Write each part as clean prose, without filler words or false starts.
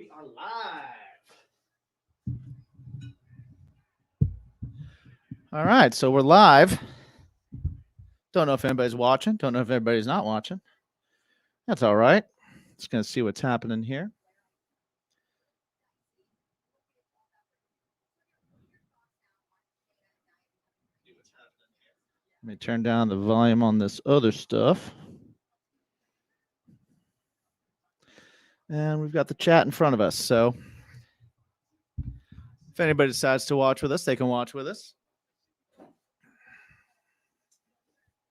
We are live. All right, so we're live. Don't know if anybody's watching. Don't know if everybody's not watching. That's all right. Just going to see what's happening here. Let me turn down the volume on this other stuff. And we've got the chat in front of us. So if anybody decides to watch with us, they can watch with us.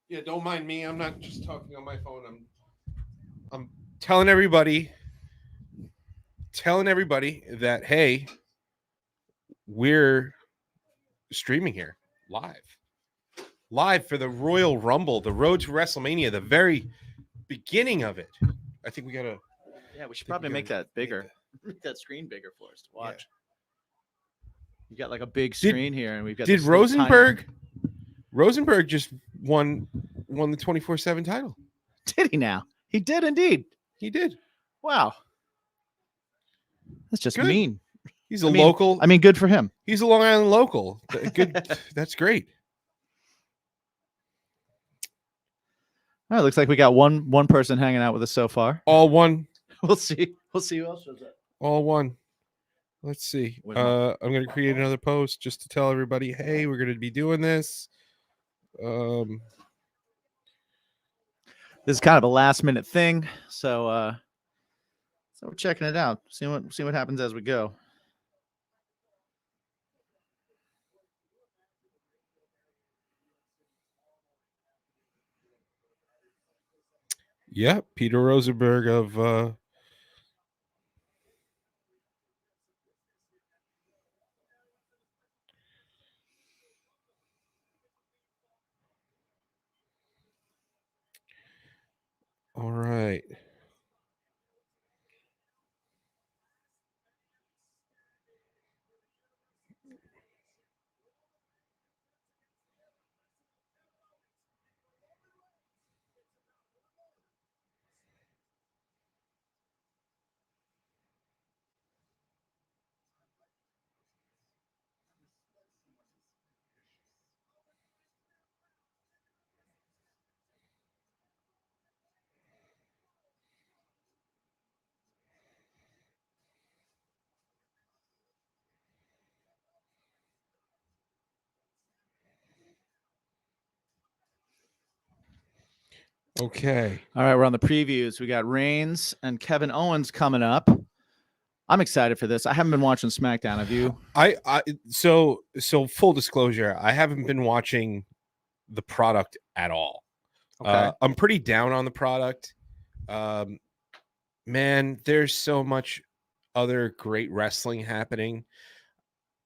Yeah, don't mind me. I'm not just talking on my phone. I'm telling everybody that hey, we're streaming here live for the Royal Rumble, the road to WrestleMania, the very beginning of it. I think we gotta. Yeah, we should probably make that bigger. Make that screen bigger for us to watch. Yeah. You got like a big screen here, and we've got. Did Rosenberg? Rosenberg just won the 24/7 title. Did he now? He did indeed. He did. Wow. That's just mean. He's a local. I mean, good for him. He's a Long Island local. Good. That's great. All right, looks like we got one person hanging out with us so far. All one. We'll see. We'll see who else shows up. All one. Let's see. I'm going to create another post just to tell everybody, hey, we're going to be doing this. This is kind of a last minute thing, so we're checking it out. See what happens as we go. Yeah, Peter Rosenberg of all right. Okay. All right, we're on the previews. We got Reigns and Kevin Owens coming up. I'm excited for this. I haven't been watching SmackDown. Have you? So full disclosure, I haven't been watching the product at all. Okay. I'm pretty down on the product. Man, there's so much other great wrestling happening,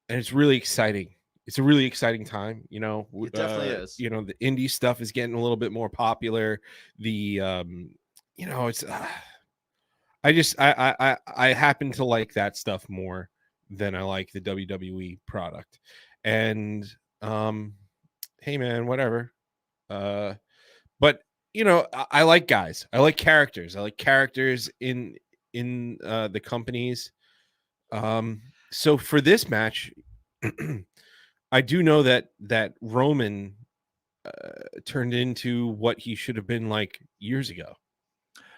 and it's really exciting. It's a really exciting time, you know. It definitely is. You know, the indie stuff is getting a little bit more popular. The you know, it's I happen to like that stuff more than I like the WWE product. And hey man, whatever. But you know, I like guys. I like characters. I like characters in the companies. So for this match, I do know that Roman turned into what he should have been like years ago.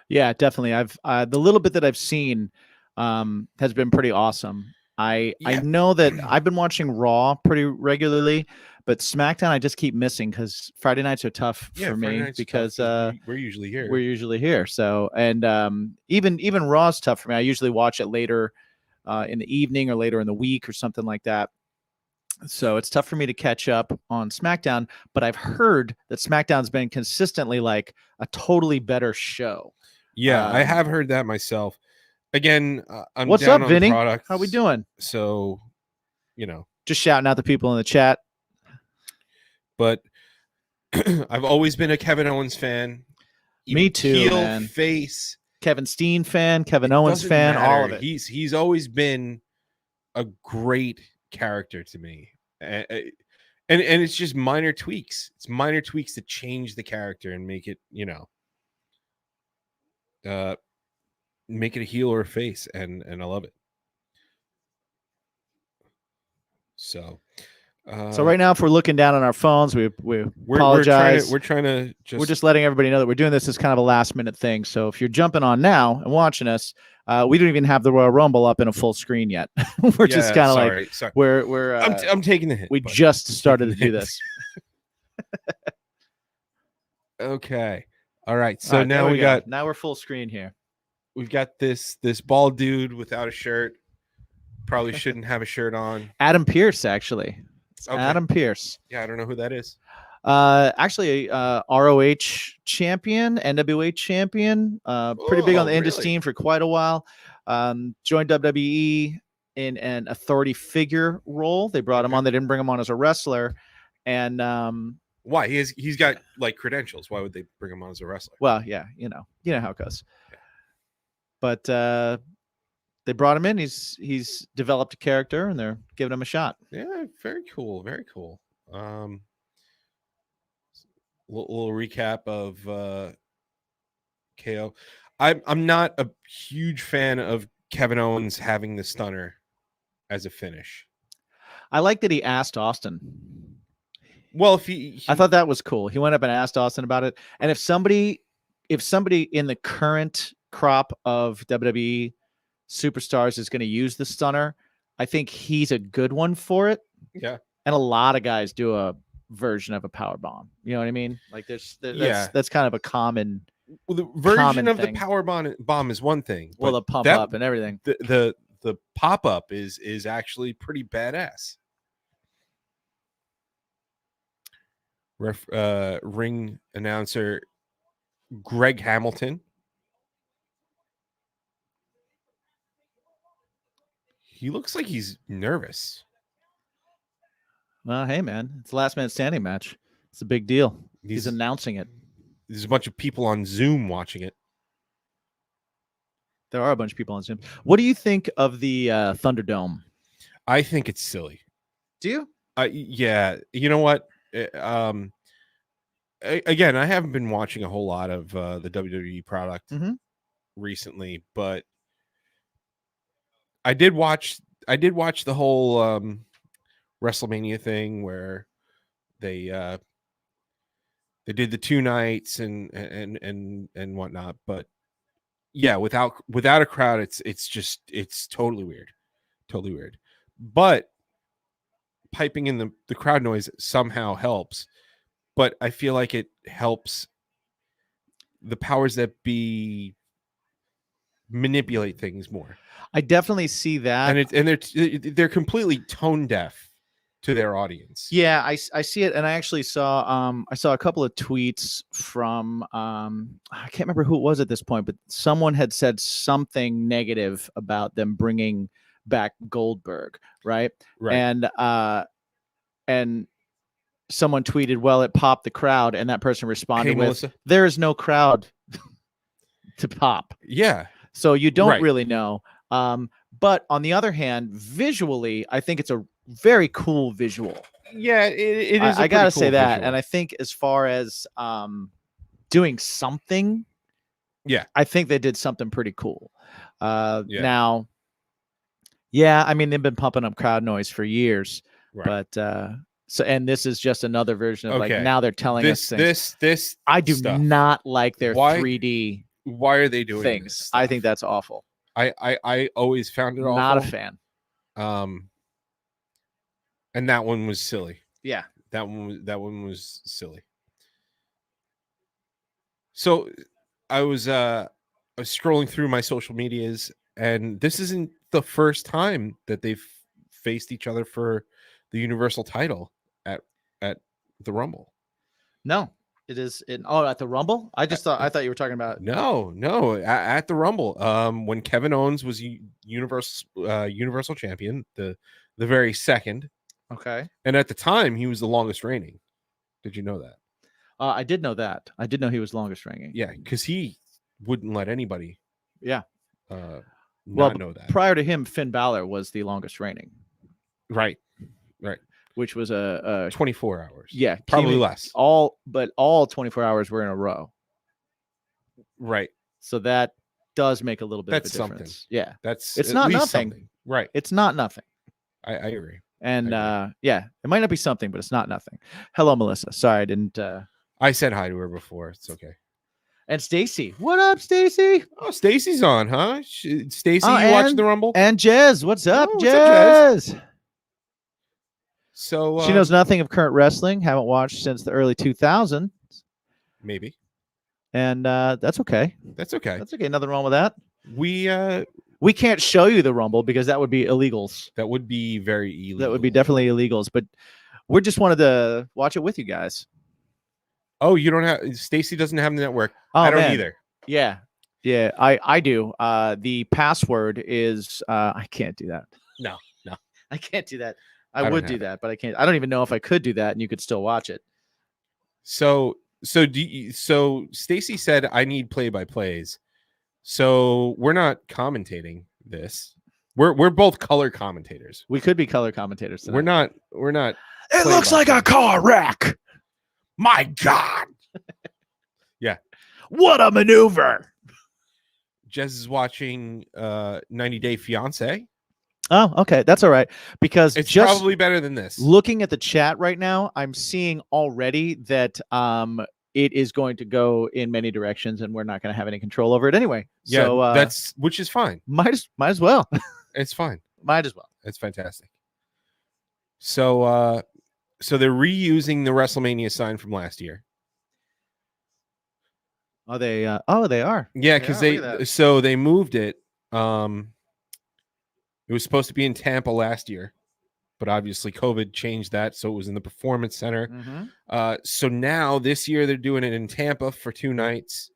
Yeah, definitely. I've the little bit that I've seen has been pretty awesome. I know that I've been watching Raw pretty regularly, but SmackDown I just keep missing because Friday nights are tough for me because we're usually here. We're usually here. So and even Raw's tough for me. I usually watch it later in the evening or later in the week or something like that. So it's tough for me to catch up on SmackDown, but I've heard that SmackDown's been consistently like a totally better show. Yeah, I have heard that myself. Again, I'm what's down up, on Vinny? the products, how we doing? So, you know, just shouting out the people in the chat. But I've always been a Kevin Owens fan. Me too, heel, man. Face, Kevin Steen fan, Kevin Owens fan, all of it. He's always been a great character to me, and it's just minor tweaks. It's minor tweaks to change the character and make it, you know, make it a heel or a face, and I love it. So, So right now, if we're looking down on our phones, we we're apologize. we're trying to just We're just letting everybody know that we're doing this as kind of a last minute thing. So if you're jumping on now and watching us, we don't even have the Royal Rumble up in a full screen yet. We're just kind of like sorry. we're I'm taking the hint. we but just started to taking do the this. Okay. All right. So All right, now there now we're full screen here. we've got this bald dude without a shirt. Probably shouldn't have a shirt on. Adam Pierce, actually. It's Okay. Adam Pierce. Yeah, I don't know who that is. Actually, ROH champion, NWA champion, pretty big on the Oh, indie really? scene for quite a while. Joined WWE in an authority figure role. They brought him Okay. on. They didn't bring him on as a wrestler. And Why? He's got like credentials. Why would they bring him on as a wrestler? well, yeah, you know how it goes. But they brought him in. He's developed a character, and they're giving him a shot. Yeah, very cool. Very cool. Little recap of KO. I'm not a huge fan of Kevin Owens having the stunner as a finish. I like that he asked Austin. Well, if he I thought that was cool. He went up and asked Austin about it. And if somebody in the current crop of WWE superstars is going to use the stunner, I think he's a good one for it. yeah. And a lot of guys do a version of a power bomb. You know what I mean? Like that's kind of a common. Well, the version common of thing. the power bomb is one thing. Well, but the pump that- up and everything. the pop up is actually pretty badass. Ring announcer Greg Hamilton. He looks like he's nervous. Well, hey man, it's a last minute standing match. It's a big deal. He's He's- announcing it. There's a bunch of people on Zoom watching it. There are a bunch of people on Zoom. What do you think of the Thunderdome? I think it's silly. Do you? Yeah, you know what? Again, I haven't been watching a whole lot of the WWE product Mhm. recently, but I did watch the whole WrestleMania thing where they did the 2 nights and whatnot. But yeah, without a crowd, it's totally weird. But piping in the crowd noise somehow helps. But I feel like it helps the powers that be manipulate things more. I definitely see that. And they're completely tone deaf to their audience. Yeah, I see it, and I actually saw a couple of tweets from I can't remember who it was at this point, but someone had said something negative about them bringing back Goldberg, right? Right. And someone tweeted, "Well, it popped the crowd," and that person responded Hey, with, Melissa. "There is no crowd to pop." Yeah. So you don't Right. really know. But on the other hand, visually, I think it's a very cool visual. Yeah, it is. I gotta say that, and I think as far as doing something, Yeah. I think they did something pretty cool. Yeah. Now, yeah, I mean they've been pumping up crowd noise for years, Right. but so and this is just another version of like Okay. now they're telling us things. This I do stuff. not like their Why 3D Why are they doing things. this I stuff? think that's awful. I always found it awful. Not a fan. And that one was silly. Yeah. That one was silly. So I was scrolling through my social medias, and this isn't the first time that they've faced each other for the Universal title at the Rumble. No, it is at the Rumble. I thought you were talking about No, at the Rumble. When Kevin Owens was Universal champion, the very second, okay. and at the time he was the longest reigning. Did you know that? I did know that. I did know he was longest reigning. Yeah, because he wouldn't let anybody. Yeah. Not know that. Prior to him, Finn Balor was the longest reigning, Right. which was a 24 hours. yeah, Probably less. all 24 hours were in a row. Right. So that does make a little bit That's of a something. difference. Yeah, That's It's at not least nothing. something. Right. it's not nothing. I agree. And agree. yeah, it might not be something, but it's not nothing. Hello, Melissa. Sorry, I didn't. I said hi to her before. It's okay. And Stacy, what up, Stacy? Oh, Stacy's on, huh? Stacy, Oh, you watching the Rumble? And Jez, what's up, Oh, what's up, Jez? Jez? So She knows nothing of current wrestling. Haven't watched since the early 2000s, maybe and that's okay. that's okay. That's okay. Nothing wrong with that. We can't show you the Rumble because that would be illegals. that would be very illegal. That would be definitely illegals. But we just wanted to watch it with you guys. Oh, you don't have Stacy doesn't have the network. Oh, I don't man. either. Yeah, I do. The password is I can't do that. No. I can't do that. I I don't would do have that, but I can't. I don't even know if I could do that, and you could still watch it. So Stacy said I need play-by-plays. So we're not commentating this. We're both color commentators. We could be color commentators tonight. We're not. It looks like a car wreck. My God. What a maneuver. Jez is watching 90 Day Fiance. Oh, okay. That's all right. Because It's just probably better than this. looking at the chat right now, I'm seeing already that it is going to go in many directions, and we're not going to have any control over it anyway. Yeah, So that's which is fine. might as well. It's fine. Might as well. It's fantastic. So so they're reusing the WrestleMania sign from last year. Oh, they are. Yeah, They because are, look at that. they moved it. It was supposed to be in Tampa last year, but obviously COVID changed that, so it was in the Performance Center. Mhm. So now this year they're doing it in Tampa for 2 nights.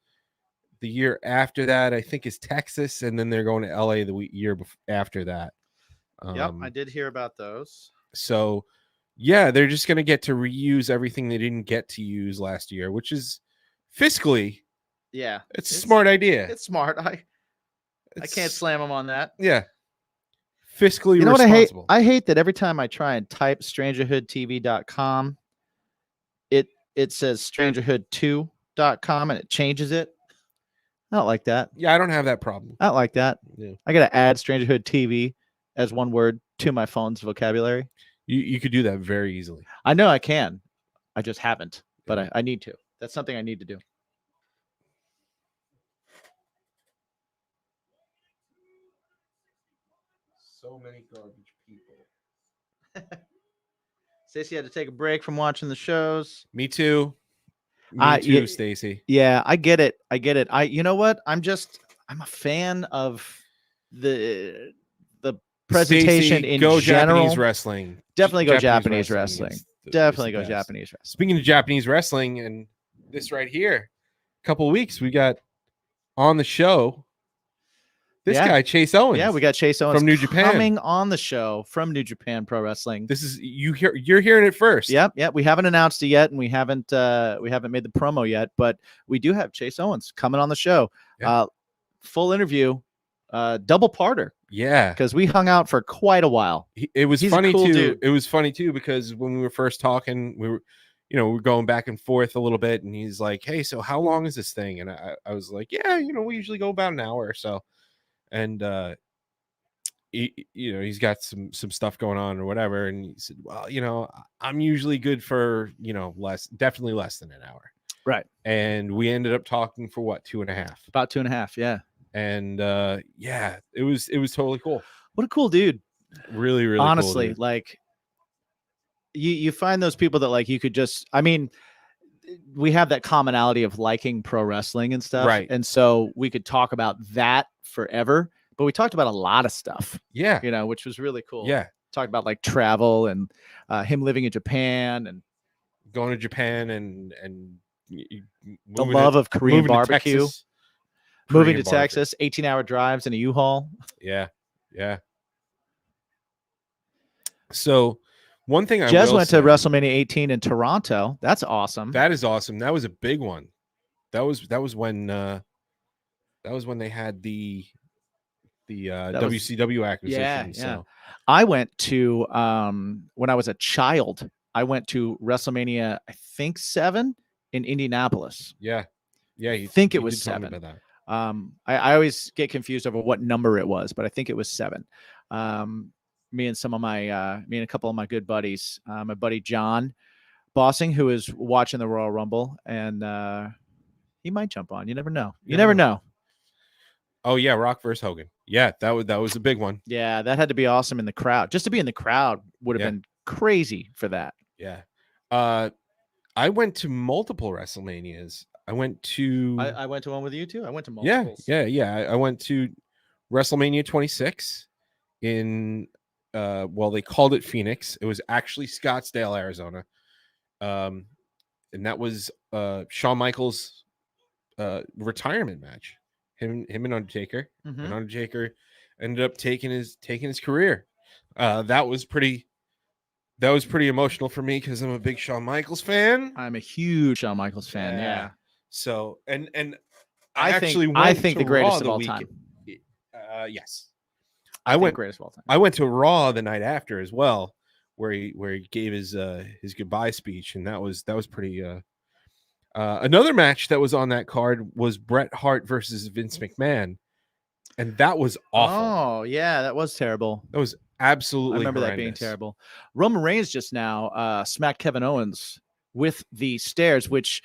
The year after that, I think, is Texas, and then they're going to LA the year after that. Yep, I did hear about those. So, yeah, they're just going to get to reuse everything they didn't get to use last year, which is fiscally, Yeah, it's a smart idea. It's smart. I can't It's- slam them on that. Yeah. Fiscally You know what I hate? responsible. I hate that every time I try and type strangerhoodtv.com, it says strangerhood2.com and it changes it. I don't like that. Yeah, I don't have that problem. I don't like that. Yeah. I got to add Strangerhood TV as one word to my phone's vocabulary. You could do that very easily. I know I can. I just haven't, but I need to. That's something I need to do. So many garbage people. Stacey had to take a break from watching the shows. Me too. Me too, yeah, Stacy. Yeah, I get it. You know what? I'm a fan of the presentation Stacey, in go general. Japanese wrestling. Definitely go Japanese wrestling. is the Definitely go best. Japanese wrestling. Speaking of Japanese wrestling, and this right here, a couple of weeks we got on the show this Yeah. guy Chase Owens. Yeah, we got Chase Owens from New Japan coming on the show from New Japan Pro Wrestling. This is you're hearing it first. Yep. We haven't announced it yet, and we haven't made the promo yet, but we do have Chase Owens coming on the show. Yeah. Full interview, double parter, Yeah. because we hung out for quite a while. It was He's a funny cool too. dude. It was funny too because when we were first talking, we were going back and forth a little bit, and he's like, "Hey, so how long is this thing?" And I was like, "Yeah, we usually go about an hour or so." And he's got some stuff going on or whatever, and he said, "Well, I'm usually good for definitely less than an hour." Right. And we ended up talking for what, 2.5? About 2.5. Yeah. And yeah, it was totally cool. What a cool dude. Really, really Honestly, cool, dude. like you find those people that like you could just, I mean, we have that commonality of liking pro wrestling and stuff. Right. And so we could talk about that forever, but we talked about a lot of stuff, Yeah. which was really cool. Yeah. Talked about like travel and him living in Japan and Going to Japan and the love of Korean barbecue, moving Korean to Texas, 18-hour drives in a U-Haul. Yeah. Yeah. So one thing I Jez will went say, to WrestleMania 18 in Toronto. That's awesome. that is awesome. That was a big one. That was when they had the WCW acquisition. Yeah. So I went to when I was a child, I went to WrestleMania, I think 7 in Indianapolis. yeah. I think it was did tell me 7. about that. I always get confused over what number it was, but I think it was 7. me and a couple of my good buddies, my buddy John Bossing, who is watching the Royal Rumble, and he might jump on. You never know. You never know. Oh yeah, Rock versus Hogan. Yeah, that was a big one. Yeah, that had to be awesome in the crowd. Just to be in the crowd would have been crazy for that. Yeah. I went to multiple WrestleManias. I went to I went to one with you too. I went to multiple. Yeah. I went to WrestleMania 26 in well, they called it Phoenix. It was actually Scottsdale, Arizona. And that was Shawn Michaels retirement match. Him and Undertaker. Mhm. And Undertaker ended up taking his career. That was pretty emotional for me because I'm a big Shawn Michaels fan. I'm a huge Shawn Michaels fan. Yeah. So and I think the greatest of all time. Yes. I went greatest of all time. I went to Raw the night after as well, where he gave his goodbye speech, and that was pretty. Another match that was on that card was Bret Hart versus Vince McMahon, and that was awful. Oh yeah, that was terrible. That was absolutely. I remember that being terrible. Roman Reigns just now smacked Kevin Owens with the stairs, which,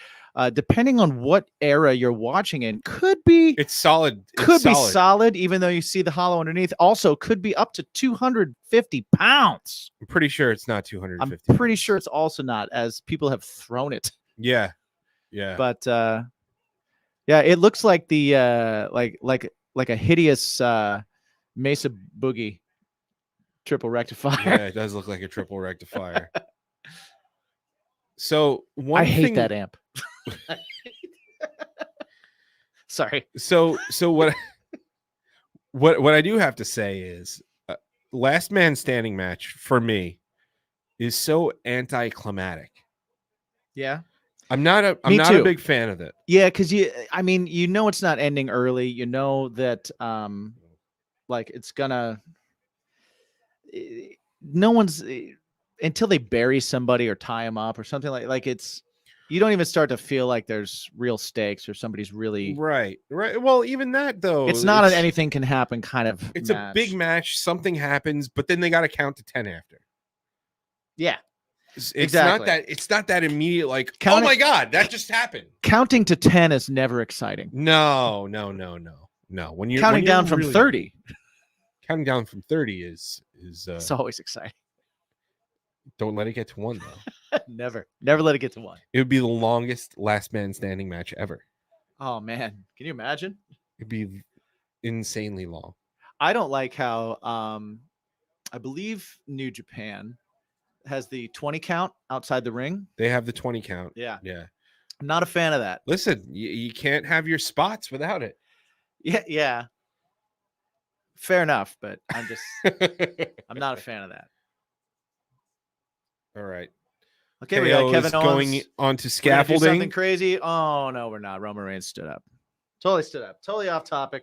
depending on what era you're watching in, could be It's solid. Be solid, even though you see the hollow underneath. Also, could be up to 250 pounds. I'm pretty sure it's not 250. I'm pretty sure it's also not, as people have thrown it. Yeah. But yeah, it looks like the like a hideous Mesa Boogie triple rectifier. Yeah, it does look like a triple rectifier. So I hate that amp. Sorry. So what I do have to say is, Last Man Standing match for me is so anticlimactic. Yeah. I'm not a big fan of it. Yeah, because you know it's not ending early. You know that like it's gonna no one's until they bury somebody or tie them up or something like it's you don't even start to feel like there's real stakes or somebody's really right. Well, even that though, it's not an anything can happen kind of it's match. A big match. Something happens, but then they got to count to 10 after. Yeah. It's not that immediate, like, oh my God, that just happened. Counting to 10 is never exciting. No. When you're counting down from 30. Counting down from 30 is it's always exciting. Don't let it get to 1 though. Never let it get to 1. It would be the longest Last Man Standing match ever. Oh man, can you imagine? It'd be insanely long. I don't like how I believe New Japan has the 20 count outside the ring. They have the 20 count. Yeah. I'm not a fan of that. Listen, you can't have your spots without it. Yeah. Fair enough, but I'm not a fan of that. All right. Okay, we got Kevin Owens going onto scaffolding. Something crazy. Oh no, we're not. Roman Reigns stood up. Totally stood up. Totally off topic.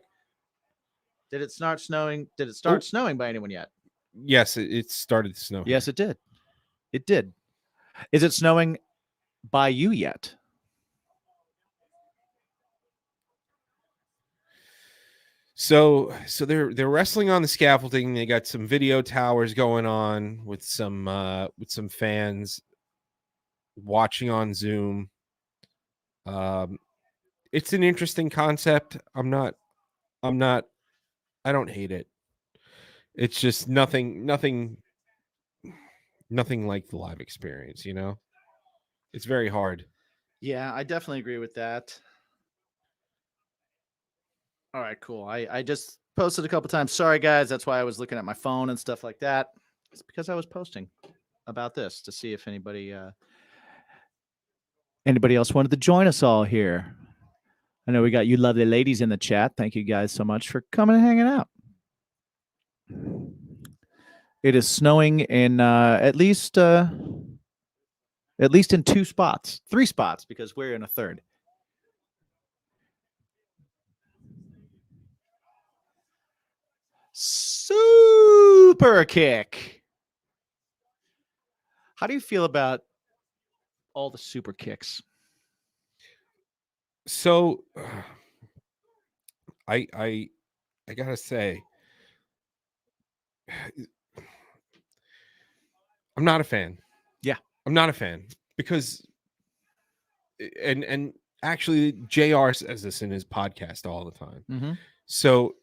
Did it start snowing? Did it start snowing by anyone yet? Yes, it started snowing. Yes, it did. It did. Is it snowing by you yet? So they're wrestling on the scaffolding. They got some video towers going on with some fans watching on Zoom. It's an interesting concept. I don't hate it. It's just nothing like the live experience, you know? It's very hard. Yeah, I definitely agree with that. All right, cool. I just posted a couple times. Sorry, guys. That's why I was looking at my phone and stuff like that. It's because I was posting about this to see if anybody else wanted to join us all here. I know we got you lovely ladies in the chat. Thank you guys so much for coming and hanging out. It is snowing in at least in 2 spots, 3 spots, because we're in a third. Super kick. How do you feel about all the super kicks? So I gotta say, I'm not a fan. Yeah. I'm not a fan because and actually JR says this in his podcast all the time. Mm-hmm. So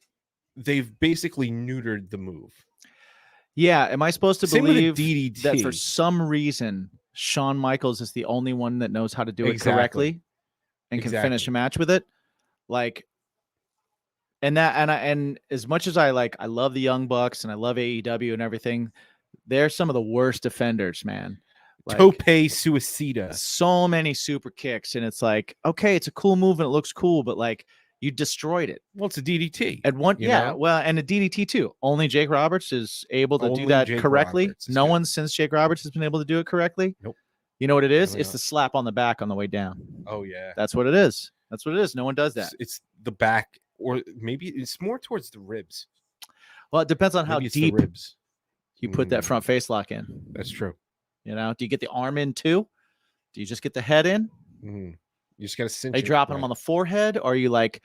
they've basically neutered the move. Yeah. Am I supposed to Same with the believe that for DDT. some reason Shawn Michaels is the only one that knows how to do it Exactly. correctly and can finish Exactly. a match with it? Like, and as much as I love the Young Bucks and I love AEW and everything, they're some of the worst defenders, man. Like, Tope Suicida. so many super kicks, and it's like, okay, it's a cool move and it looks cool, but like you destroyed it. Well, it's a DDT. And one, you yeah, know? well, and a DDT too. Only Jake Roberts is able to do Only that Jake correctly. Roberts is No good. one since Jake Roberts has been able to do it correctly. Nope. You know what it is? Really It's not. the slap on the back on the way down. Oh yeah. That's what it is. That's what it is. No one does that. It's the back, or maybe it's more towards the ribs. Well, it depends on how Maybe it's the deep ribs. you put that Mm. front face lock in. That's true. You know, do you get the arm in too? Do you just get the head in? Mm. You just got to cinch. Are you it, dropping right? them on the forehead, or are you like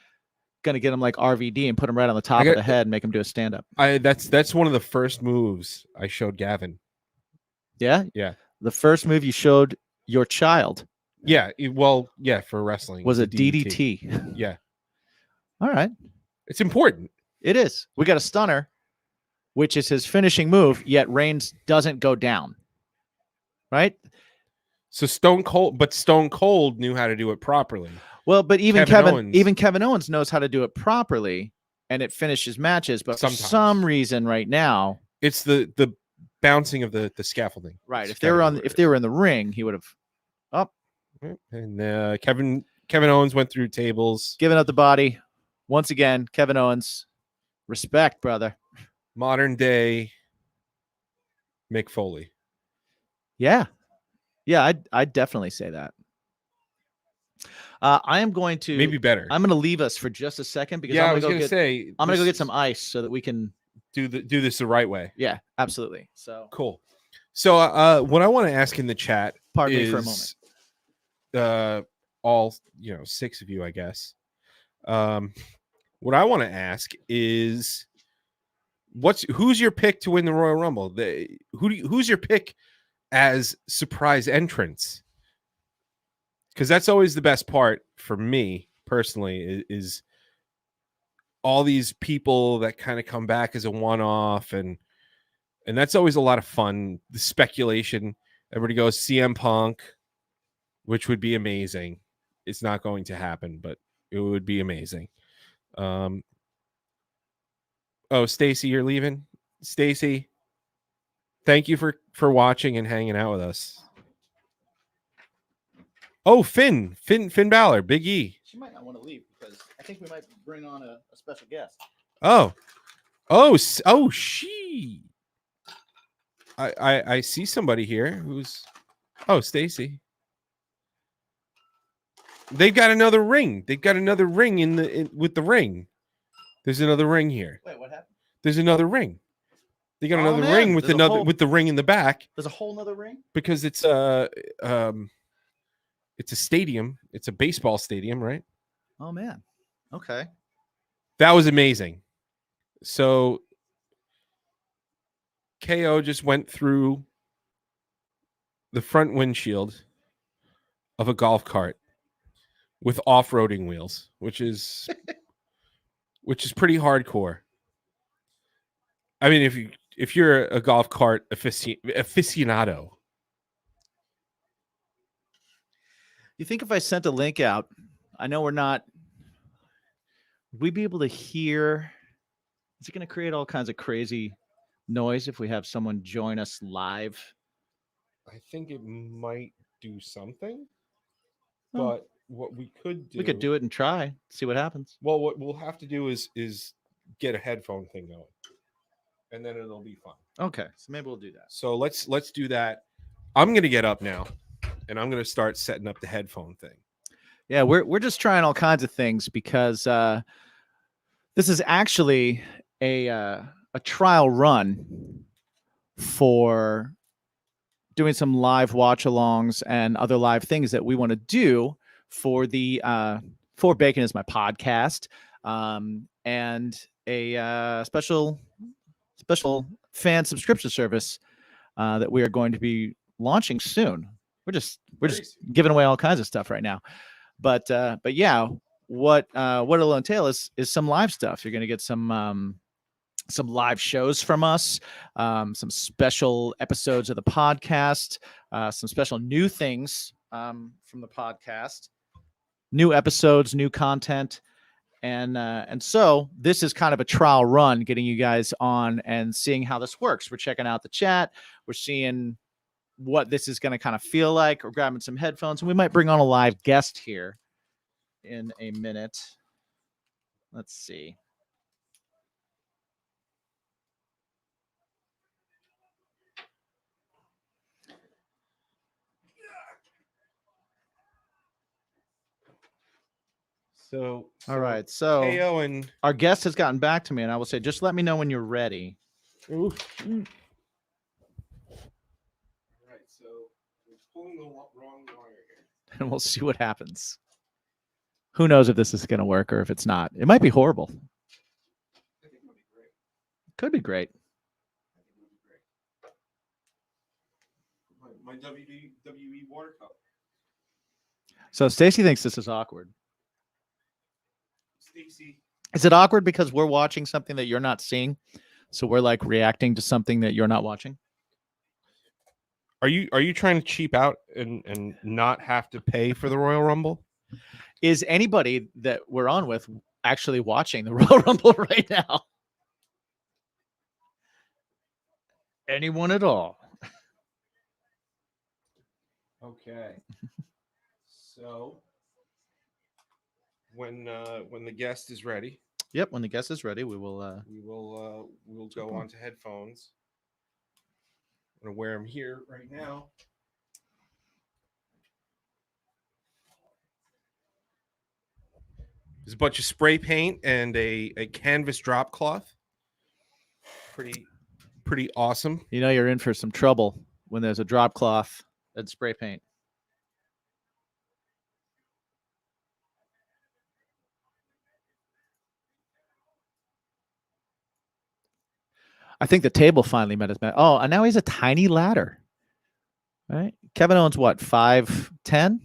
gonna get them like RVD and put them right on the top of the head and make them do a stand up? That's one of the first moves I showed Gavin. Yeah, Yeah. The first move you showed your child Yeah. Well, yeah, for wrestling was a it's DDT. Yeah. All right, It's important. it is. We got a stunner, which is his finishing move. Yet Reigns doesn't go down. Right. So Stone Cold knew how to do it properly. Well, but even Kevin Kevin Owens knows how to do it properly, and it finishes matches. But Sometimes. for some reason, right now, It's the bouncing of the scaffolding. right? It's If they were gotta be what if it they were in the ring, he would have is. And Kevin Owens went through tables. given up the body. Once again, Kevin Owens, respect, brother. Modern day Mick Foley. Yeah, I'd definitely say that. I am going to Maybe better. I'm going to leave us for just a second because I I'm was going to say I'm going to go get some ice so that we can. do this the right way. Yeah, absolutely. So Cool. So what I want to ask in the chat pardon me is, for a moment. all 6 of you, I guess. What I want to ask is, who's your pick to win the Royal Rumble? Who's your pick as surprise entrance? Because that's always the best part for me personally, is all these people that kind of come back as a one-off, and that's always a lot of fun. The speculation, everybody goes CM Punk, which would be amazing. It's not going to happen, but it would be amazing. Oh, Stacy, you're leaving. Stacy, thank you for watching and hanging out with us. Oh, Finn Balor, Big E. She might not want to leave because I think we might bring on a special guest. She. I see somebody here who's. Oh, Stacy. They've got another ring. They've got another ring with the ring. There's another ring here. Wait, what happened? There's another ring. They got Oh, another man. ring with There's a whole- with the ring in the back There's a whole nother ring. because it's it's a stadium. It's a baseball stadium, right? Oh man. Okay. That was amazing. So KO just went through the front windshield of a golf cart with off-roading wheels, which is pretty hardcore. I mean, if you're a golf cart aficionado. You think if I sent a link out, I know we're not, would we be able to hear? Is it going to create all kinds of crazy noise if we have someone join us live? I think it might do something, Oh. but what we could do, We could do it and try, see what happens. Well, what we'll have to do is get a headphone thing going, and then it'll be fun. Okay, so maybe we'll do that. So let's do that. I'm gonna get up now, and I'm gonna start setting up the headphone thing. Yeah, we're just trying all kinds of things because this is actually a trial run for doing some live watch-alongs and other live things that we want to do for the For Bacon is My podcast, and a special fan subscription service that we are going to be launching soon. We're just giving away all kinds of stuff right now. But yeah, what it'll entail is some live stuff. You're going to get some live shows from us, some special episodes of the podcast, some special new things from the podcast, new episodes, new content. And so this is kind of a trial run, getting you guys on and seeing how this works. We're checking out the chat. We're seeing what this is going to kind of feel like. We're grabbing some headphones, and we might bring on a live guest here in a minute. Let's see. So All right. So KO and our guest has gotten back to me, and I will say, just let me know when you're ready. Oof. Right, so we're pulling the wrong wire here. And we'll see what happens. Who knows if this is going to work or if it's not. It might be horrible. I think it'll be great. Could be great. I think it'll be great. My WWE water cup. So Stacy thinks this is awkward. Stacy. Is it awkward because we're watching something that you're not seeing? So we're like reacting to something that you're not watching? Are you trying to cheap out and not have to pay for the Royal Rumble? Is anybody that we're on with actually watching the Royal Rumble right now? Anyone at all? Okay. So when the guest is ready, Yep, when the guest is ready, we'll go on to headphones. I'm gonna wear them here right now. There's a bunch of spray paint and a canvas drop cloth. Pretty awesome. You know you're in for some trouble when there's a drop cloth and spray paint. I think the table finally met his match. Oh, and now he's a tiny ladder. Right? Kevin Owens, what, 5'10"?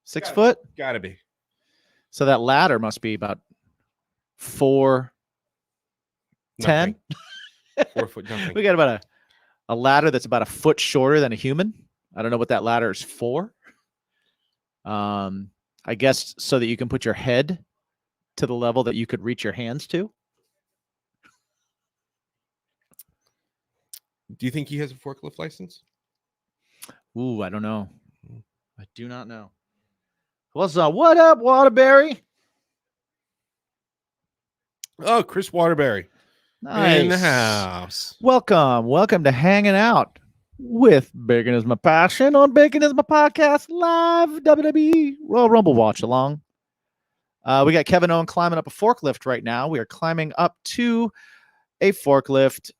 6 foot? Gotta be. So that ladder must be about 4'10". Nothing. 4 foot nothing. We got about a ladder that's about a foot shorter than a human. I don't know what that ladder is for. I guess so that you can put your head to the level that you could reach your hands to. Do you think he has a forklift license? Ooh, I don't know. I do not know. What's up? What up, Waterbury? Oh, Chris Waterbury. Nice. In the house. Welcome to hanging out with Bacon is My Passion on Bacon is My Podcast live WWE Royal Rumble watch along. We got Kevin Owens climbing up a forklift right now. We are climbing up to a forklift.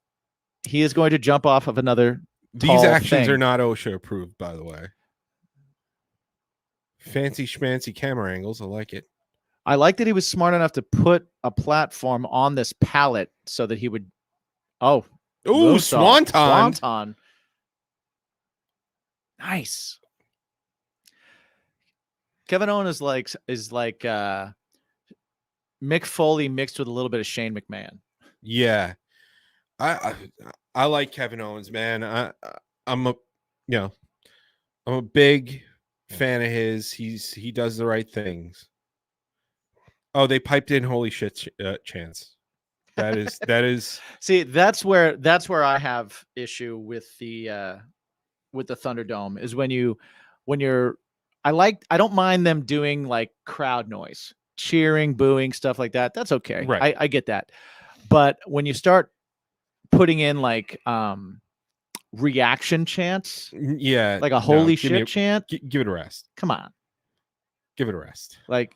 He is going to jump off of another. These actions thing. are not OSHA approved, by the way. Fancy schmancy camera angles. I like it. I like that he was smart enough to put a platform on this pallet so that he would. Oh, ooh, swanton. Swanton. Nice. Kevin Owens is like Mick Foley mixed with a little bit of Shane McMahon. Yeah, I like Kevin Owens, man. I'm a big fan of his. He does the right things. Oh, they piped in holy shit chance. That is See, that's where I have issue with the Thunderdome is when you're I don't mind them doing like crowd noise, cheering, booing, stuff like that. That's okay. Right. I get that. But when you start putting in like reaction chants, yeah, like a holy shit chant, give it a rest. come on. Give it a rest. Like,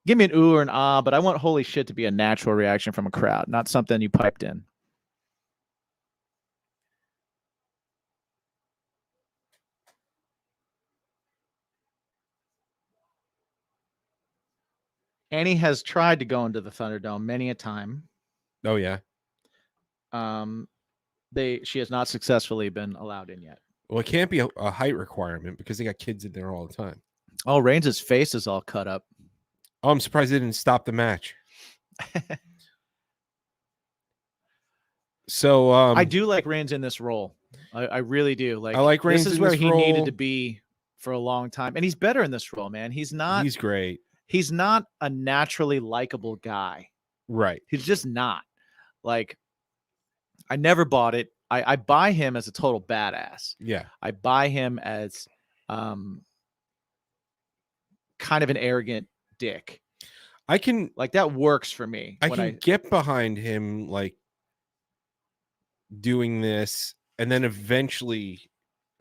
give me an ooh or an ah, but I want holy shit to be a natural reaction from a crowd, not something you piped in. Annie has tried to go into the Thunderdome many a time. Oh yeah. She has not successfully been allowed in yet. Well, it can't be a height requirement because they got kids in there all the time. Oh, Reigns' face is all cut up. Oh, I'm surprised they didn't stop the match. So I do like Reigns in this role. I really do. Like, I like Reigns this is in where this he needed role. to be for a long time, and he's better in this role, man. He's great. He's not a naturally likable guy. Right. He's just not. Like, I never bought it. I buy him as a total badass. Yeah. I buy him as kind of an arrogant dick. I can Like, that works for me. I can get behind him, like, doing this, and then eventually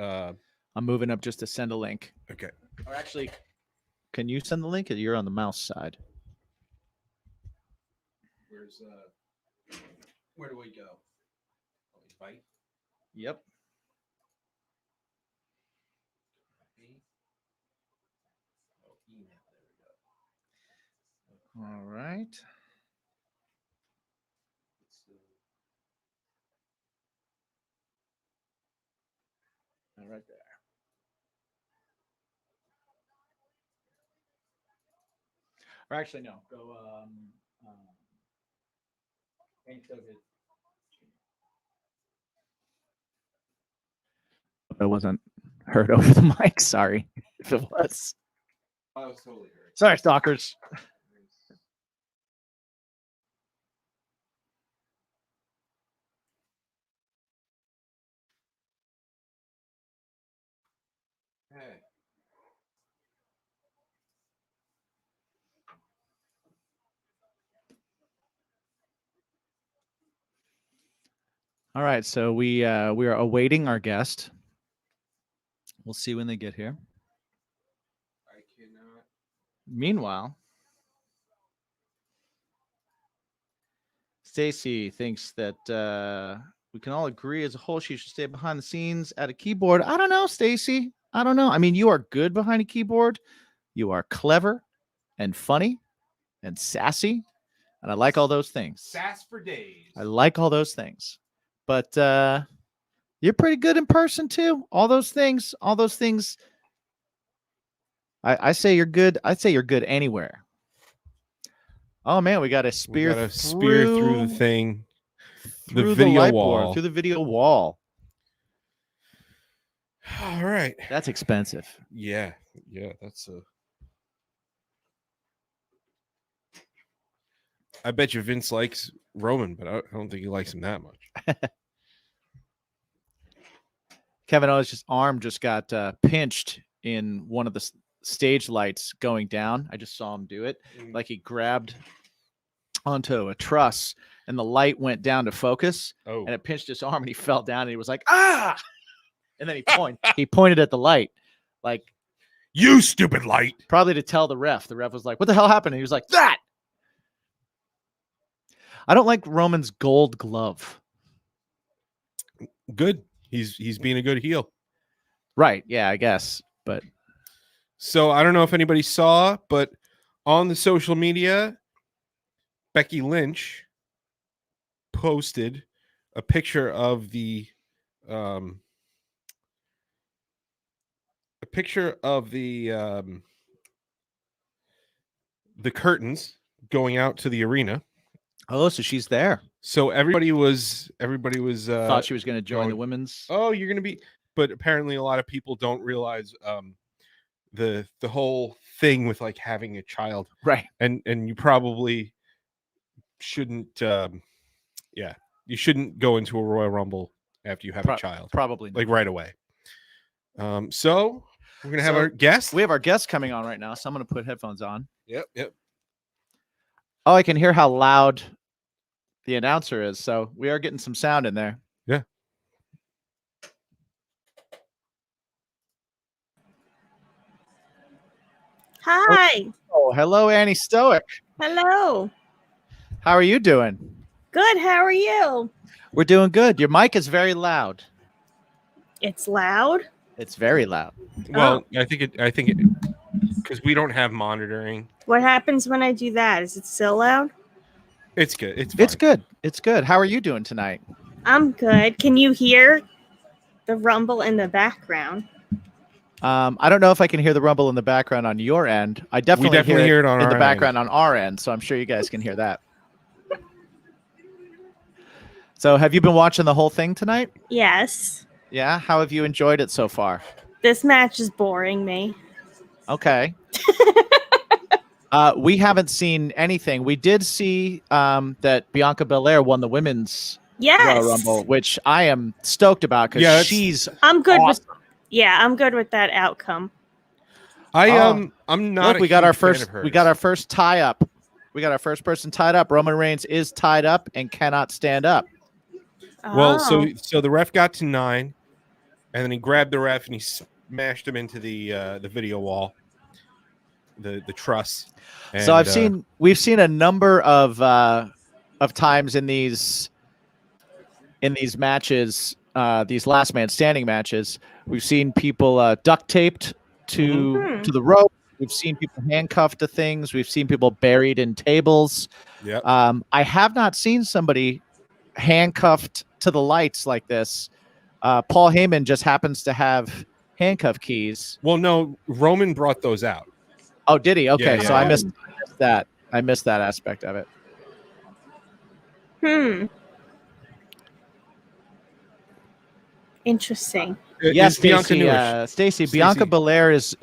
I'm moving up just to send a link. okay. Or actually, can you send the link? You're on the mouse side. Where do we go? Invite? Yep. All right. Right there. Or actually, no. Go. I wasn't heard over the mic. Sorry if it was. I was totally heard. Sorry, stalkers. Hey. All right, so we are awaiting our guest. We'll see when they get here. I cannot. Meanwhile, Stacy thinks that we can all agree as a whole she should stay behind the scenes at a keyboard. I don't know, Stacy. I don't know. I mean, you are good behind a keyboard. You are clever and funny and sassy, and I like all those things. Sass for days. I like all those things. But you're pretty good in person too. All those things. I say you're good. I'd say you're good anywhere. Oh man, we got a spear. Through the thing. Through The video light wall. board, through the video wall. All right. That's expensive. Yeah. That's a. I bet you Vince likes Roman, but I don't think he likes him that much. Kevin Owens' arm just got pinched in one of the stage lights going down. I just saw him do it. Like he grabbed onto a truss and the light went down to focus and it pinched his arm and he fell down and he was like, ah! And then he pointed at the light like, you stupid light. Probably to tell the ref. The ref was like, what the hell happened? And he was like, that! I don't like Roman's gold glove. Good. He's being a good heel. Right. Yeah, I guess. But so I don't know if anybody saw, but on the social media, Becky Lynch posted a picture of the curtains going out to the arena. Oh, so she's there. So everybody was thought she was going to join the women's. Oh, you're going to be, but apparently a lot of people don't realize the whole thing with like having a child, right? And you probably shouldn't. You shouldn't go into a Royal Rumble after you have a child, probably like right away. So we're gonna have our guest. We have our guest coming on right now, so I'm gonna put headphones on. Yep. Oh, I can hear how loud the announcer is, so we are getting some sound in there. Yeah. Hi. Oh, hello, Annie Stoic. Hello. How are you doing? Good. How are you? We're doing good. Your mic is very loud. It's loud. It's very loud. Well, I think it because we don't have monitoring. What happens when I do that? Is it still loud? It's good. It's good. It's good. How are you doing tonight? I'm good. Can you hear the rumble in the background? I don't know if I can hear the rumble in the background on your end. I definitely, definitely hear it on in the our background on our end, so I'm sure you guys can hear that. So, have you been watching the whole thing tonight? Yes. Yeah. How have you enjoyed it so far? This match is boring me. Okay. We haven't seen anything. We did see that Bianca Belair won the women's Yes. Royal Rumble, which I am stoked about because Yeah, it's- she's I'm good awesome. I'm good with that outcome. I'm not. Look, we got our first tie up. We got our first person tied up. Roman Reigns is tied up and cannot stand up. Well, Oh. so the ref got to 9, and then he grabbed the ref and he smashed him into the video wall, the truss. And, So we've seen a number of times in these matches, these last man standing matches. We've seen people duct taped to the rope. We've seen people handcuffed to things. We've seen people buried in tables. Yep. I have not seen somebody handcuffed to the lights like this. Paul Heyman just happens to have handcuff keys. Well, no, Roman brought those out. Oh, did he? Okay, Yeah, so yeah. I missed that. I missed that aspect of it. Interesting. Yes, Is Bianca Stacey. newish? Stacey, Bianca Belair is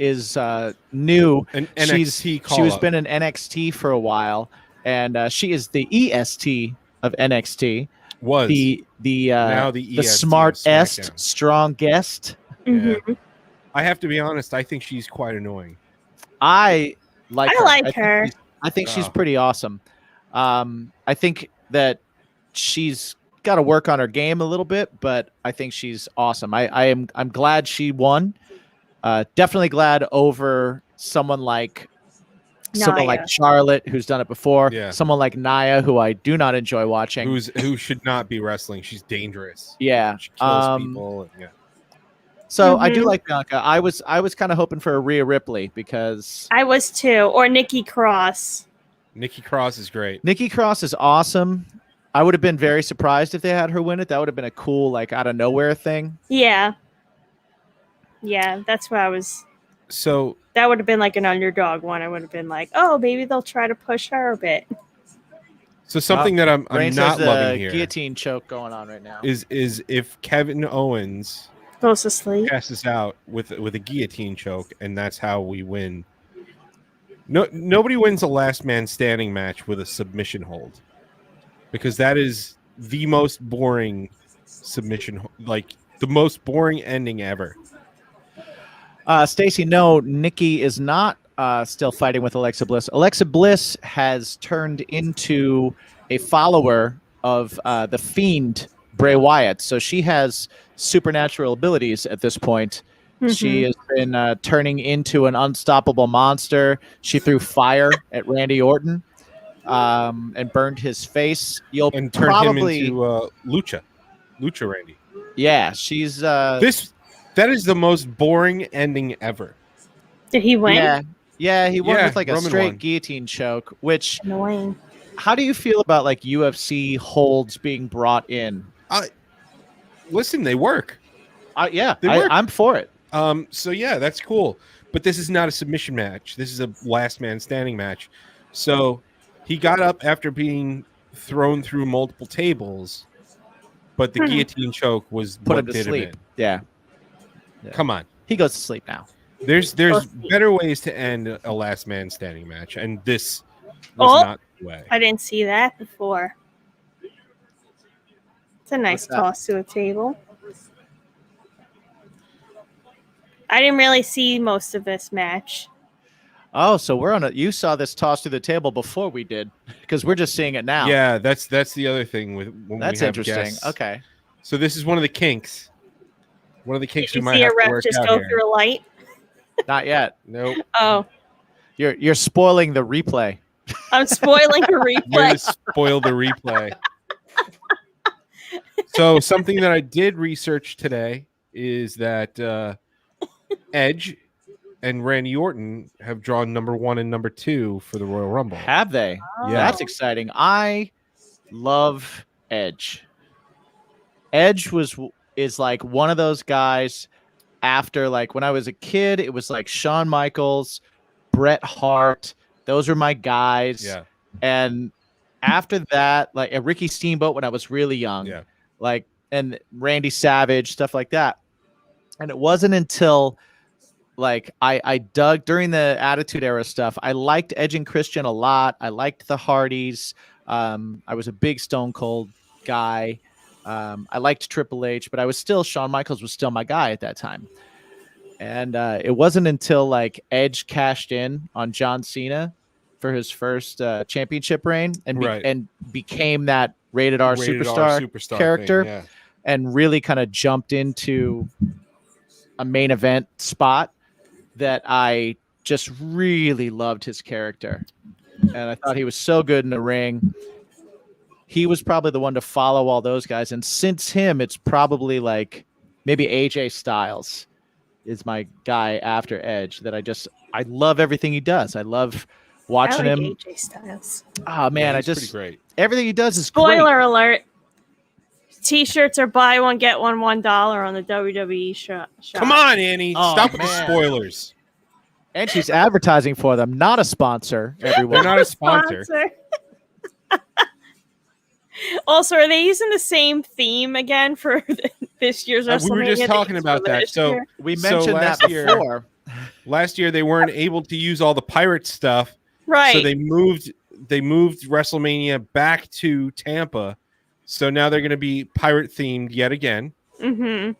new. An She's NXT she was call-up. been in NXT for a while, and she is the EST of NXT. Was now the the EST of smartest, SmackDown. strongest. Mhm. I have to be honest. I think she's quite annoying. I like. I her. like think her. I think she's Oh. pretty awesome. I think that she's got to work on her game a little bit, but I think she's awesome. I'm glad she won. Definitely glad over someone like Nia. Charlotte, who's done it before. Yeah. Someone like Nia, who I do not enjoy watching. Who should not be wrestling? She's dangerous. Yeah. She kills people. And, yeah. So I do Mhm. like Bianca. I was kind of hoping for a Rhea Ripley because I was too. Or Nikki Cross. Nikki Cross is great. Nikki Cross is awesome. I would have been very surprised if they had her win it. That would have been a cool, like, out of nowhere thing. Yeah. Yeah, that's what I was. So That would have been like an underdog one. I would have been like, oh, maybe they'll try to push her a bit. something that I'm Reigns not has the loving here guillotine choke going on right now. is if Kevin Owens Goes to sleep. passes out with a guillotine choke, and that's how we win. Nobody wins a last man standing match with a submission hold, because that is the most boring submission, like the most boring ending ever. Stacey, no, Nikki is not still fighting with Alexa Bliss. Alexa Bliss has turned into a follower of the Fiend, Bray Wyatt. So she has supernatural abilities at this point. She has been turning into an unstoppable monster. She threw fire at Randy Orton and burned his face. You'll And turned probably, him into Lucha Randy. yeah, she's That is the most boring ending ever. Did he win? yeah, he won Yeah, with like a Roman straight won. guillotine choke. Which, Annoying. how do you feel about like UFC holds being brought in? Listen, they work. Yeah, They work. I'm for it. So yeah, that's cool. But this is not a submission match. This is a last man standing match. So he got up after being thrown through multiple tables, but the guillotine choke was Put what him to did sleep. him Yeah, in. Come on. he goes to sleep now. There's better ways to end a last man standing match, and this was Oh. not the way. I didn't see that before. It's a nice What's that? toss to a table. I didn't really see most of this match. Oh, so we're on a. You saw this toss through the table before we did, because we're just seeing it now. Yeah, that's the other thing with when that's we have interesting. guests. Okay, So this is one of the kinks. One of the kinks Did we you might see a have to ref work just out go here. through a light? not yet. Nope. Oh, You're spoiling the replay. I'm spoiling a You're replay. gonna spoil the replay. So something that I did research today is that Edge and Randy Orton have drawn number 1 and number 2 for the Royal Rumble. Have they? Oh. Yeah. That's exciting. I love Edge. Edge is like one of those guys. After, like, when I was a kid, it was like Shawn Michaels, Bret Hart. Those were my guys. Yeah. And after that, like a Ricky Steamboat when I was really young, Yeah. like, and Randy Savage, stuff like that. And it wasn't until like I dug during the Attitude Era stuff. I liked Edge and Christian a lot. I liked the Hardys. I was a big Stone Cold guy. I liked Triple H, but I was still, Shawn Michaels was still my guy at that time. And it wasn't until like Edge cashed in on John Cena for his first championship reign and Right. and became that rated R Rated R superstar character, thing, yeah. and really kind of jumped into a main event spot that I just really loved his character. And I thought he was so good in the ring. He was probably the one to follow all those guys. And since him, it's probably like maybe AJ Styles is my guy after Edge that I love everything he does. I love watching I like him. AJ Styles. Oh man, Yeah, I he's just pretty great. everything he does is great. Spoiler alert. T-shirts are buy one get one $1 on the WWE shop. Come on, Annie. Oh, Stop with the man. spoilers. And she's advertising for them, not a sponsor, They're everyone. not a sponsor. Also, are they using the same theme again for this year's WrestleMania? We were just that talking used about for that. this So year? We So mentioned that last year- before. last year they weren't able to use all the pirate stuff, Right. so they moved WrestleMania back to Tampa. So now they're going to be pirate themed yet again. Mm-hmm.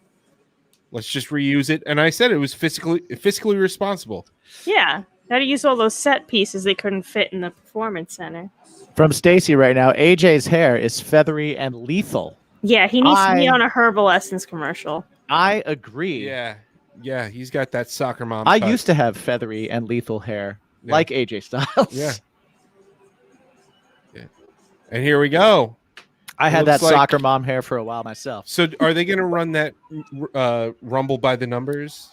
Let's just reuse it. And I said it was fiscally responsible. Yeah. How to use all those set pieces they couldn't fit in the performance center. From Stacy right now, AJ's hair is feathery and lethal. Yeah, he needs to be I- on a Herbal Essence commercial. I agree. Yeah, he's got that soccer mom. I cut. used to have feathery and lethal hair, Yeah. like AJ Styles. Yeah. And here we go. I had Looks that like- soccer mom hair for a while myself. So are they going to run that Rumble by the numbers?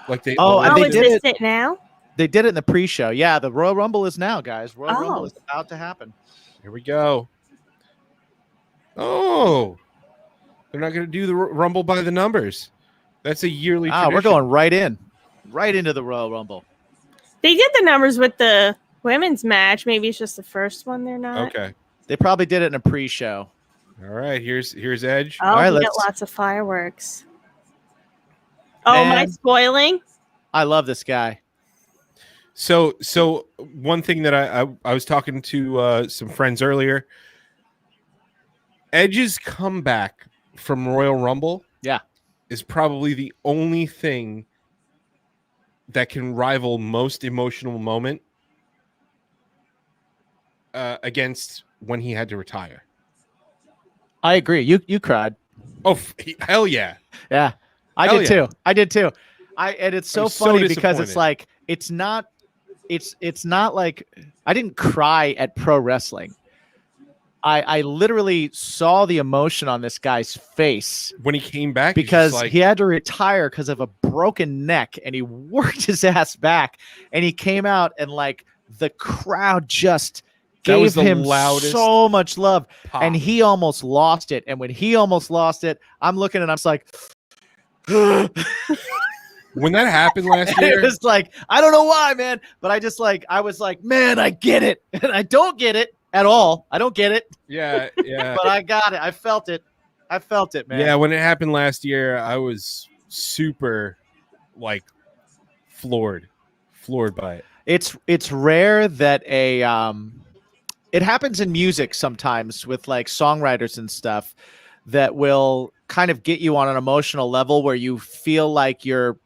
Like they Oh, and Oh, they is did this it- it now? They did it in the pre-show. Yeah, the Royal Rumble is now, guys. Royal Oh. Rumble is about to happen. Here we go. Oh, they're not going to do the Rumble by the numbers. That's a yearly Ah, we're tradition. going right into the Royal Rumble. They did the numbers with the women's match. Maybe it's just the first one they're not. Okay. They probably did it in a pre-show. All right. Here's Edge. Oh, All right, we get let's- lots of fireworks. Oh, am I Man. spoiling? I love this guy. So one thing that I was talking to some friends earlier. Edge's comeback from Royal Rumble, Yeah. is probably the only thing that can rival most emotional moment against when he had to retire. I agree. You cried. Oh, hell yeah. Yeah. I Hell did yeah. too. I did too. And it's so was so funny because it's disappointed. like it's not like I didn't cry at pro wrestling. I literally saw the emotion on this guy's face When he came back, he's because just like, he had to retire because of a broken neck, and he worked his ass back, and he came out and like the crowd just That was gave the him loudest so much love, pop. and he almost lost it. And when he almost lost it, I'm looking and I'm just like, when that happened last it year, was like, I don't know why, man, but I was like, man, I get it, and I don't get it at all. I don't get it, yeah, but I got it. I felt it, man. yeah. When it happened last year, I was super like floored by it. It's rare that it happens in music sometimes with like songwriters and stuff that will kind of get you on an emotional level where you feel like you're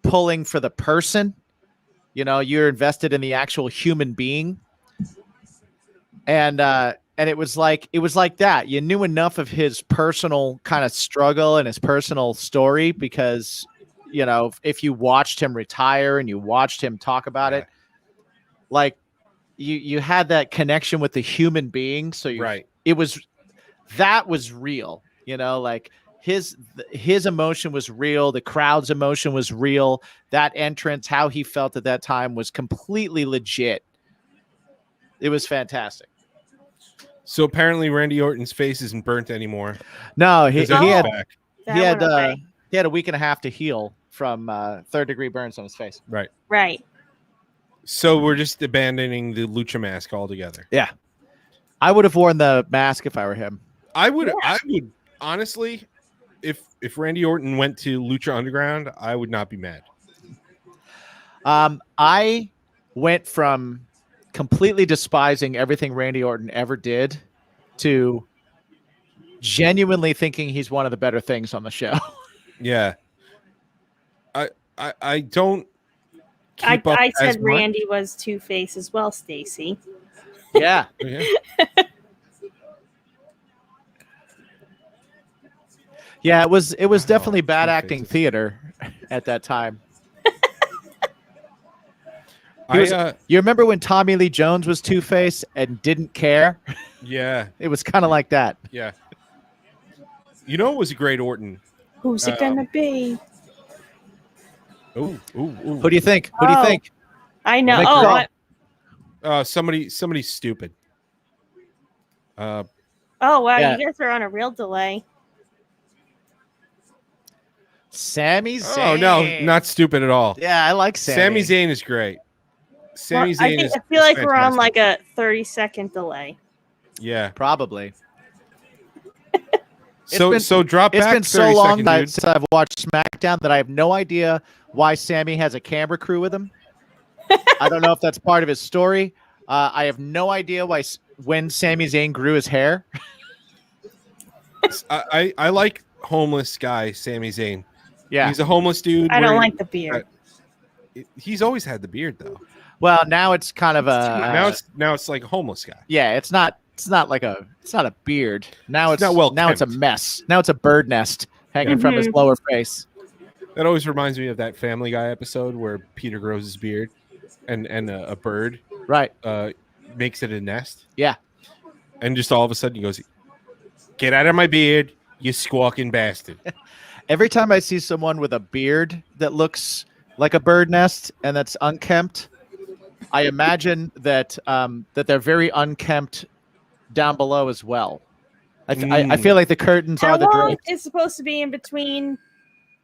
pulling for the person, you're invested in the actual human being. And it was like that. You knew enough of his personal kind of struggle and his personal story because if you watched him retire and you watched him talk about Yeah. it, like you had that connection with the human being. So Right. that was real, like his emotion was real. The crowd's emotion was real. That entrance, how he felt at that time was completely legit. It was fantastic. So apparently Randy Orton's face isn't burnt anymore. No, he 'cause Edge's had back. That he had went away. he had a week and a half to heal from third-degree burns on his face. Right. Right. So we're just abandoning the lucha mask altogether. Yeah, I would have worn the mask if I were him. I would honestly, if Randy Orton went to Lucha Underground, I would not be mad. I went from completely despising everything Randy Orton ever did to genuinely thinking he's one of the better things on the show. Yeah. I don't keep up I as said much. Randy was Two-Face as well, Stacy. Yeah. Yeah. Yeah, it was definitely Oh, bad Two acting Faces. theater at that time. I You remember when Tommy Lee Jones was Two-Face and didn't care? yeah, It was kind of like that. yeah. You know, it was a great Orton. Who's it gonna be? Ooh. Who do you think? Who do you Oh. think? I know. Make Oh, the call. Somebody stupid. oh wow, Yeah. you guys are on a real delay. Sami Zayn. Oh no, not stupid at all. Yeah, I like Sami Sami. Zayn is great. Sami Well, Zayn is. I feel like we're on fantastic. like a 30-second delay. Yeah. Probably. So been- so drop It's back. been so 30 long second, that, dude. since I've watched SmackDown that I have no idea why Sammy has a camera crew with him. I don't know if that's part of his story. I have no idea why when Sami Zayn grew his hair. I like homeless guy Sami Zayn. Yeah. He's a homeless dude. I don't wearing- like the beard. He's always had the beard though. Well, now it's kind of a now it's like a homeless guy. yeah. It's not a beard. Now It's it's not well now it's a kept. mess. Now it's a bird nest hanging from his Mhm. lower face. That always reminds me of that Family Guy episode where Peter grows his beard, and a bird Right. makes it a nest. Yeah. And just all of a sudden he goes, "Get out of my beard, you squawking bastard!" Every time I see someone with a beard that looks like a bird nest and that's unkempt, I imagine that that they're very unkempt down below as well. I feel like the curtains How are the long drapes. is supposed to be in between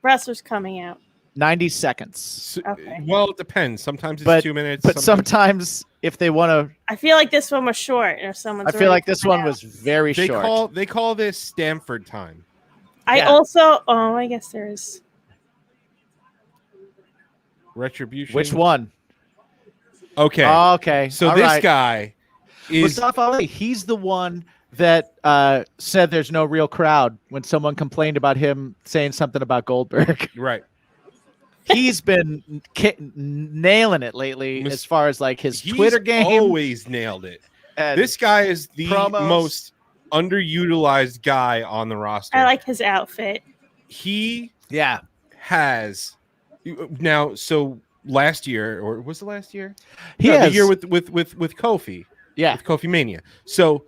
wrestlers coming out? 90 seconds. So- Okay. Well, it depends. Sometimes it's But- 2 minutes. But sometimes if they want to, I feel like this one was short, or someone's. I feel already like this coming one out. was very they short. call this Stamford time. I yeah. also. Oh, I guess there's. Retribution. Which one? Okay. Oh, okay. so All this right. guy is Mustafa Ali, he's the one that said there's no real crowd when someone complained about him saying something about Goldberg. right. He's been nailing it lately Mis- as far as like his He's Twitter game. always nailed it. and This guy is the promos. most underutilized guy on the roster. I like his outfit. He yeah, has now. So last year, or was it last year? he No, has the year with Kofi, yeah with Kofi Mania. So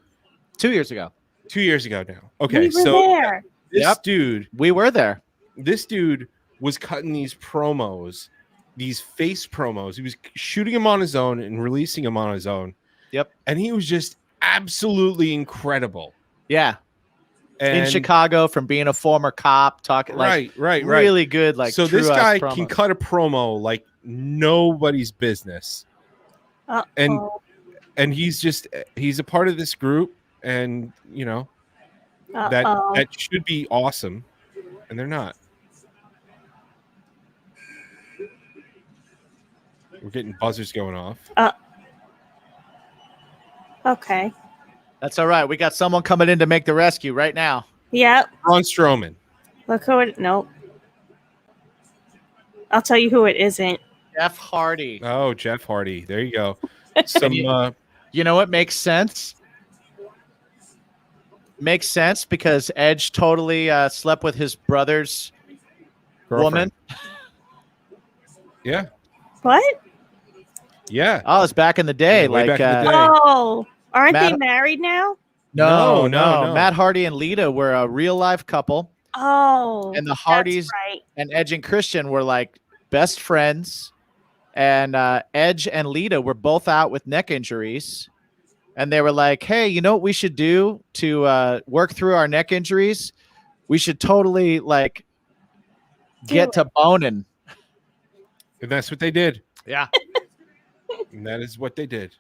2 years ago 2 years ago now. Okay, We were so there. this Yep. dude we were there. was cutting these promos, these face promos. He was shooting them on his own and releasing them on his own. Yep. And he was just absolutely incredible. Yeah, And in Chicago from being a former cop, talking like right. really good. Like So this true-ass guy promos. can cut a promo like nobody's business. And- Uh-oh. And he's a part of this group, and you know that Uh-oh. that should be awesome, and they're not. We're getting buzzers going off. Okay. That's all right. We got someone coming in to make the rescue right now. Yep. Braun Strowman. Look who it. Nope. I'll tell you who it isn't. Jeff Hardy. Oh, Jeff Hardy. There you go. Some You know what makes sense? Makes sense because Edge totally slept with his brother's girlfriend. woman. Yeah. What? Yeah. Oh, it's back in the day. Yeah, way like back in the day. Oh, aren't they Matt- married now? No, No. Matt Hardy and Lita were a real life couple, Oh, and the that's Hardys right. and Edge and Christian were like best friends. And Edge and Lita were both out with neck injuries, and they were like, "Hey, you know what we should do to work through our neck injuries? We should totally like get to boning." And that's what they did. Yeah. And that is what they did.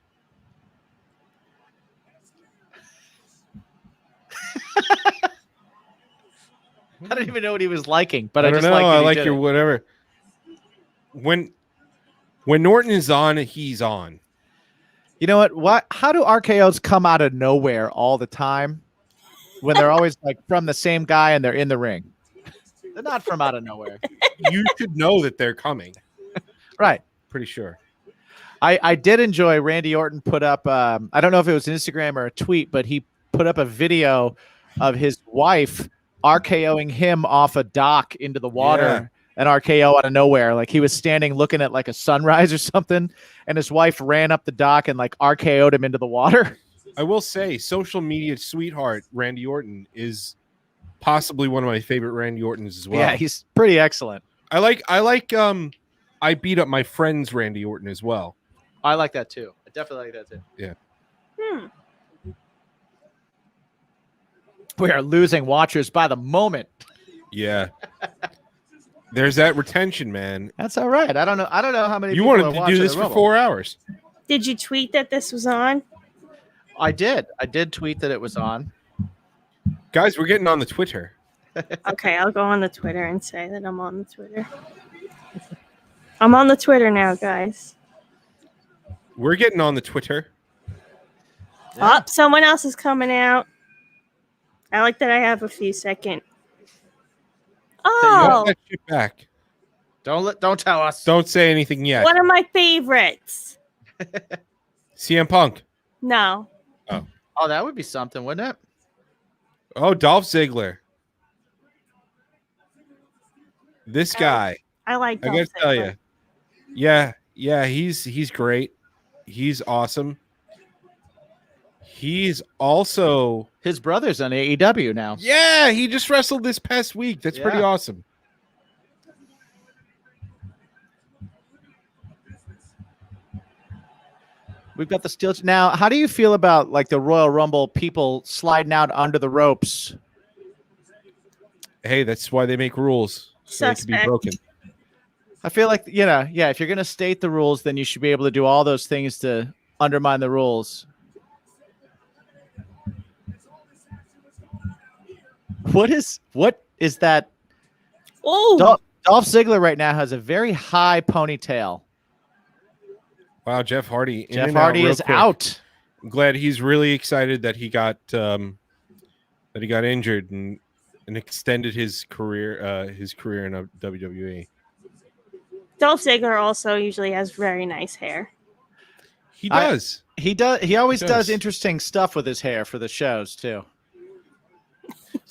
I don't even know what he was liking, but I I don't just know. like I that he like did your it. whatever. When Norton is on, he's on. You know what? How do RKOs come out of nowhere all the time when they're always like from the same guy and they're in the ring? They're not from out of nowhere. You should know that they're coming. Right. Pretty sure. I did enjoy Randy Orton put up, I don't know if it was Instagram or a tweet, but he put up a video of his wife RKOing him off a dock into the water. An RKO out of nowhere. Like he was standing looking at like a sunrise or something, and his wife ran up the dock and like RKO'd him into the water. I will say, social media sweetheart Randy Orton is possibly one of my favorite Randy Ortons as well. Yeah, he's pretty excellent. I like I beat up my friend's Randy Orton as well. I like that too. I definitely like that too. Yeah. We are losing watchers by the moment. Yeah. There's that retention, man. That's all right. I don't know how many You people wanted are to watching do this the for Rumble. 4 hours. Did you tweet that this was on? I did tweet that it was on. Guys, we're getting on the Twitter. Okay, I'll go on the Twitter and say that I'm on the Twitter. I'm on the Twitter now, guys. We're getting on the Twitter. Oh, someone else is coming out. I like that I have a few second. Oh, Put that shit back. Don't tell us. Don't say anything yet. one of my favorites. CM Punk. No. Oh, that would be something, wouldn't it? Oh, Dolph Ziggler. This guy. I like I Dolph gotta tell Ziggler. you. Yeah, he's great. He's awesome. He's also His brother's on AEW now. yeah, he just wrestled this past week. That's pretty Yeah. awesome. We've got the steel. Now, how do you feel about like the Royal Rumble people sliding out under the ropes? Hey, that's why they make rules. So they can be Suspect. broken. I feel like, yeah, if you're going to state the rules, then you should be able to do all those things to undermine the rules. What is that? Oh, Dolph Ziggler right now has a very high ponytail. Wow, Jeff Hardy. in Jeff and out Hardy real is quick. out. I'm glad he's really excited that he got injured and extended his career in WWE. Dolph Ziggler also usually has very nice hair. He does. He does. He always He does does. interesting stuff with his hair for the shows too.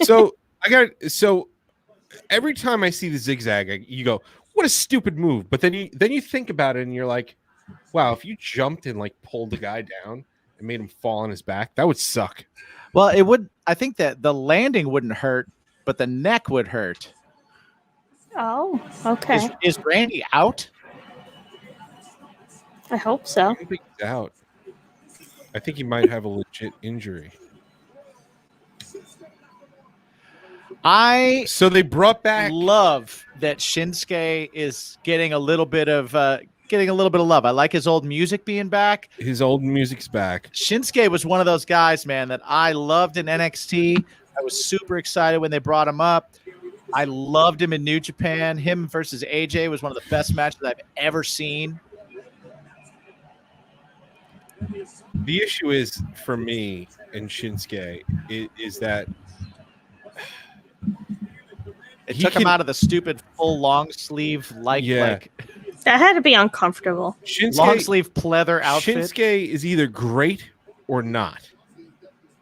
So every time I see the zigzag, you go, "What a stupid move!" But then you think about it and you're like, "Wow, if you jumped and like pulled the guy down and made him fall on his back, that would suck." Well, it would. I think that the landing wouldn't hurt, but the neck would hurt. Oh, okay. Is Randy out? I hope I so. don't think he's out. I think he might have a legit injury. I So they brought back. love that Shinsuke is getting a little bit of love. I like his old music being back. His old music's back. Shinsuke was one of those guys, man, that I loved in NXT. I was super excited when they brought him up. I loved him in New Japan. Him versus AJ was one of the best matches I've ever seen. The issue is for me and Shinsuke is that It He took him can- out of the stupid full long sleeve like That had to be uncomfortable. long Shinsuke, sleeve pleather outfit. Shinsuke is either great or not.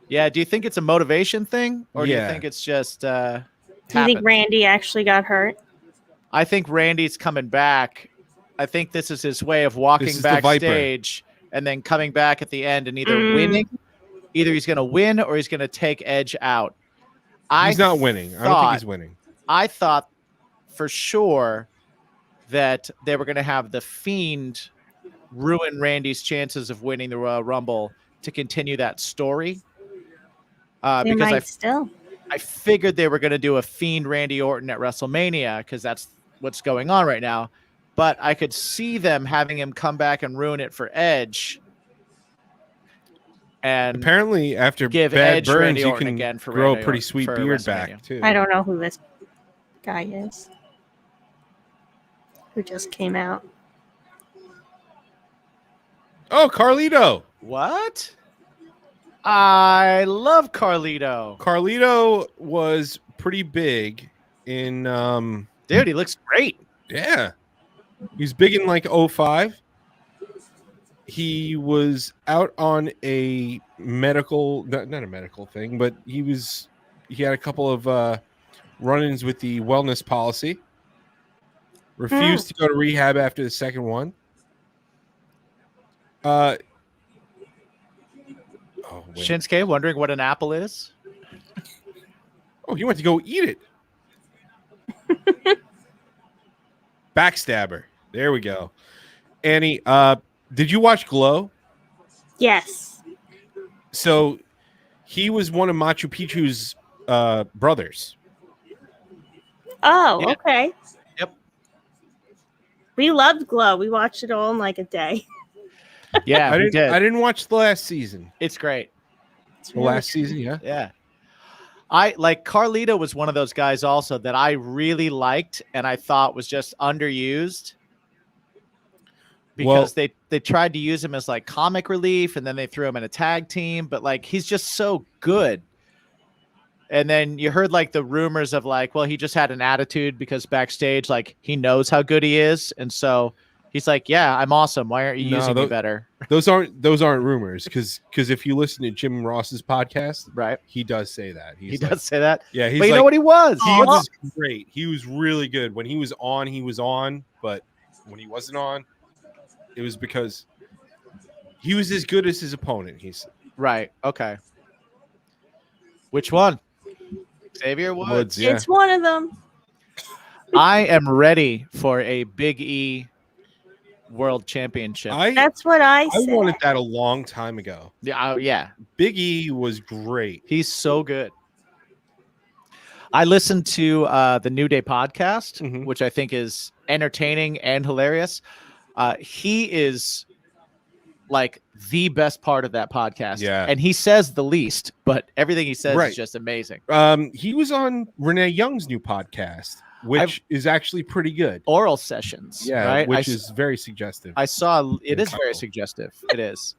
Yeah, do you think it's a motivation thing, or do you Yeah. think it's just Do you think happened? Randy actually got hurt? I think Randy's coming back. I think this is his way of walking This is the Viper. backstage and then coming back at the end and either winning, either he's going to win or he's going to take Edge out. He's not winning. I don't think he's winning. I thought for sure that they were going to have the Fiend ruin Randy's chances of winning the Royal Rumble to continue that story. They Because might still. I figured they were going to do a Fiend Randy Orton at WrestleMania because that's what's going on right now. But I could see them having him come back and ruin it for Edge. And Apparently, after give bad Edge burns, Randy you Orton can again for grow Randy a pretty Orton sweet for beard WrestleMania. back too. I don't know who this guy is. Who just came out. Oh, Carlito. What? I love Carlito. Carlito was pretty big in Dude, he looks great. yeah. He was big in like 05. He was out on a medical not a medical thing, but he had a couple of run-ins with the wellness policy. Refused to go to rehab after the second one. Oh, wait. Shinsuke wondering what an apple is. Oh, he went to go eat it. Backstabber. There we go. Annie, did you watch Glow? Yes. So he was one of Machu Picchu's brothers. Oh, Yeah. okay. Yep. We loved Glow. We watched it all in like a day. Yeah, I we didn't. did. I didn't watch the last season. It's great. It's The really last season, yeah. Yeah. I like Carlito was one of those guys also that I really liked and I thought was just underused because they tried to use him as like comic relief and then they threw him in a tag team, but like he's just so good. And then you heard like the rumors of like, well, he just had an attitude because backstage, like he knows how good he is. And so he's like, yeah, I'm awesome. Why aren't you No, using me better? Those aren't rumors because if you listen to Jim Ross's podcast, Right. he does say that. He He's does say that. Yeah, he's But you like, know what he was? he Aw. was great. He was really good. When he was on, but when he wasn't on, it was because he was as good as his opponent. He's Right. Okay. Which one? Xavier Woods. Woods, yeah. It's one of them. I am ready for a Big E World Championship. That's what I I said. wanted that a long time ago. Yeah, yeah, Big E was great. he's so good. I listened to the New Day podcast, Mhm. which I think is entertaining and hilarious. He is like the best part of that podcast. Yeah. And he says the least, but everything he says Right. is just amazing. He was on Renee Young's new podcast, which is actually pretty good. Oral sessions. Yeah, Right. which is very suggestive. I saw it is very Couple. suggestive. It is.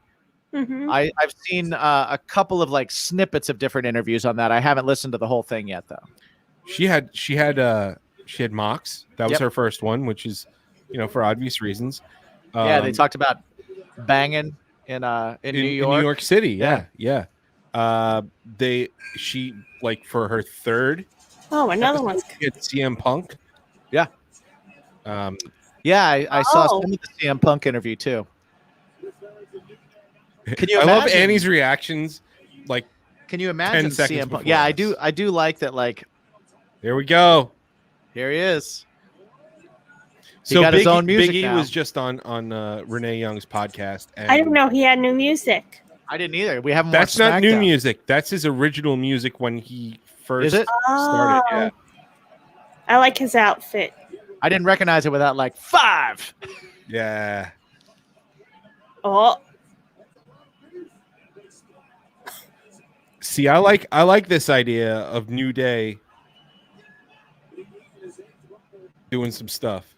Mhm. I've seen a couple of like snippets of different interviews on that. I haven't listened to the whole thing yet though. She had Mox. That was Yep. her first one, which is, for obvious reasons. Yeah, they Um, talked about banging in New York. in New York City. Yeah. She like for her third Oh, another one's. she had CM Punk. Yeah. Um, Yeah, I saw Oh. some of the CM Punk interview too. Can you I love imagine? Annie's reactions. Like, Can you imagine seconds CM Punk? before Yeah, us. I do like that. Like there we go. here he is. He So got his Big, own music Big E now. was just on Renee Young's podcast. And I didn't know he had new music. I didn't either. We haven't. That's watched not new SmackDown. music. That's his original music when he first Is it? started. Yeah. Oh. I like his outfit. I didn't recognize it without like 5. Yeah. Oh, See, I like this idea of New Day doing some stuff.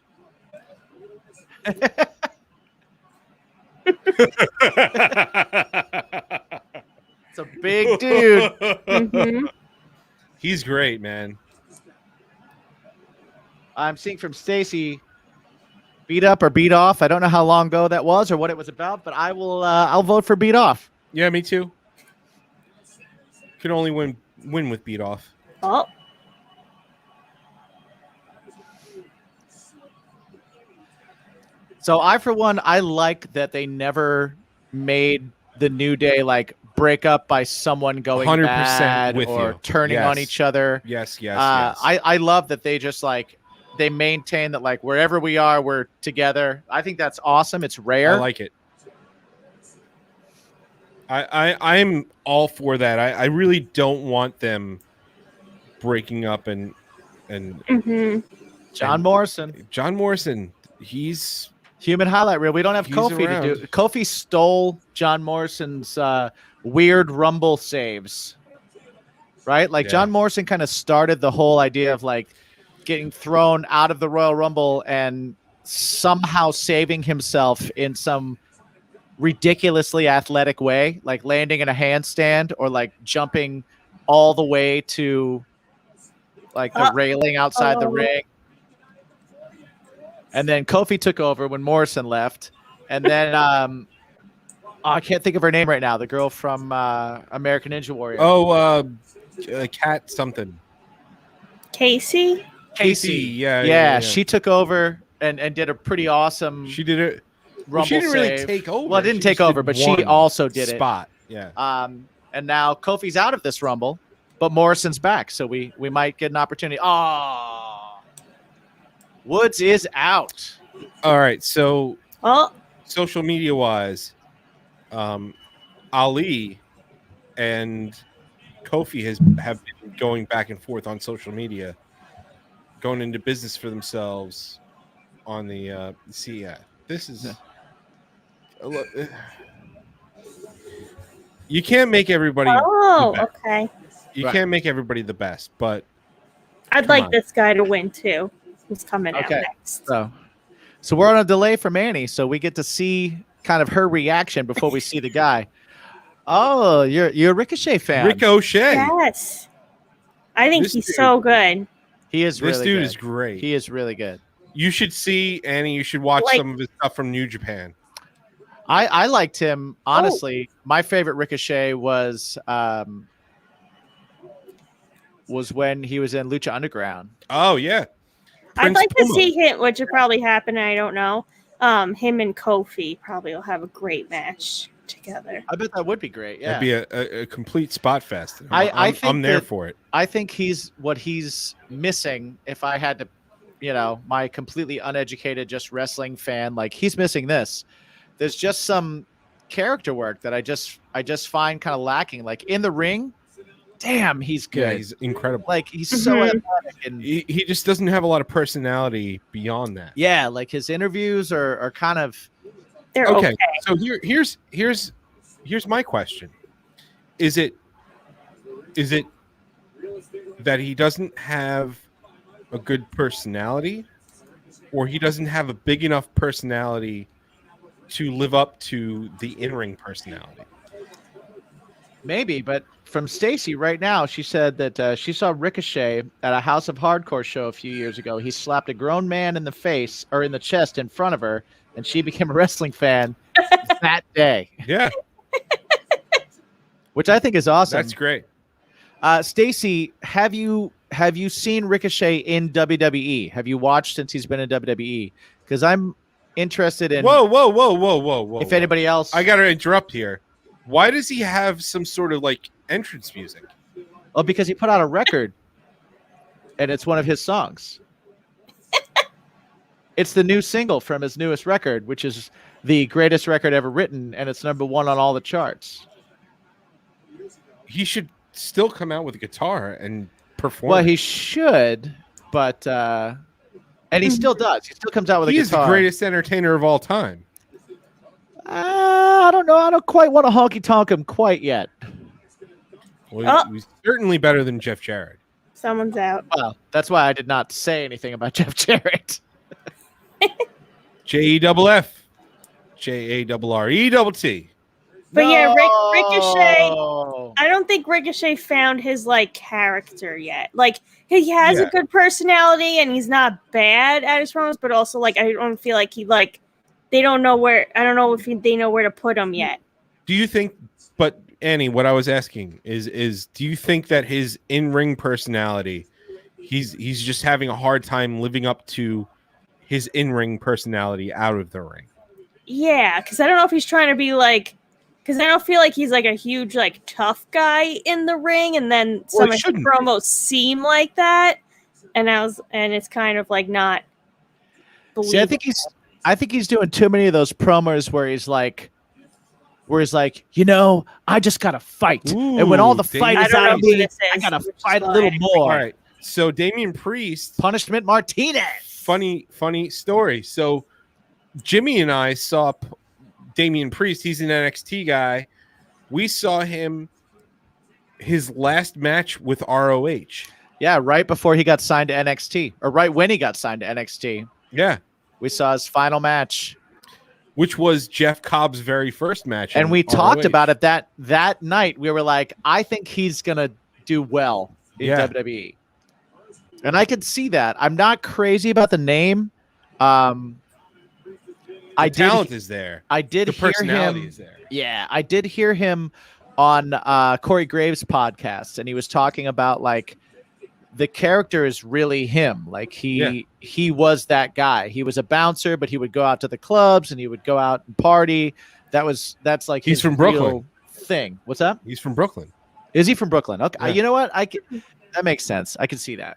It's a big dude. mhm. He's great, man. I'm seeing from Stacy. Beat up or beat off. I don't know how long ago that was or what it was about, but I will. I'll vote for beat off. Yeah, me too. Can only win with beat off. Oh, So I, for one, I like that they never made the New Day like break up by someone going 100% bad with or you. turning on Yes. each other. Yes, yes, I love that they just like they maintain that like wherever we are, we're together. I think that's awesome. It's rare. I like it. I'm all for that. I really don't want them breaking up and Hmm. John And- Morrison, John Morrison. He's human highlight reel. We don't have He's Kofi to around. do. Kofi stole John Morrison's weird Rumble saves, right? Like Yeah. John Morrison kind of started the whole idea of like getting thrown out of the Royal Rumble and somehow saving himself in some ridiculously athletic way, like landing in a handstand or like jumping all the way to like the railing outside the Oh. ring. And then Kofi took over when Morrison left. And then I can't think of her name right now. The girl from American Ninja Warrior. Cat something. Casey. Casey. Yeah, she took over and did a pretty awesome She did it. Rumble Well, she didn't really save. take over. Well, it didn't She take just over, did but she one also did it. spot. Yeah. And now Kofi's out of this Rumble, but Morrison's back, so we might get an opportunity. Oh, Woods is out. All right. So Oh, social media wise, Ali and Kofi have been going back and forth on social media, going into business for themselves on the this is you can't make everybody oh, the best. okay. You Right. can't make everybody the best, but I'd Come like on. this guy to win too. Who's coming out Okay. next? So we're on a delay from Annie, so we get to see kind of her reaction before we see the guy. Oh, you're a Ricochet fan. Ricochet, Yes, I think This he's dude- so good. He is this really dude good. is great. He is really good. You should see Annie. You should watch Like- some of his stuff from New Japan. I liked him Oh. honestly. My favorite Ricochet was when he was in Lucha Underground. Oh yeah, I'd Prince like to Puma. see him, which would probably happen. I don't know. Him and Kofi probably will have a great match together. I bet that would be great. Yeah, that'd be a complete spot fest. I I'm think there that- for it. I think he's missing. If I had to, my completely uneducated, just wrestling fan, like he's missing this. There's just some character work that I just find kind of lacking. Like in the ring, damn, he's good. Yeah, he's incredible. like he's so Mhm. athletic and He just doesn't have a lot of personality beyond that. yeah, like his interviews are kind of They're Okay, okay. so here's my question: Is it that he doesn't have a good personality, or he doesn't have a big enough personality to live up to the in-ring personality? maybe, but from Stacy right now, she said that she saw Ricochet at a House of Hardcore show a few years ago. He slapped a grown man in the face or in the chest in front of her, and she became a wrestling fan that day, Yeah, which I think is awesome. that's great. Stacy, have you seen Ricochet in WWE? Have you watched since he's been in WWE? Because I'm interested in Whoa! if anybody else. I gotta interrupt here. Why does he have some sort of like entrance music? Oh, because he put out a record, and it's one of his songs. It's the new single from his newest record, which is the greatest record ever written, and it's number 1 on all the charts. He should still come out with a guitar and perform. Well, he should, but and he still does. He still comes out with a He is guitar. the greatest entertainer of all time. I don't know. I don't quite want to honky tonk him quite yet. Well, Oh. he's certainly better than Jeff Jarrett. Someone's out. Well, that's why I did not say anything about Jeff Jarrett. Jeff, JARRETT. But yeah, Ricochet. No. I don't think Ricochet found his like character yet. Like he has Yeah. a good personality and he's not bad at his promos, but also like I don't feel like he like they don't know where. I don't know if they know where to put him yet. Do you think? But Annie, what I was asking is, do you think that his in-ring personality, he's just having a hard time living up to his in-ring personality out of the ring? Yeah, because I don't know if he's trying to be like. Because I don't feel like he's like a huge like tough guy in the ring, and then some he of his shouldn't. promos seem like that, and it's kind of like not. See, I think he's doing too many of those promos where he's like where he's like, I just gotta fight, and when all Ooh, the fight I is don't out know of who me, this I is, gotta which is fight a why little I- more. All right. So Damian Priest, Punishment Martinez. funny story. So Jimmy and I saw Damian Priest. He's an NXT guy. We saw him his last match with ROH. Yeah, right before he got signed to NXT, or right when he got signed to NXT, Yeah, we saw his final match, which was Jeff Cobb's very first match. and in we talked ROH. about it that night. We were like, I think he's gonna do well in Yeah. WWE, and I could see that. I'm not crazy about the name. The I talent did. is there. I did The hear personality him. is there. Yeah, I did hear him on Corey Graves' podcast, and he was talking about like the character is really him. Like he was that guy. He was a bouncer, but he would go out to the clubs and he would go out and party. That's like He's his from Brooklyn. real thing. What's up? He's from Brooklyn. Is he from Brooklyn? Okay, Yeah. you know what? That makes sense. I can see that.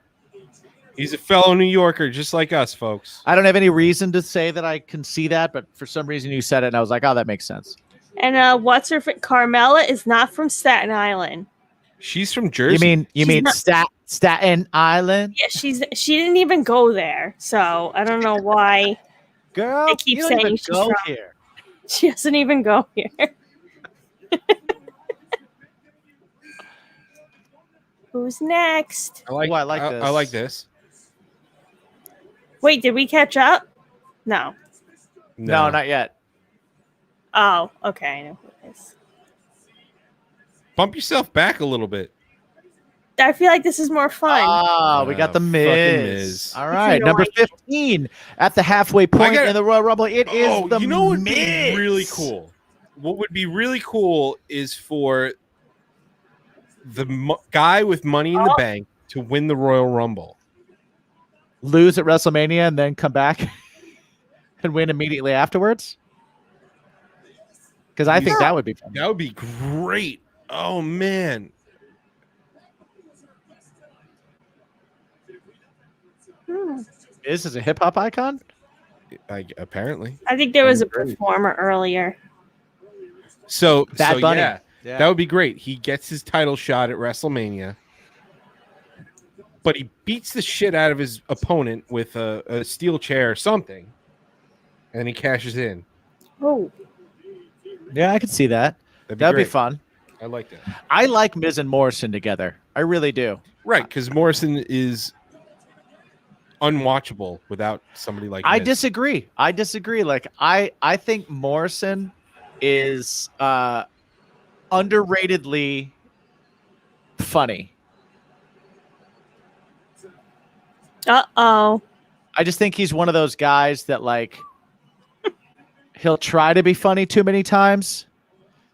He's a fellow New Yorker, just like us, folks. I don't have any reason to say that I can see that, but for some reason you said it, and I was like, oh, that makes sense. And what's her Carmella is not from Staten Island. She's from Jersey. You She's mean not- Staten Island? Yeah, she didn't even go there, so I don't know why Girl, They keep you don't saying even she's go from- here. she doesn't even go here. Who's next? I like. Ooh, I like I this. like this. Wait, did we catch up? No. No, not yet. Oh, okay. I know who it is. Bump yourself back a little bit. I feel like this is more fun. Ah, we got the fucking Miz. Miz. All right, know number I- 15 at the halfway point gotta- in the Royal Rumble. It is the you know what would be Miz. really cool? What would be really cool is for the guy with Money in the Oh. Bank to win the Royal Rumble. Lose at WrestleMania and then come back and win immediately afterwards. Because I think that would be fun. That would be great. Oh man. Miz is a hip hop icon. Apparently. I think there was a Great. performer earlier. So Bad Bunny. yeah, that would be great. He gets his title shot at WrestleMania, but he beats the shit out of his opponent with a steel chair or something, and he cashes in. Oh, Yeah, I could see that. That'd be great. fun. I like that. I like Miz and Morrison together. I really do. Right, because Morrison is unwatchable without somebody like I Miz. disagree. Like I think Morrison is underratedly funny. oh. I just think he's one of those guys that like he'll try to be funny too many times.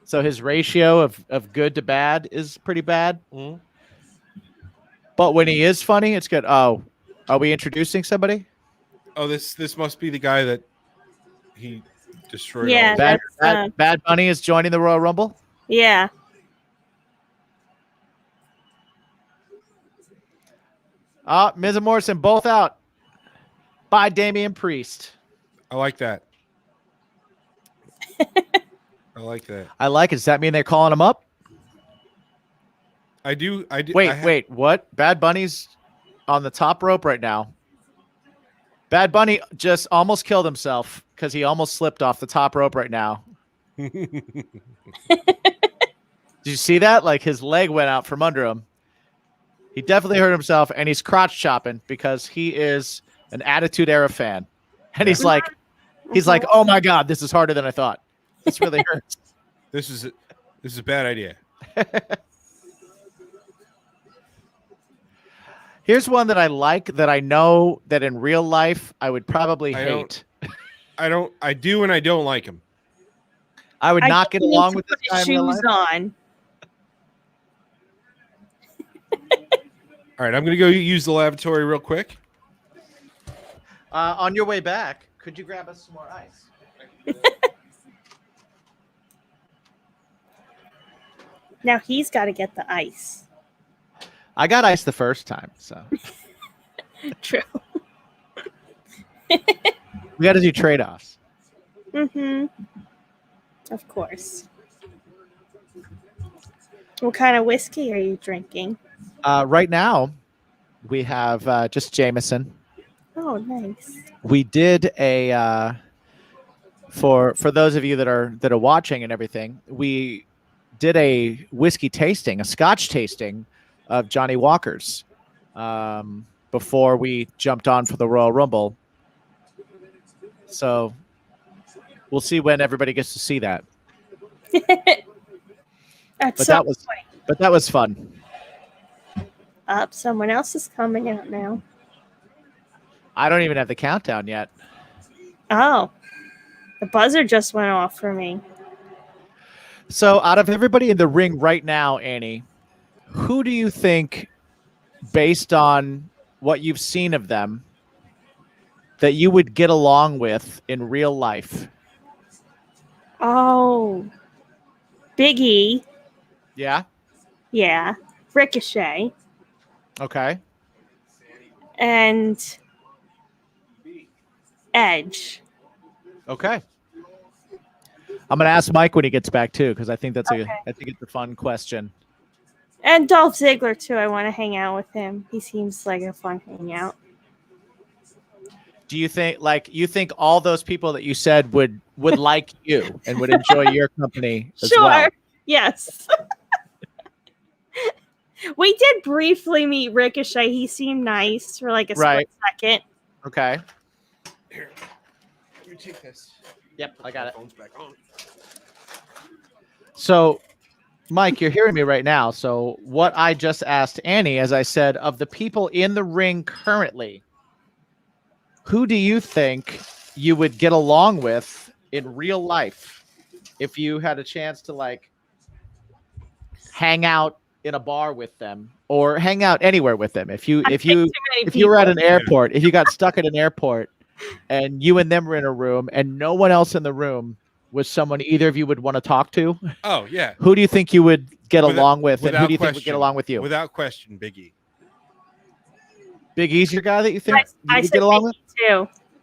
So his ratio of good to bad is pretty bad. Mhm. But when he is funny, it's good. Oh, are we introducing somebody? Oh, this must be the guy that he destroyed. Yeah, all Bad, That's, Bad Bunny is joining the Royal Rumble. Yeah. Miz and Morrison both out by Damian Priest. I like that. I like that. I like it. Does that mean they're calling him up? I do. Wait, what? Bad Bunny's on the top rope right now. Bad Bunny just almost killed himself because he almost slipped off the top rope right now. Did you see that? Like his leg went out from under him. He definitely hurt himself, and he's crotch chopping because he is an Attitude Era fan. And he's like, oh my God, this is harder than I thought. This really hurts. This is a bad idea. Here's one that I like that I know that in real life I would probably I hate. I do and I don't like him. I would I not think get he along needs with to this put guy his in real life. shoes on. All right, I'm gonna go use the lavatory real quick. On your way back, could you grab us some more ice? Now he's got to get the ice. I got ice the first time, so True. we got to do trade-offs. Mm-hmm. Of course. What kind of whiskey are you drinking? Right now, we have just Jameson. Oh, nice. We did a for those of you that are watching and everything. We did a whiskey tasting, a Scotch tasting of Johnny Walker's before we jumped on for the Royal Rumble. So we'll see when everybody gets to see that. At But some that was fun. up, someone else is coming out now. I don't even have the countdown yet. Oh, the buzzer just went off for me. So out of everybody in the ring right now, Annie, who do you think, based on what you've seen of them, that you would get along with in real life? Oh, Biggie. Yeah. Yeah. Ricochet. Okay. And Edge. Okay. I'm gonna ask Mike when he gets back too, because I think that's Okay. I think it's a fun question. And Dolph Ziggler, too. I want to hang out with him. He seems like a fun hangout. Do you think all those people that you said would like you and would enjoy your company as Sure. well? Yes. We did briefly meet Ricochet. He seemed nice for like a Right. split second. Okay. Here, let me take this. Yep, I got it. Phone's back on. So, Mike, you're hearing me right now. So, what I just asked Annie, as I said, of the people in the ring currently, who do you think you would get along with in real life if you had a chance to like hang out in a bar with them or hang out anywhere with them? If you were at an airport, if you got stuck at an airport and you and them were in a room and no one else in the room was someone either of you would want to talk to, Oh yeah, who do you think you would get along with, and without who do you think would get question. along with you? without question, Biggie. Big E's your guy that you think I you would said get along with? Biggie, too.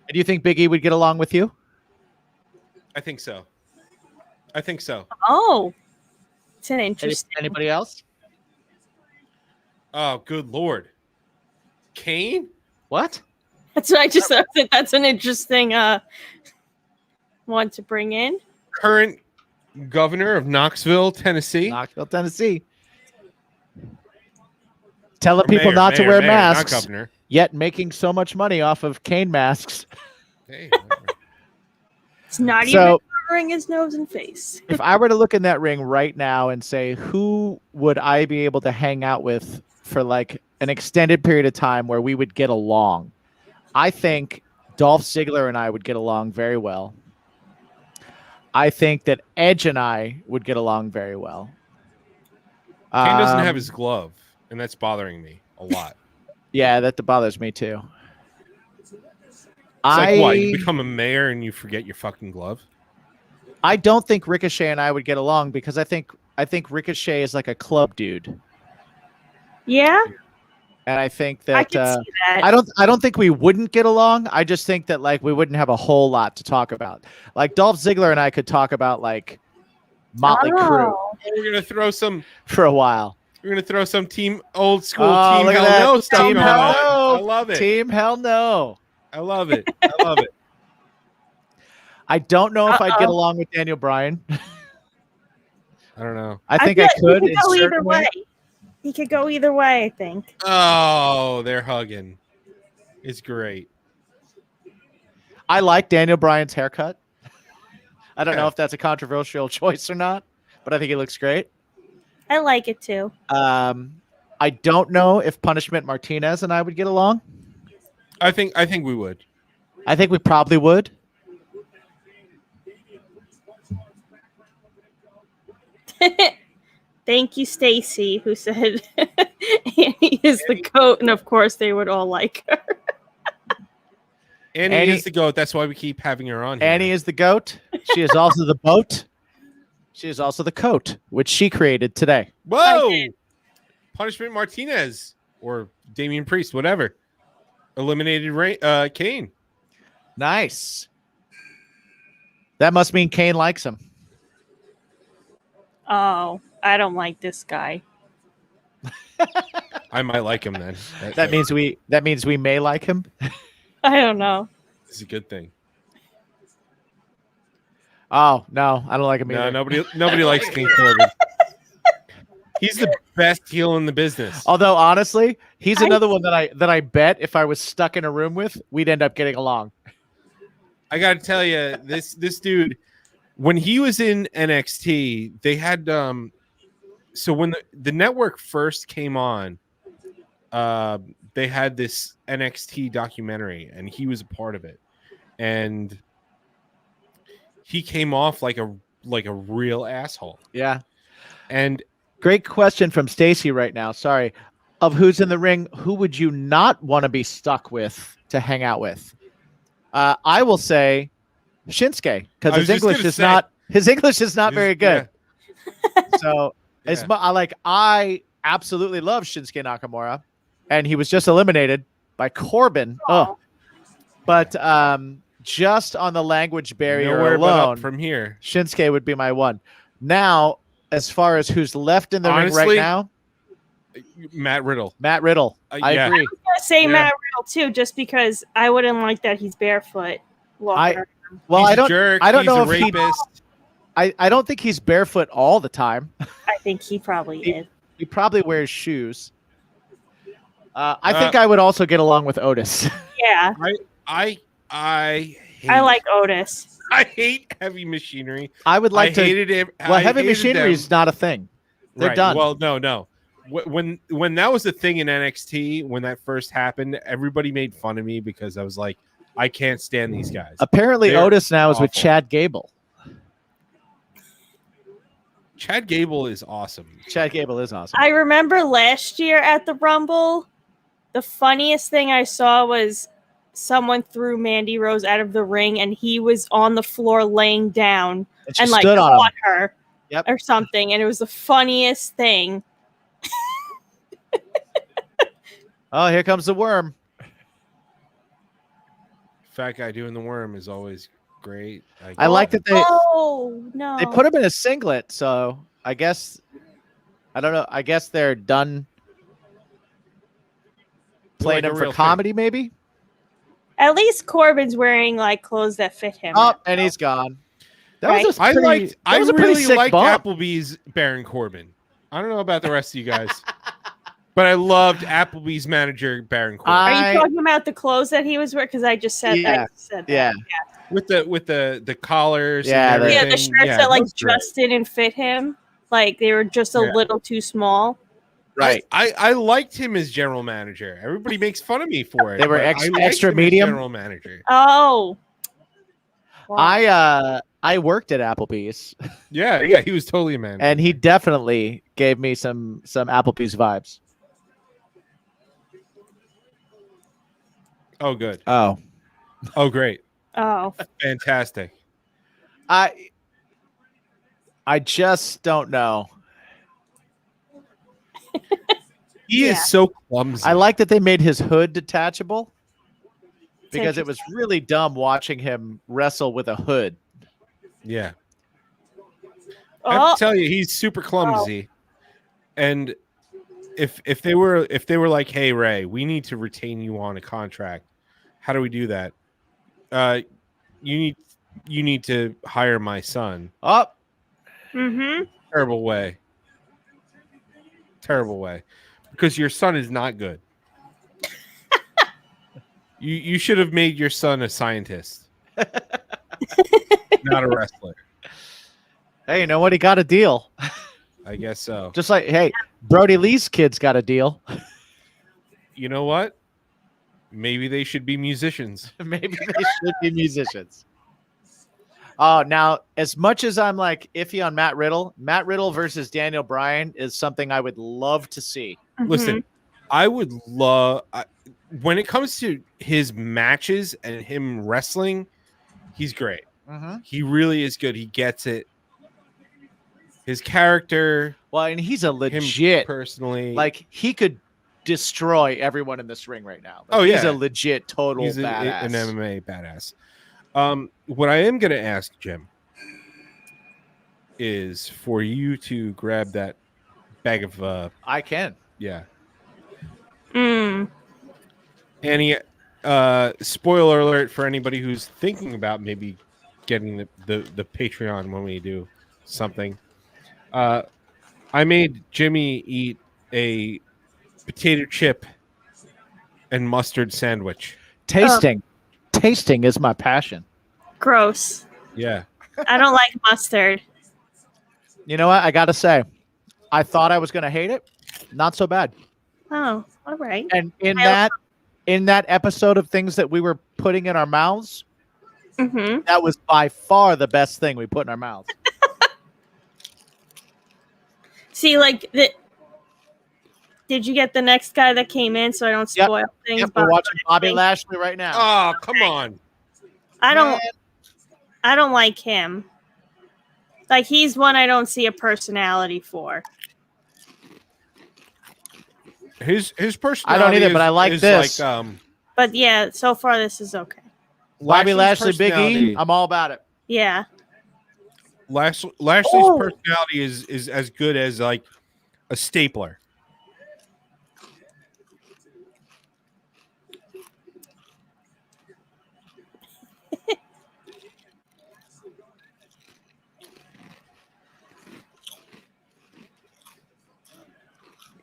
And do you think Big E would get along with you? I think so. I think so. Oh, it's an interesting. Anybody else? Oh, good lord, Kane. What? That's what I just said. That's an interesting one to bring in. Current governor of Knoxville, Tennessee. Knoxville, Tennessee. Telling Or people mayor, not to mayor, wear mayor, not masks, governor. yet making so much money off of Kane masks. Hey, It's not even So, covering his nose and face. if I were to look in that ring right now and say, who would I be able to hang out with for like an extended period of time where we would get along? I think Dolph Ziggler and I would get along very well. I think that Edge and I would get along very well. Kane doesn't have his glove, and that's bothering me a lot. Yeah, that bothers me too. It's like what? You become a mayor and you forget your fucking glove? I don't think Ricochet and I would get along because I think Ricochet is like a club dude, Yeah, and I think I that can see that. I don't think we wouldn't get along. I just think that like we wouldn't have a whole lot to talk about. Like Dolph Ziggler and I could talk about like Motley Crue Oh. We're gonna throw some. for a while. We're gonna throw some team old school Oh, team look at hell that. no stuff Team going Hell on. No. I love it. Team Hell No. I love it. I love it. I don't know if I'd get Uh-oh. along with Daniel Bryan. I don't know. I think feel I like could. He in could go either certain ways. way. He could go either way, I think. Oh, they're hugging. It's great. I like Daniel Bryan's haircut. I don't know Yeah. if that's a controversial choice or not, but I think it looks great. I like it too. I don't know if Punishment Martinez and I would get along. I think we would. I think we probably would. Thank you, Stacy, who said Annie is the goat, and of course they would all like her. Annie, Annie- is the goat. That's why we keep having her on here. Annie is the goat. She is also the boat. She is also the coat, which she created today. Whoa! did. Punishment Martinez or Damian Priest, whatever. Eliminated Kane. Nice. That must mean Kane likes him. Oh, I don't like this guy. I might like him then. That means we may like him. I don't know. It's a good thing. Oh no, I don't like him No, either. nobody likes King Corbin. He's the best heel in the business. Although honestly, he's another one that I bet if I was stuck in a room with, we'd end up getting along. I got to tell you, this dude, when he was in NXT, they had so when the network first came on, they had this NXT documentary, and he was a part of it, and he came off like a real asshole. Yeah. And Great question from Stacy right now. Sorry. Of who's in the ring, who would you not want to be stuck with to hang out with? I will say Shinsuke, because I was just gonna say- his English is not very good. So Yeah. I absolutely love Shinsuke Nakamura, and he was just eliminated by Corbin. Oh, but just on the language barrier Nowhere but alone, up from here. Shinsuke would be my one. Now, as far as who's left in the ring Honestly, right now, Matt Riddle. Matt Riddle. I Yeah. agree. I was gonna say Yeah. Matt Riddle too, just because I wouldn't like that he's barefoot walking around. Well, He's I a don't. jerk. I don't He's know a if he. rapist. I don't think he's barefoot all the time. I think he probably is. He probably wears shoes. I think I would also get along with Otis. Yeah, I hate, I like Otis. I hate Heavy Machinery. I would like I to. hated him. Well, I heavy hated machinery them. is not a thing. They're Right. done. Well, no. When that was the thing in NXT, when that first happened, everybody made fun of me because I was like, I can't stand these guys. Apparently, They're Otis now is with awful. Chad Gable. Chad Gable is awesome. Chad Gable is awesome. I remember last year at the Rumble, the funniest thing I saw was someone threw Mandy Rose out of the ring, and he was on the floor laying down and she and like stood on him. caught her, Yep. or something, and it was the funniest thing. Oh, here comes the worm. Fat guy doing the worm is always great. I like that they Oh no! they put him in a singlet, so I guess I don't know. I guess they're done playing Like a him for real thing. comedy, maybe. At least Corbin's wearing like clothes that fit him. Oh, and he's gone. That Right. was a I pretty, liked. that I was a pretty really sick liked bump. Applebee's Baron Corbin. I don't know about the rest of you guys, but I loved Applebee's manager Baron Corbin Are I- you talking about the clothes that he was wearing? Because I just said Yeah. that. Yeah, with the collars. Yeah, and the- Yeah, everything. the shirts that that like was great. just didn't fit him. Like they were just a Yeah. little too small. right. I liked him as general manager. Everybody makes fun of me for it. They were but ex- I liked extra him as medium? general manager. Oh. Wow. I worked at Applebee's, Yeah, he was totally a manager. and he definitely gave me some Applebee's vibes. Oh, good. Oh, Oh, great. Oh. Fantastic. I just don't know. He Yeah. is so clumsy. I like that they made his hood detachable because it was interesting. really dumb watching him wrestle with a hood. Yeah. I have Oh, to tell you, he's super clumsy. And if they were like, hey Ray, we need to retain you on a contract, how do we do that? You need to hire my son. Oh, mm-hmm. Terrible way. Terrible way. Because your son is not good. You should have made your son a scientist. Not a wrestler. hey, you know what? He got a deal. I guess so. Just like, hey, Brody Lee's kids got a deal. You know what? Maybe they should be musicians. Maybe they should be musicians. Oh, now, as much as I'm like iffy on Matt Riddle versus Daniel Bryan is something I would love to see. Mm-hmm. Listen, I would love when it comes to his matches and him wrestling, he's great. He really is good. He gets it. His character, Well, and he's a him legit, personally, like he could destroy everyone in this ring right now. Like, Oh, he's yeah. a legit total he's badass. an MMA badass. What I am going to ask, Jim, is for you to grab that bag of I can. yeah. Mm. Any spoiler alert for anybody who's thinking about maybe getting the Patreon when we do something. I made Jimmy eat a potato chip and mustard sandwich. Tasting is my passion. Gross. Yeah. I don't like mustard. You know what? I got to say, I thought I was going to hate it. Not so bad. Oh, all right. And in I that episode of things that we were putting in our mouths, Mm-hmm. that was by far the best thing we put in our mouths. See, like did you get the next guy that came in so I don't Yep. spoil things? Yep, we're watching Bobby Lashley right now. Oh, come on. I Man, don't like him. Like he's one I don't see a personality for. His personality. I don't either, but I like is this. Like, But yeah, so far this is okay. Bobby Lashley, Lashley's Big E, personality- I'm all about it. Yeah. Lashley's Oh. personality is as good as like a stapler.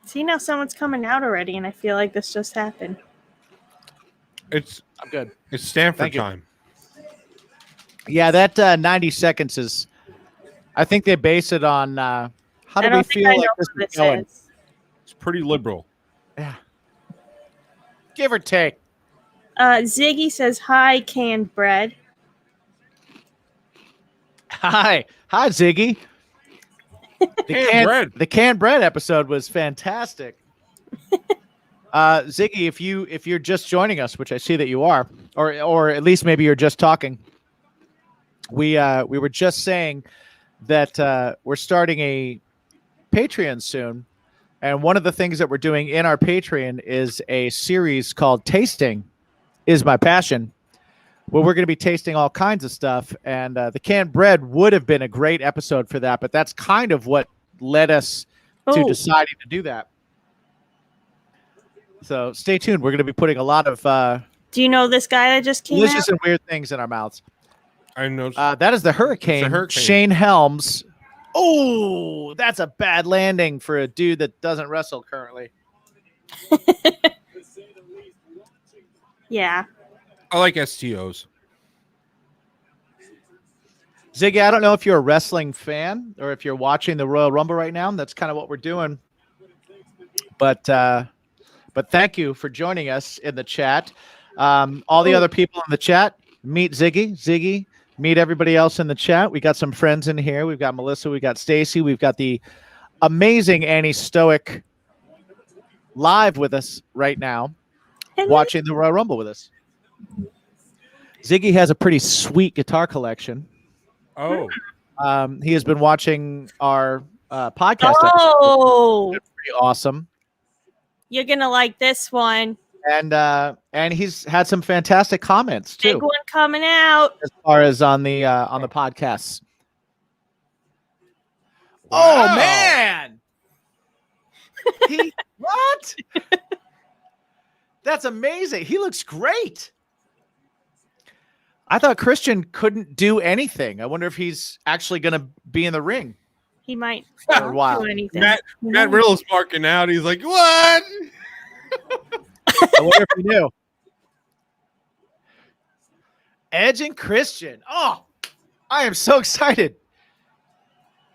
See, now someone's coming out already, and I feel like this just happened. It's I'm good. Stanford Thank you. time. Yeah, that 90 seconds is. I think they base it on how I do we don't think feel I like know this who is this going. is. It's pretty liberal. Yeah, give or take. Ziggy says, "Hi, canned bread." Hi, Ziggy. The canned bread episode was fantastic. Ziggy, if you're just joining us, which I see that you are, or at least maybe you're just talking, we were just saying that we're starting a Patreon soon, and one of the things that we're doing in our Patreon is a series called "Tasting Is My Passion." Well, we're going to be tasting all kinds of stuff, and the canned bread would have been a great episode for that, but that's kind of what led us to Oh. deciding to do that. So stay tuned. We're going to be putting a lot of Do you know this guy that just came out? delicious and weird things in our mouths. I know. That is the Hurricane, Hurricane. Shane Helms. Oh, that's a bad landing for a dude that doesn't wrestle currently. Yeah. I like STOs. Ziggy, I don't know if you're a wrestling fan or if you're watching the Royal Rumble right now. That's kind of what we're doing. But thank you for joining us in the chat. All the other people in the chat, meet Ziggy. Ziggy, meet everybody else in the chat. We got some friends in here. We've got Melissa. We've got Stacy. We've got the amazing Annie Stoic live with us right now, Hello. watching the Royal Rumble with us. Ziggy has a pretty sweet guitar collection. Oh, He has been watching our podcast. Oh, Pretty awesome. you're gonna like this one. And he's had some fantastic comments Big too, one coming out. as far as on the podcasts. Wow. Oh man, what? That's amazing. He looks great. I thought Christian couldn't do anything. I wonder if he's actually going to be in the ring He might for a not while. do anything. Matt Who knows? Riddle's marking out. He's like, what? I wonder if he knew. Edge and Christian. Oh, I am so excited.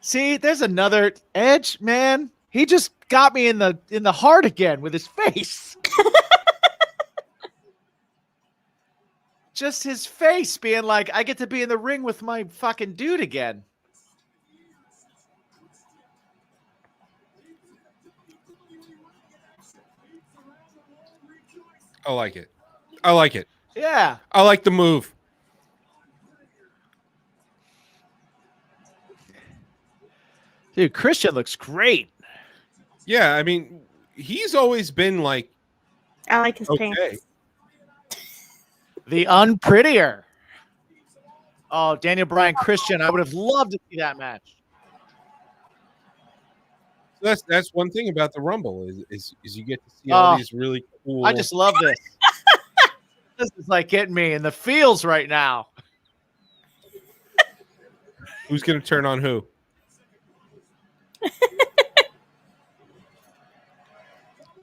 See, there's another Edge, man. He just got me in the heart again with his face. Just his face being like, I get to be in the ring with my fucking dude again. I like it. I like it. Yeah. I like the move. Dude, Christian looks great. Yeah, I mean, he's always been like, I like his okay. pants. The unprettier. Oh, Daniel Bryan Christian. I would have loved to see that match. That's one thing about the Rumble is you get to see all Oh, these really cool. I just love this. This is like getting me in the feels right now. Who's going to turn on who?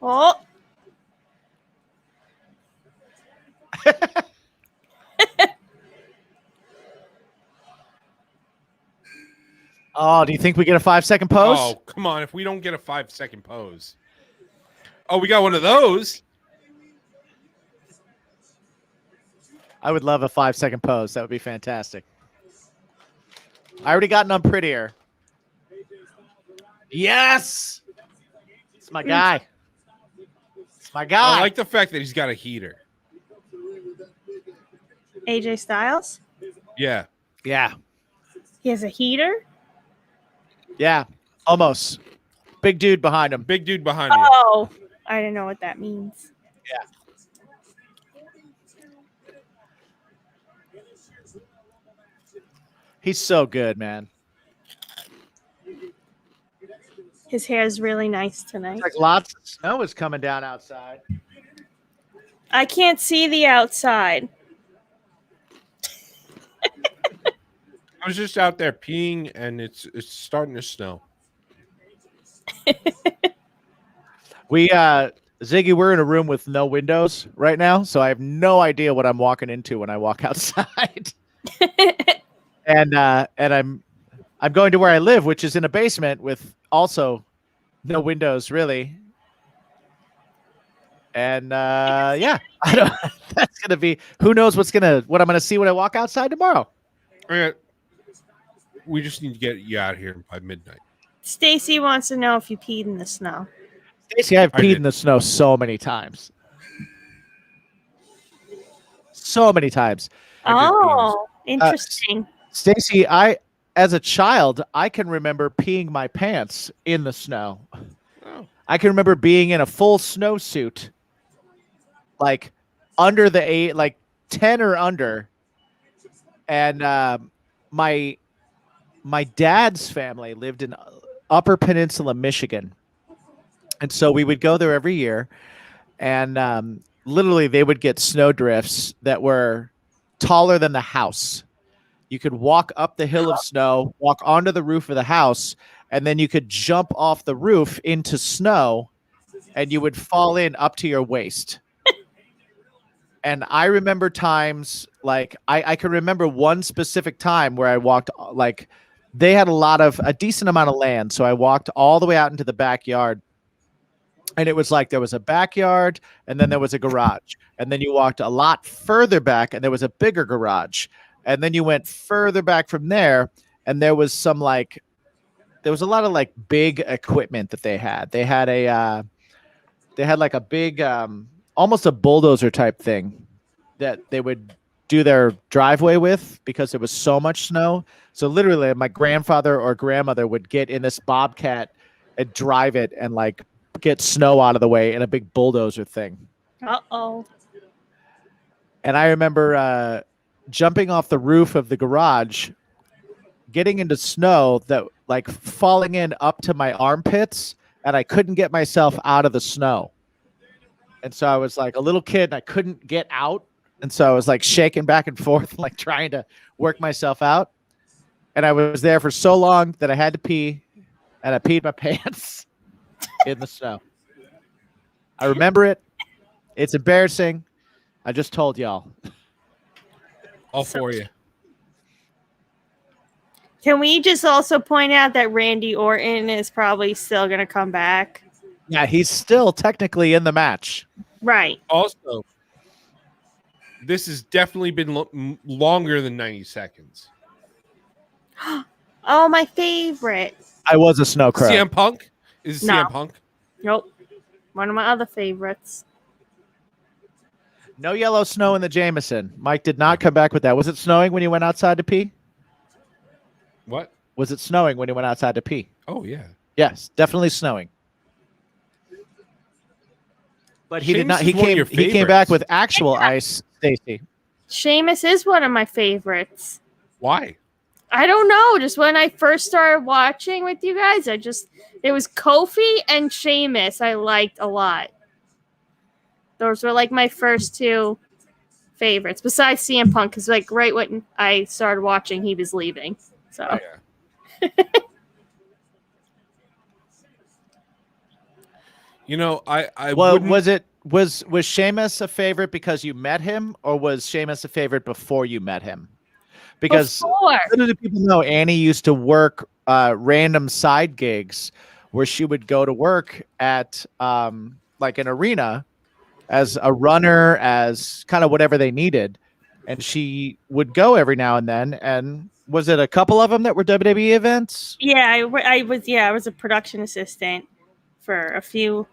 Oh, Oh, do you think we get a 5-second pose? Oh, come on! If we don't get a 5-second pose, oh, we got one of those. I would love a 5-second pose. That would be fantastic. I already got none prettier. Yes! It's my guy. It's my guy. I like the fact that he's got a heater. AJ Styles. Yeah, Yeah. He has a heater. Yeah. Almost. Big dude behind him. big dude behind you. Oh, I don't know what that means. He's so good, man. His hair is really nice tonight. It's like lots of snow is coming down outside. I can't see the outside. I was just out there peeing, and it's starting to snow. We Ziggy, we're in a room with no windows right now, so I have no idea what I'm walking into when I walk outside. and I'm going to where I live, which is in a basement with also no windows really. And yeah, I don't that's gonna be who knows what I'm gonna see when I walk outside tomorrow. Okay. We just need to get you out of here by midnight. Stacy wants to know if you peed in the snow. Stacey, I've I peed did. in the snow so many times. So many times. I did Oh, interesting. Stacey, as a child, I can remember peeing my pants in the snow. Oh. I can remember being in a full snowsuit, like under the 8, like 10 or under. And my dad's family lived in Upper Peninsula, Michigan. And so we would go there every year. And literally, they would get snow drifts that were taller than the house. You could walk up the hill of snow, walk onto the roof of the house, and then you could jump off the roof into snow, and you would fall in up to your waist. And I remember times like I can remember one specific time where I walked like they had a decent amount of land, so I walked all the way out into the backyard. And it was like there was a backyard, and then there was a garage, and then you walked a lot further back, and there was a bigger garage, and then you went further back from there, and there was a lot of like big equipment that they had. They had like a big, almost a bulldozer type thing that they would do their driveway with because there was so much snow. So literally, my grandfather or grandmother would get in this Bobcat and drive it and like get snow out of the way in a big bulldozer thing. Uh-oh. And I remember jumping off the roof of the garage, getting into snow that like falling in up to my armpits, and I couldn't get myself out of the snow. And so I was like a little kid and I couldn't get out. And so I was like shaking back and forth, like trying to work myself out. And I was there for so long that I had to pee, and I peed my pants in the snow. I remember it. It's embarrassing. I just told y'all. All for you. Can we just also point out that Randy Orton is probably still going to come back? Yeah, he's still technically in the match. Right. Also, this has definitely been longer than 90 seconds. Oh, my favorite. I was a snow crow. CM Punk? Is it No. CM Punk? Nope. One of my other favorites. No yellow snow in the Jameson. Mike did not come back with that. Was it snowing when you went outside to pee? What? Was it snowing when you went outside to pee? Oh, yeah. Yes, definitely snowing. But he did Sheamus not. is one of your He came back favorites. with actual ice, Stacy. Sheamus is one of my favorites. Why? I don't know. Just when I first started watching with you guys, it was Kofi and Sheamus I liked a lot. Those were like my first two favorites, besides CM Punk, because like right when I started watching, he was leaving. So Oh, yeah. I Well, wouldn't. was Sheamus a favorite because you met him, or was Sheamus a favorite before you met him? Because before. little do people know, Annie used to work random side gigs where she would go to work at like an arena as a runner, as kind of whatever they needed, and she would go every now and then. And was it a couple of them that were WWE events? Yeah, I was a production assistant for a few,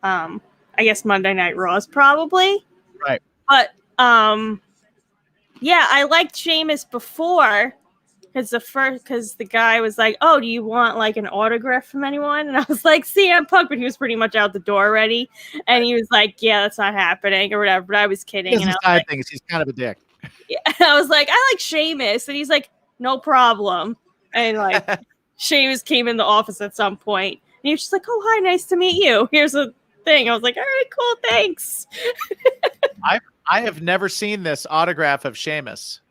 I guess Monday Night Raws probably. Right. But yeah, I liked Sheamus before because the guy was like, "Oh, do you want like an autograph from anyone?" And I was like, "CM Punk," but he was pretty much out the door already, and he was like, "Yeah, that's not happening" or whatever. But I was kidding, He and I doesn't was hide like, things. He's kind of a dick. yeah. I was like, "I like Sheamus," and he's like, "No problem." And like, Sheamus came in the office at some point, and he was just like, "Oh, hi, nice to meet you. Here's a thing." I was like, "All right, cool, thanks." I have never seen this autograph of Sheamus.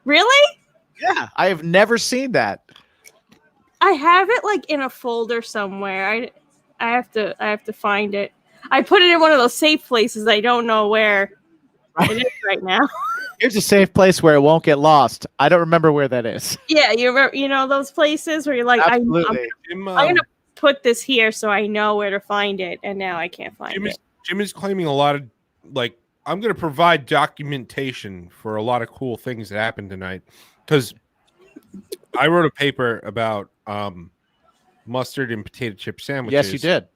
Really? Yeah, I have never seen that. I have it like in a folder somewhere. I have to find it. I put it in one of those safe places. I don't know where it is right now. Here's a safe place where it won't get lost. I don't remember where that is. Yeah, you remember, those places where you're like, Absolutely. I'm gonna put this here so I know where to find it, and now I can't find it. Jim is claiming a lot of like. I'm going to provide documentation for a lot of cool things that happened tonight because I wrote a paper about mustard and potato chip sandwiches. Yes, you did.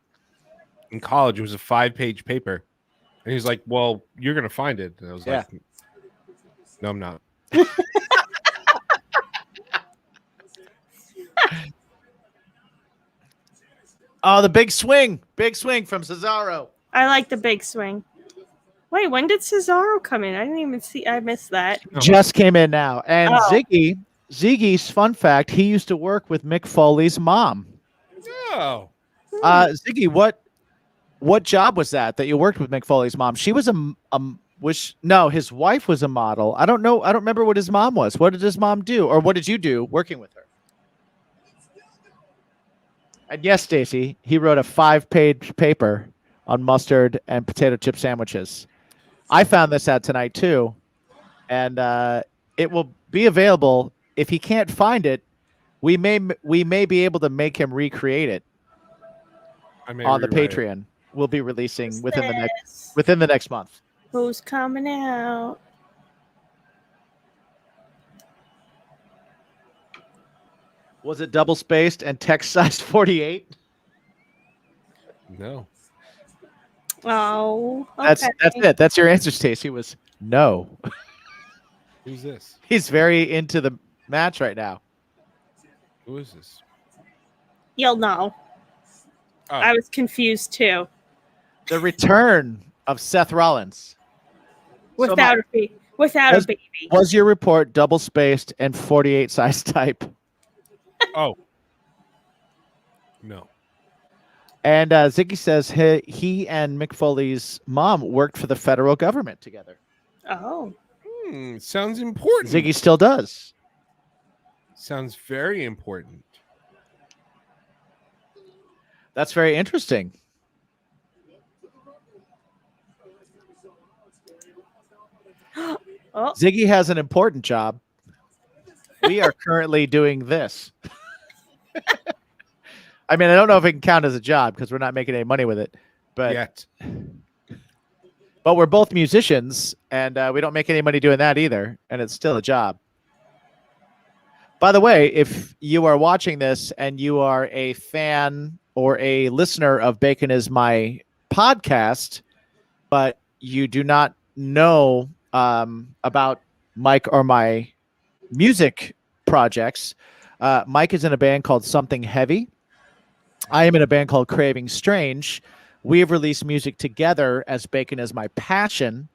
In college, it was a 5-page paper, and he's like, "Well, you're going to find it." And I was like, "No, I'm not." Oh, the big swing from Cesaro. I like the big swing. Wait, when did Cesaro come in? I didn't even see. I missed that. Just came in now. And Oh. Ziggy's fun fact, he used to work with Mick Foley's mom. Oh, Ziggy, what job was that you worked with Mick Foley's mom? She was his wife was a model. I don't know. I don't remember what his mom was. What did his mom do? Or what did you do working with her? And yes, Stacy, he wrote a 5-page paper on mustard and potato chip sandwiches. I found this out tonight too, and it will be available. If he can't find it, we may be able to make him recreate it on the Patreon. We'll be releasing within the next month. Who's coming out? Was it double spaced and text size 48? No. Oh, okay. That's it. That's your answer, Stacey. Was no. Who's this? He's very into the match right now. Who is this? You'll know. Oh. I was confused too. The return of Seth Rollins. Without a baby. Was your report double spaced and 48 size type? Oh. No. And Ziggy says he and Mick Foley's mom worked for the federal government together. Oh. Sounds important. Ziggy still does. Sounds very important. That's very interesting. Oh. Ziggy has an important job. We are currently doing this. I mean, I don't know if it can count as a job because we're not making any money with it, but we're both musicians and we don't make any money doing that either. And it's still a job. By the way, if you are watching this and you are a fan or a listener of Bacon Is My podcast, but you do not know about Mike or my music projects, Mike is in a band called Something Heavy. I am in a band called Craving Strange. We have released music together as Bacon Is My Passion.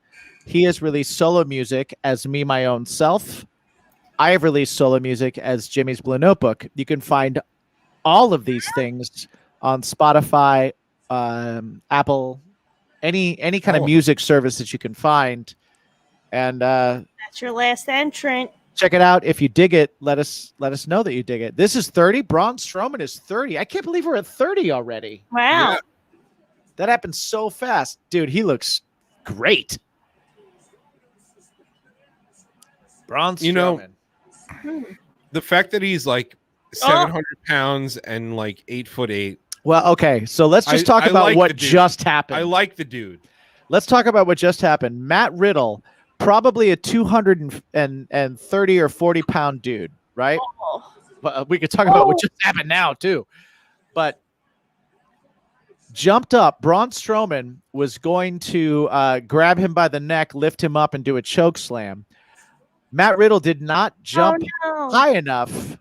He has released solo music as Me, My Own Self. I have released solo music as Jimmy's Blue Notebook. You can find all of these things on Spotify, Apple, any kind of Oh. music service that you can find. And That's your last entrant. check it out. If you dig it, let us know that you dig it. This is 30. Braun Strowman is 30. I can't believe we're at 30 already. Wow. Yeah. That happened so fast. Dude, he looks great. Braun Strowman. You know, the fact that he's like Oh. 700 pounds and like 8'8". Well, okay. So let's just talk I about like what the dude. just happened. I like the dude. Let's talk about what just happened. Matt Riddle, probably a 230 or 40 pound dude, right? Oh. But we could talk about what just happened now too. But jumped up. Braun Strowman was going to Oh, grab him by the neck, lift him up, and do a choke slam. Matt Riddle did not jump Oh, no. high enough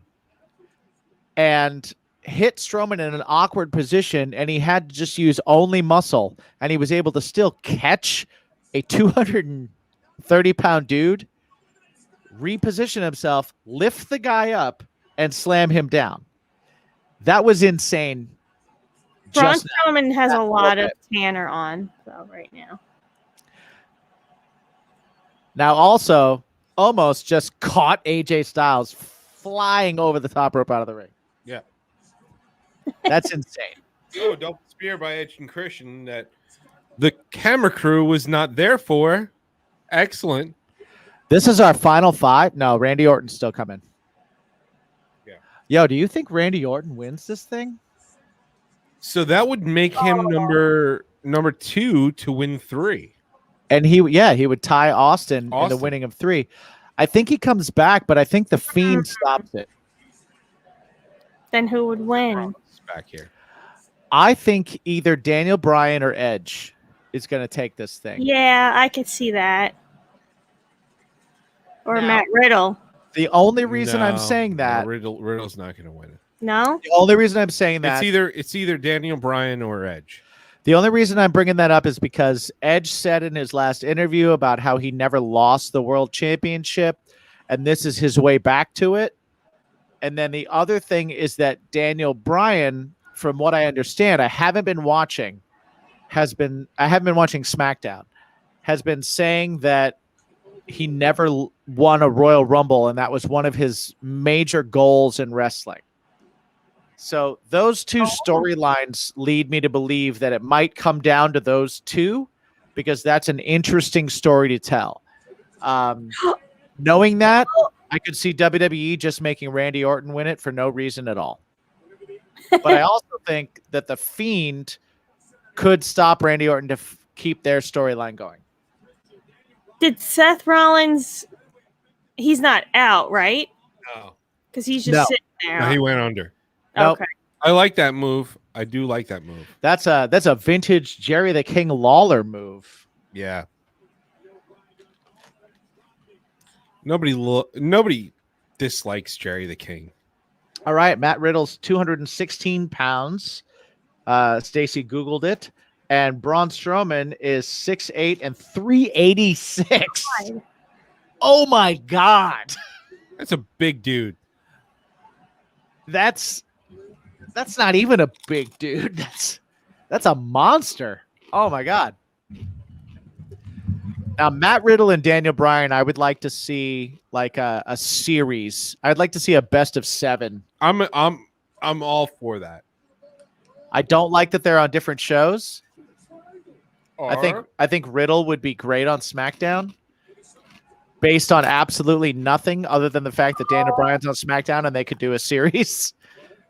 and hit Strowman in an awkward position, and he had to just use only muscle, and he was able to still catch a 230-pound dude, reposition himself, lift the guy up, and slam him down. That was insane. Braun Just Strowman has that a lot little of tanner on right now. now also almost just caught AJ Styles flying over the top rope out of the ring. Yeah. That's insane. Oh, double spear by Edge and Christian that the camera crew was not there for. Excellent. This is our final five. No, Randy Orton's still coming. Yeah. Yo, do you think Randy Orton wins this thing? So that would make him number 2 to win 3. And he would tie Austin in the Austin. winning of 3. I think he comes back, but I think the Fiend stops it. Then who would win? Back here. I think either Daniel Bryan or Edge is going to take this thing. Yeah, I could see that. Or Now- Matt Riddle. The only reason I'm No, saying that, no, Riddle's not going to win it. No? the only reason I'm saying that, It's either Daniel Bryan or Edge. the only reason I'm bringing that up is because Edge said in his last interview about how he never lost the world championship, and this is his way back to it. And then the other thing is that Daniel Bryan, from what I understand, I haven't been watching SmackDown, has been saying that he never won a Royal Rumble, and that was one of his major goals in wrestling. So those two storylines lead me to believe that it might come down to those two, because that's an interesting story to tell. Knowing that, I could see WWE just making Randy Orton win it for no reason at all. But I also think that the Fiend could stop Randy Orton to keep their storyline going. Did Seth Rollins? He's not out, right? No. Because he's just No. sitting there. No, he went under. Nope. Okay. I like that move. I do like that move. That's a vintage Jerry the King Lawler move. Yeah. Nobody dislikes Jerry the King. All right, Matt Riddle's 216 pounds. Stacy Googled it. And Braun Strowman is 6'8" and 386. God. Oh my God. That's a big dude. That's not even a big dude. That's a monster. Oh my God. Now, Matt Riddle and Daniel Bryan, I would like to see like a series. I'd like to see a best of 7. I'm all for that. I don't like that they're on different shows. Or, I think Riddle would be great on SmackDown, based on absolutely nothing other than the fact that Daniel Bryan's on SmackDown and they could do a series.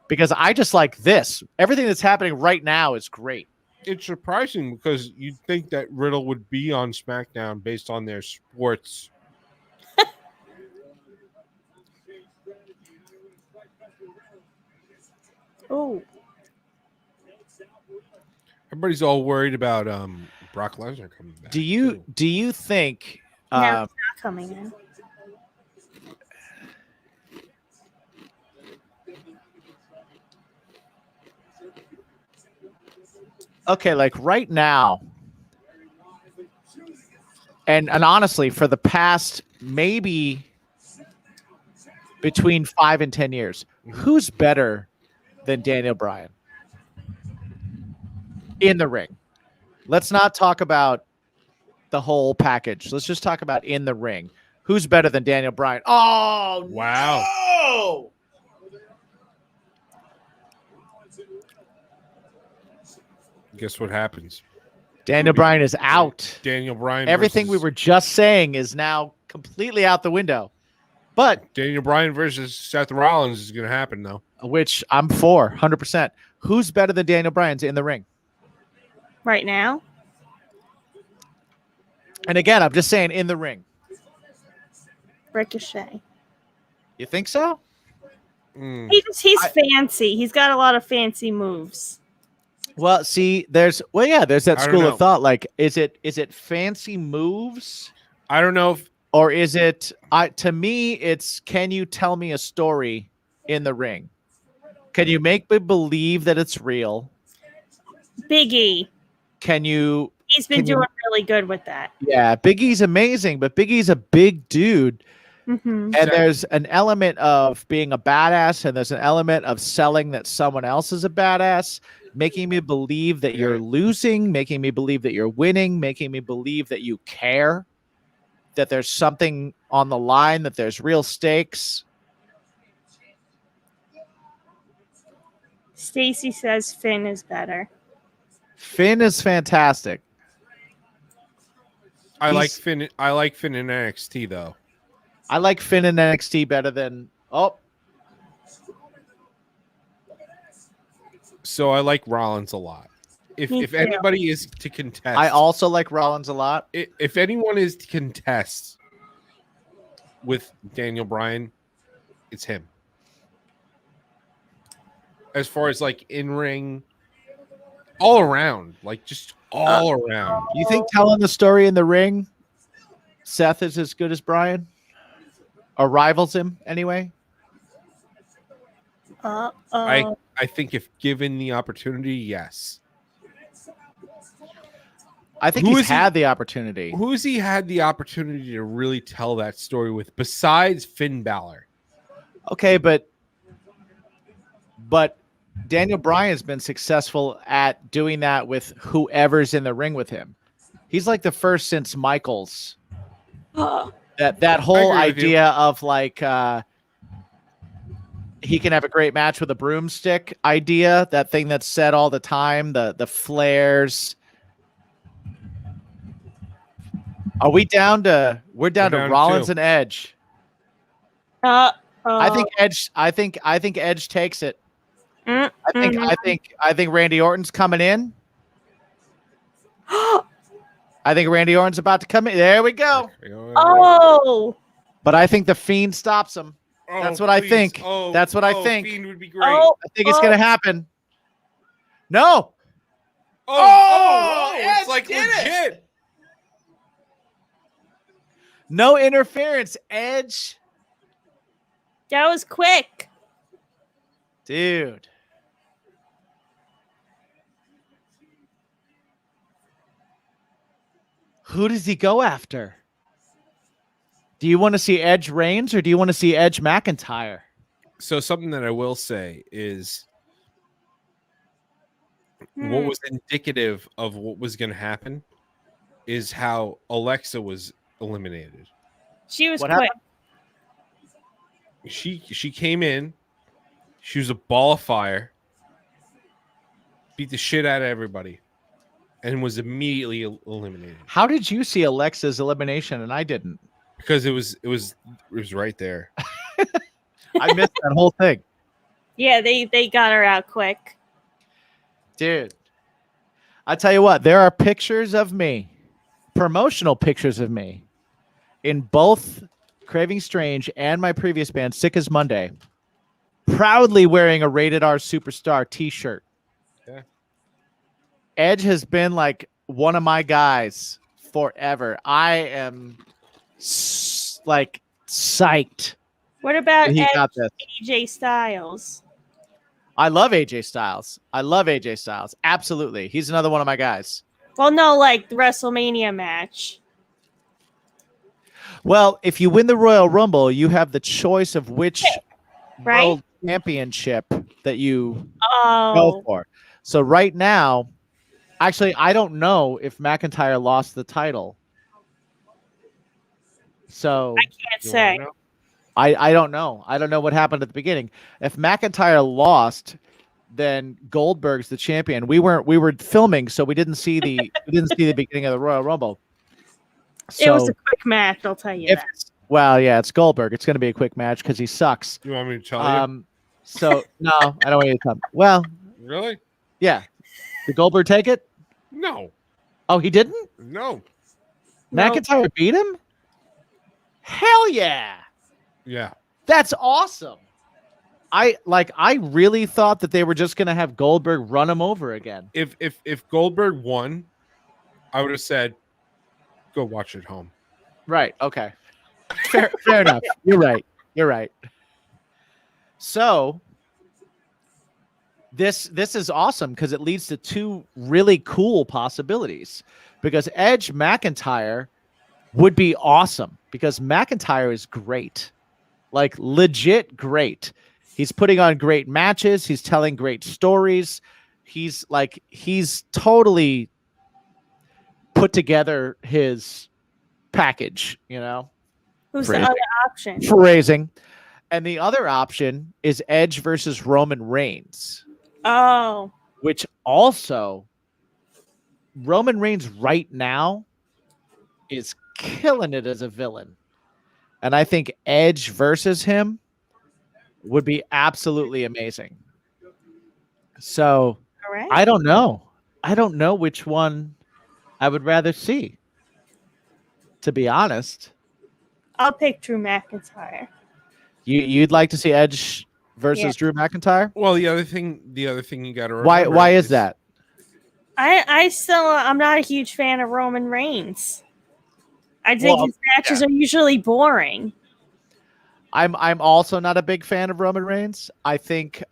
Because I just like this. Everything that's happening right now is great. it's surprising because you'd think that Riddle would be on SmackDown based on their sports. Oh, Everybody's all worried about Brock Lesnar coming back. Do you think? no, it's not coming in. Okay, like right now, and honestly, for the past maybe between 5 and 10 years. Mhm. Who's better than Daniel Bryan in the ring? Let's not talk about the whole package. Let's just talk about in the ring. Who's better than Daniel Bryan? Oh, Wow. no! Guess what happens? Daniel Bryan is out. Daniel Bryan. Everything we versus- were just saying is now completely out the window. But Daniel Bryan versus Seth Rollins is going to happen, though. which I'm for 100%. Who's better than Daniel Bryan's in the ring? Right now, And again, I'm just saying in the ring. Ricochet. You think so? Mm. He's fancy. He's got a lot of fancy moves. Well, see, there's that I don't school know. of thought. Like, is it fancy moves, I don't know if or is it? To me, it's can you tell me a story in the ring? Can you make me believe that it's real? Big E. Can you? He's been Can you- doing really good with that. Yeah, Big E's amazing, but Big E's a big dude, Mm-hmm. and there's an element of being a badass, and there's an element of selling that someone else is a badass, making me believe that you're losing, making me believe that you're winning, making me believe that you care, that there's something on the line, that there's real stakes. Stacy says Finn is better. Finn is fantastic. I like He's- Finn. I like Finn in NXT though. I like Finn in NXT better than So I like Rollins a lot. If Me if too. anybody is to contest, I also like Rollins a lot. if anyone is to contest with Daniel Bryan, it's him. As far as like in ring, all around, like just all around. You think telling the story in the ring, Seth is as good as Bryan? Or rivals him anyway? I think if given the opportunity, yes. I think Who he's is he- had the opportunity. Who's he had the opportunity to really tell that story with besides Finn Balor? Okay, but Daniel Bryan's been successful at doing that with whoever's in the ring with him. He's like the first since Michaels. That whole agree with you. idea of like he can have a great match with a broomstick idea, that thing that's said all the time, the flares. Are we down to we're down We're to down to Rollins two. and Edge? I think Edge I think Edge takes it. I think Randy Orton's coming in. I think Randy Orton's about to come in. There we go. Oh, But I think the Fiend stops him. That's what I think. That's what I think. Fiend would be great. oh, I think it's going to happen. No. It's Edge like did it. legit. No interference, Edge. that was quick. Dude. Who does he go after? Do you want to see Edge Reigns or do you want to see Edge McIntyre? So something that I will say is what was indicative of what was going to happen is how Alexa was eliminated. She was What quick. happened? She came in, she was a ball of fire, beat the shit out of everybody, and was immediately eliminated How did you see Alexa's elimination and I didn't? because it was right there. I missed that whole thing. Yeah, they got her out quick. Dude, I tell you what, there are pictures of me, promotional pictures of me, in both Craving Strange and my previous band, Sick as Monday, proudly wearing a Rated R Superstar t-shirt. Yeah. Edge has been like one of my guys forever. I am like psyched What about that he Edge, got this. AJ Styles? I love AJ Styles. Absolutely. He's another one of my guys. Well, no, like the WrestleMania match. Well, if you win the Royal Rumble, you have the choice of which Right? world championship that you go Oh, for. So right now, actually, I don't know if McIntyre lost the title. So can't You wanna say. know? I don't know. I don't know what happened at the beginning. If McIntyre lost, then Goldberg's the champion. We were filming, so we didn't see the beginning of the Royal Rumble. So It was a quick match, I'll tell you if that. well, yeah, it's Goldberg. It's going to be a quick match because he sucks. You want me to tell you? So no, I don't want you to come. Well, Really? yeah, did Goldberg take it? No. Oh, he didn't. No. No. McIntyre beat him. Hell yeah, Yeah. that's awesome. I really thought that they were just going to have Goldberg run him over again. If Goldberg won, I would have said, "Go watch at home." Right. Okay. Fair enough. You're right. You're right. So this is awesome because it leads to two really cool possibilities. Because Edge McIntyre would be awesome because McIntyre is great. Like legit great. He's putting on great matches, he's telling great stories. He's totally put together his package, you know? Who's Phrasing. the other option? Phrasing. And the other option is Edge versus Roman Reigns, Oh, which also Roman Reigns right now is killing it as a villain. And I think Edge versus him would be absolutely amazing. So all right. I don't know. I don't know which one I would rather see, to be honest. I'll pick Drew McIntyre. You'd like to see Edge versus Yeah. Drew McIntyre? Well, the other thing you got to remember. Why is that? I'm not a huge fan of Roman Reigns. I think Well, his matches are usually boring. I'm also not a big fan of Roman Reigns. I think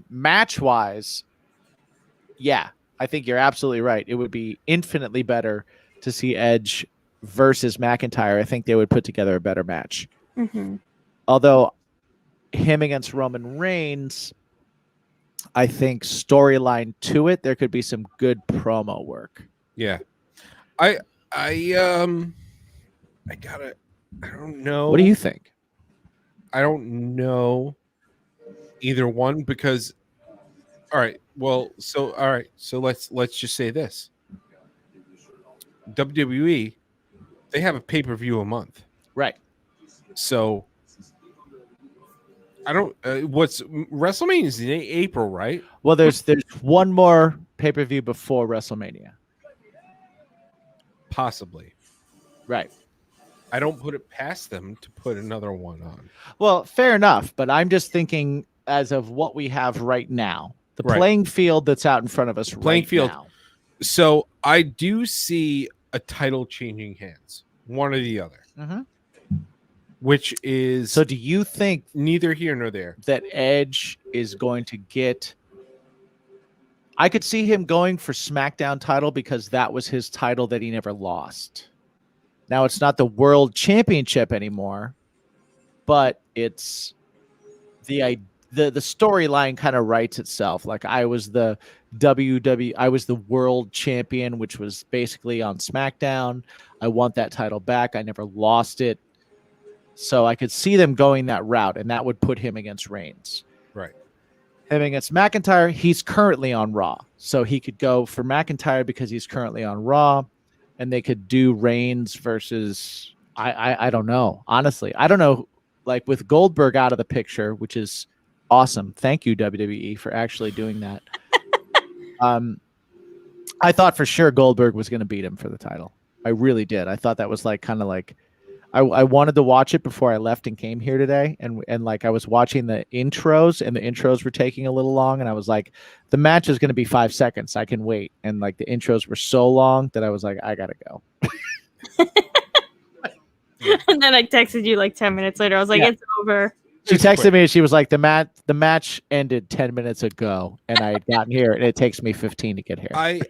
match wise, yeah, I think you're absolutely right. It would be infinitely better to see Edge versus McIntyre. I think they would put together a better match. Mm-hmm. Although him against Roman Reigns, I think storyline to it, there could be some good promo work. Yeah. I don't know. What do you think? I don't know either one because all right, so let's just say this. WWE, they have a pay-per-view a month. Right. So I don't what's WrestleMania is in April, right? Well, there's one more pay-per-view before WrestleMania. Possibly. Right. I don't put it past them to put another one on. Well, fair enough, but I'm just thinking as of what we have right now, the Right. playing field that's out in front of us Playing right field. now. So I do see a title changing hands, one or the other, Mhm. which is So do you think neither here nor there. that Edge is going to get... I could see him going for SmackDown title because that was his title that he never lost. Now it's not the world championship anymore, but it's the storyline kind of writes itself. Like I was the I was the world champion, which was basically on SmackDown. I want that title back. I never lost it. So I could see them going that route, and that would put him against Reigns. Right. Him against McIntyre, he's currently on Raw. So he could go for McIntyre because he's currently on Raw, and they could do Reigns versus I don't know. Honestly, I don't know. Like with Goldberg out of the picture, which is awesome. Thank you, WWE, for actually doing that. I thought for sure Goldberg was going to beat him for the title. I really did. I thought that was like kind of like I wanted to watch it before I left and came here today, and like I was watching the intros, and the intros were taking a little long, and I was like, the match is going to be 5 seconds. I can wait, and like the intros were so long that I was like, I gotta go. And then I texted you like 10 minutes later. I was like, Yeah. it's over. She It's texted quick. me and she was like, the match ended 10 minutes ago, and I had gotten here, and it takes me 15 to get here. I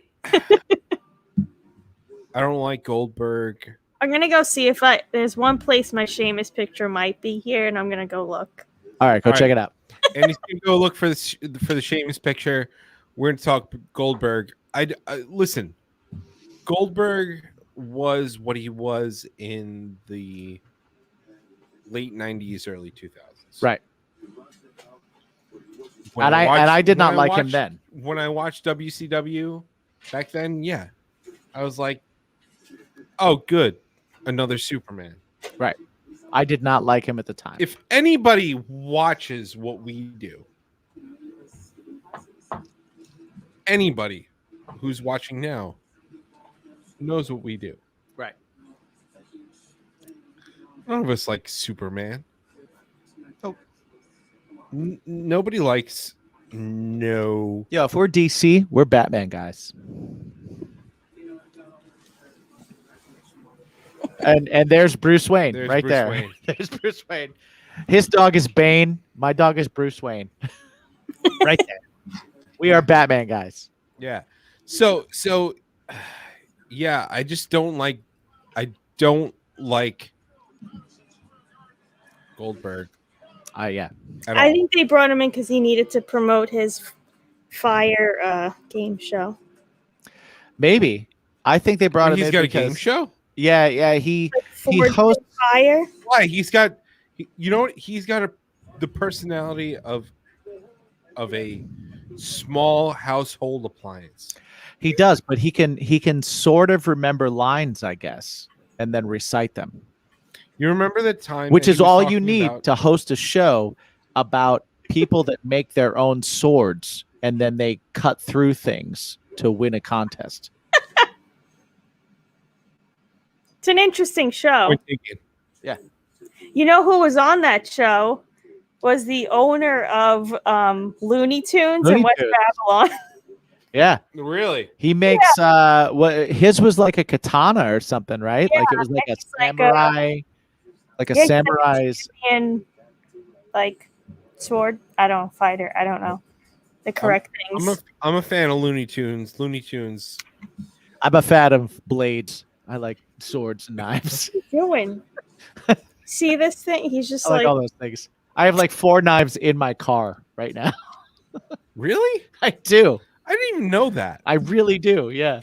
don't like Goldberg. I'm gonna go see if there's one place my Sheamus picture might be here, and I'm gonna go look. All right, go All right. check it out. And he's gonna go look for the Sheamus picture. We're gonna talk Goldberg. I listen. Goldberg was what he was in the late '90s, early 2000s. Right. When And I did not like him watched- then. When I watched WCW back then, yeah, I was like, "Oh, good, another Superman." Right. I did not like him at the time. If anybody watches what we do, anybody who's watching now knows what we do. Right. None of us like Superman. Nope. Nobody likes no. Yo, if we're DC, we're Batman guys. And there's Bruce Wayne There's right Bruce there. Wayne. There's Bruce Wayne. His dog is Bane. My dog is Bruce Wayne. Right there. We are Batman guys. Yeah. So yeah, I just don't like Goldberg Yeah. at I all. think they brought him in because he needed to promote his Fire game show. Maybe. I think they brought him He's in got a because, game show? Yeah, he Ford hosts Fire. Why? He's got you know what? He's got the personality of a small household appliance. he does, but he can sort of remember lines, I guess, and then recite them. You remember the time Which that is he was all you talking need about- to host a show about people that make their own swords and then they cut through things to win a contest. It's an interesting show. Point taken. You know who was on that show? Was the owner of Looney Tunes Looney and West Tunes. Babylon. Yeah. Really? He makes what his was like a katana or something, right? Like it was like a it's like a- samurai, like a Yeah, samurai's. And like sword. I don't know, fighter. I don't know the correct things. I'm a fan of Looney Tunes. Looney Tunes. I'm a fan of blades. I like swords and knives. What are you doing? See this thing? He's just I like like all those things. I have like 4 knives in my car right now. Really? I do. I didn't even know that. I really do. Yeah.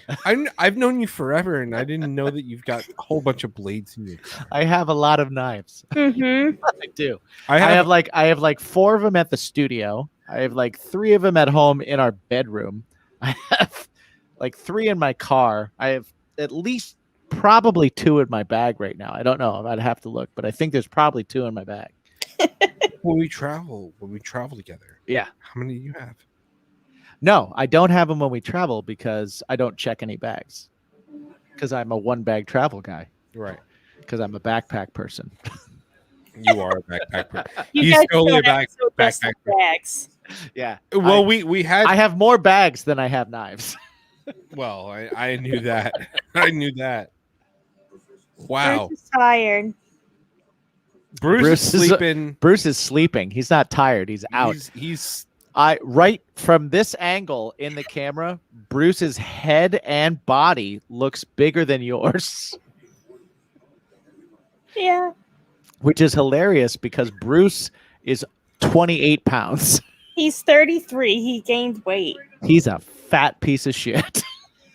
I've known you forever, and I didn't know that you've got a whole bunch of blades in your car. I have a lot of knives. mm-hmm. I do. I I have have like 4 of them at the studio. I have like 3 of them at home in our bedroom. I have like 3 in my car. I have at least probably 2 in my bag right now. I don't know. I'd have to look, but I think there's probably 2 in my bag. when we travel together. Yeah. How many do you have? No, I don't have them when we travel because I don't check any bags. Because I'm a 1-bag travel guy. Right. Because I'm a backpack person. You are a backpacker. You He's guys totally know a that, so just backpacker. the bags. Yeah. Well, we had. I have more bags than I have knives. Well, I knew that. I knew that. Wow. Bruce is tired. Bruce Bruce is is- sleeping. Bruce is sleeping. He's not tired. He's out. He's Right from this angle in the camera, Bruce's head and body looks bigger than yours, Yeah. which is hilarious because Bruce is 28 pounds. He's 33. He gained weight. He's a fat piece of shit.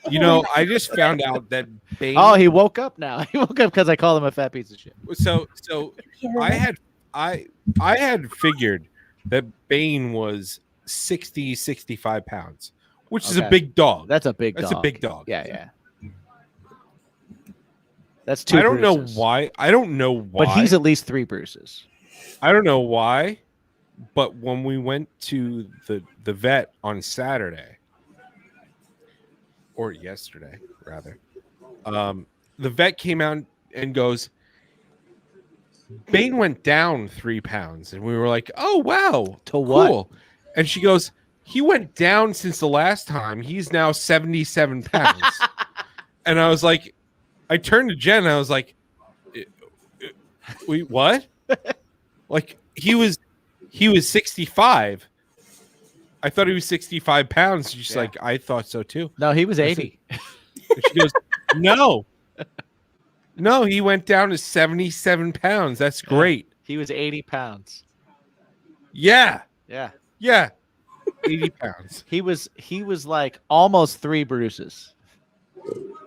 you know, I just found out that Bane. Oh, he woke up now. He woke up because I called him a fat piece of shit. so I had figured that Bane was 65 pounds, which is a Okay. big dog. That's a big That's dog. a big dog. Yeah. That's 2 I don't Bruces. know why. I don't know why. But he's at least 3 Bruces. I don't know why. But when we went to the vet on Saturday, or yesterday rather, the vet came out and goes, Bane went down 3 pounds, and we were like, "Oh wow, To what? cool." And she goes, "He went down since the last time. He's now 77 pounds." And I was like, I turned to Jen, and I was like, "Wait, what?" Like he was 65. I thought he was 65 pounds. She's Yeah. like, I thought so too. No, he was 80. And she goes, "No." No, he went down to 77 pounds. That's Yeah. great. He was 80 pounds. Yeah. Yeah. Yeah. 80 pounds. He was like almost 3 Bruces.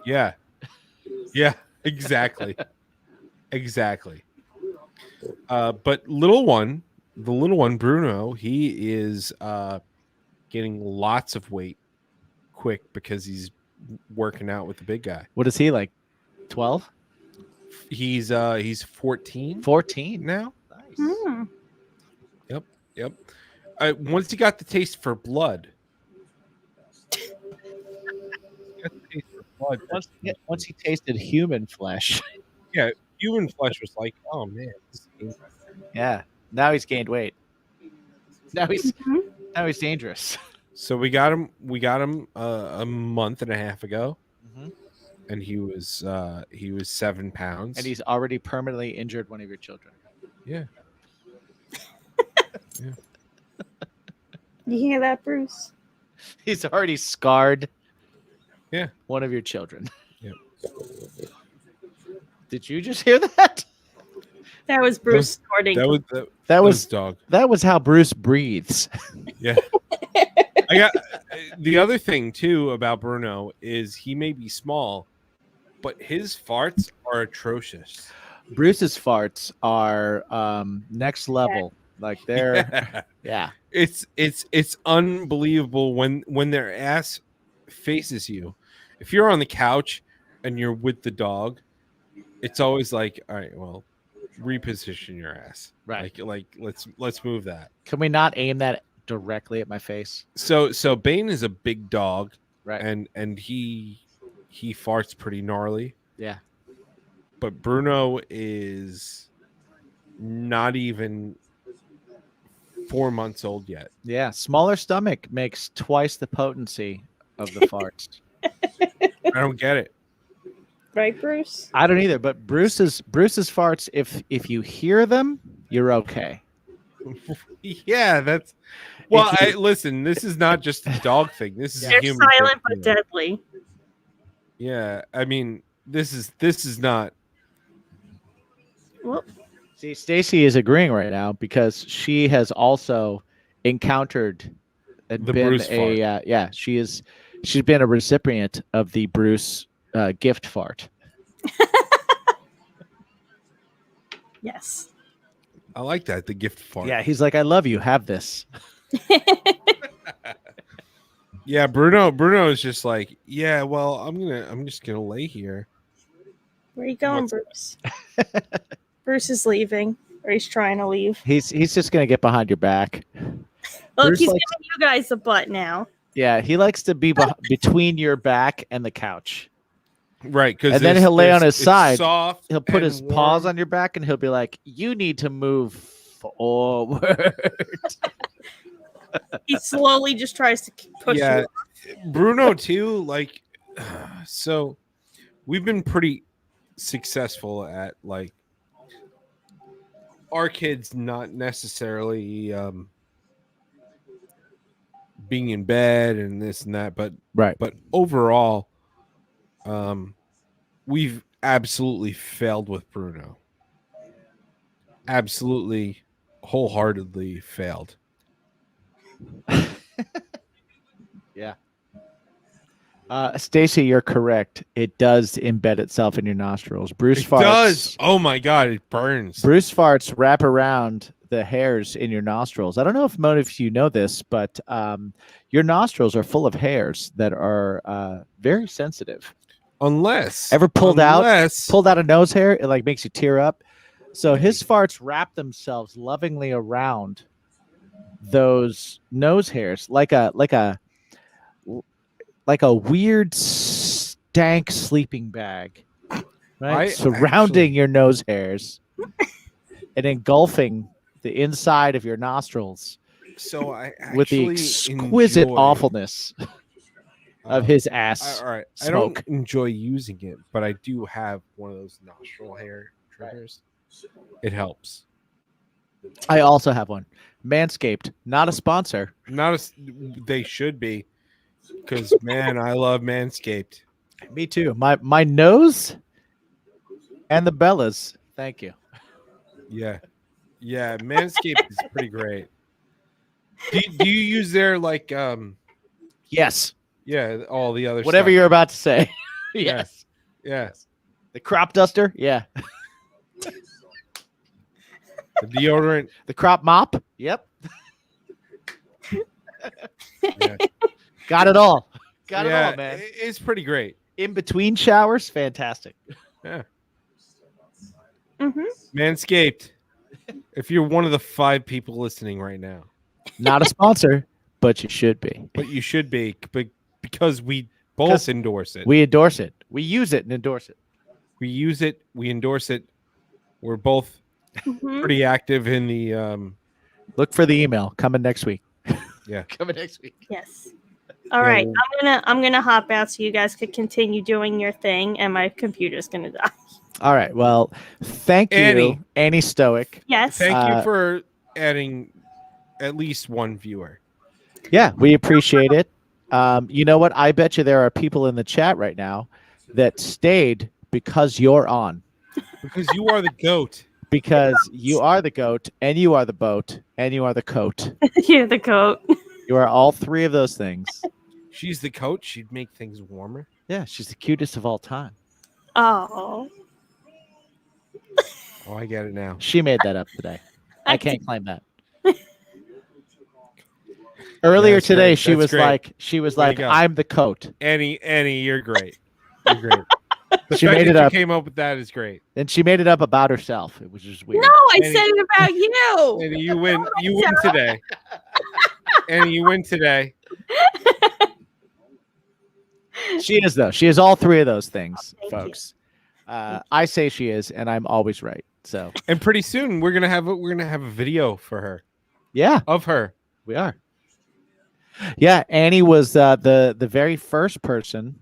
Yeah. Yeah. Exactly. Exactly. But the little one, Bruno, he is getting lots of weight quick because he's working out with the big guy. What is he like? 12? He's 14 14 now. Nice. Hmm. Yep. Once he got the taste for blood. Once he tasted human flesh. Yeah, human flesh was like, oh man. Yeah. Now he's gained weight. Now he's Mhm. dangerous. So we got him a month and a half ago, Mhm. and he was 7 pounds. And he's already permanently injured one of your children. yeah. You hear that, Bruce? He's already scarred one of your children. Yep. Did you just hear that? That was Bruce snorting. That was dog. That was how Bruce breathes. Yeah. I got the other thing too about Bruno is he may be small, but his farts are atrocious. Bruce's farts are next level. Like they're yeah. It's unbelievable when their ass faces you. If you're on the couch and you're with the dog, it's always like, all right, well, reposition your ass. Right. Like let's move that. Can we not aim that directly at my face? So Bane is a big dog, Right. and he farts pretty gnarly. Yeah. But Bruno is not even 4 months old yet. Yeah. Smaller stomach makes twice the potency of the farts. I don't get it. Right, Bruce? I don't either, but Bruce's farts, if you hear them, you're okay. Yeah, that's well. Listen. This is not just a dog thing. This is a They're human silent thing. but deadly. Yeah, I mean, this is not. Well, See, Stacy is agreeing right now because she has also encountered and The been Bruce fart. She's been a recipient of the Bruce gift fart. yes. I like that the gift fart. Yeah, he's like, I love you. Have this. Yeah. Bruno is just like, yeah. Well, I'm just gonna lay here. Where are you going, Bruce? Bruce is leaving, or he's trying to leave. He's just gonna get behind your back. Look, Bruce he's likes- giving you guys a butt now. Yeah, he likes to be between your back and the couch. Right, because And then he'll lay on his side. Soft. He'll put and his paws warm. on your back and he'll be like, "You need to move forward." He slowly just tries to push Yeah, you. Bruno too. Like, so we've been pretty successful at like our kids not necessarily being in bed and this and that, but Right. overall, we've absolutely failed with Bruno. Absolutely, wholeheartedly failed. Yeah. Stacy, you're correct. It does embed itself in your nostrils. Bruce It farts. does. Oh my god, it burns. Bruce farts wrap around the hairs in your nostrils. I don't know if most of you know this, but your nostrils are full of hairs that are very sensitive. Unless Ever pulled out a nose hair, it like makes you tear up. So his farts wrap themselves lovingly around those nose hairs like a weird stank sleeping bag, right? Surrounding your nose hairs and engulfing the inside of your nostrils So I with the exquisite awfulness of his ass. All right, smoke. I don't enjoy using it, but I do have one of those nostril hair triggers. It helps. I also have one. Manscaped, not a sponsor. They should be, because man, I love Manscaped. Me too. My nose And the Bellas. Thank you. Yeah. Yeah. Manscaped is pretty great. Do you use their like Yes. yeah, all the other Whatever stuff? you're about to say. Yeah. Yes. Yeah. The crop duster. Yeah. The deodorant. The crop mop. Yep. Yeah. Got it all. Got it Yeah, all, man. It's pretty great. In between showers, fantastic. Yeah. Mm-hmm. Manscaped. If you're one of the 5 people listening right now, Not a sponsor, but you should be. but you should be because we both 'Cause endorse it. We endorse it. We use it and endorse it. We use it. We endorse it. We're both Mm-hmm. pretty active in the Look for the email coming next week. Yeah. Coming next week. Yes. All Yeah, right. well- I'm gonna hop out so you guys could continue doing your thing, and my computer's gonna die. All right. Well, thank you, Annie Stoic. Yes. Thank you for adding at least one viewer. Yeah, we appreciate it. You know what? I bet you there are people in the chat right now that stayed because you're on. Because you are the goat. Because you are the goat, and you are the boat, and you are the coat. You're the coat. You are all 3 of those things. She's the coach. She'd make things warmer. Yeah, she's the cutest of all time. Oh. Oh, I get it now. She made that up today. I I can't claim that. Earlier that's today, great. she That's was great. like, Way to go. I'm the coat. Annie, you're great. You're great. The She fact made that it you up. came up with that is great. And she made it up about herself. It was just weird. No, I Annie- said it about you. Annie, you win. You win today. Annie, you win today. She is, though. She is all 3 of those things, Thank you. folks. I say she is, and I'm always right. So, And pretty soon we're gonna have a video for her yeah, of her. we are. Yeah, Annie was the very first person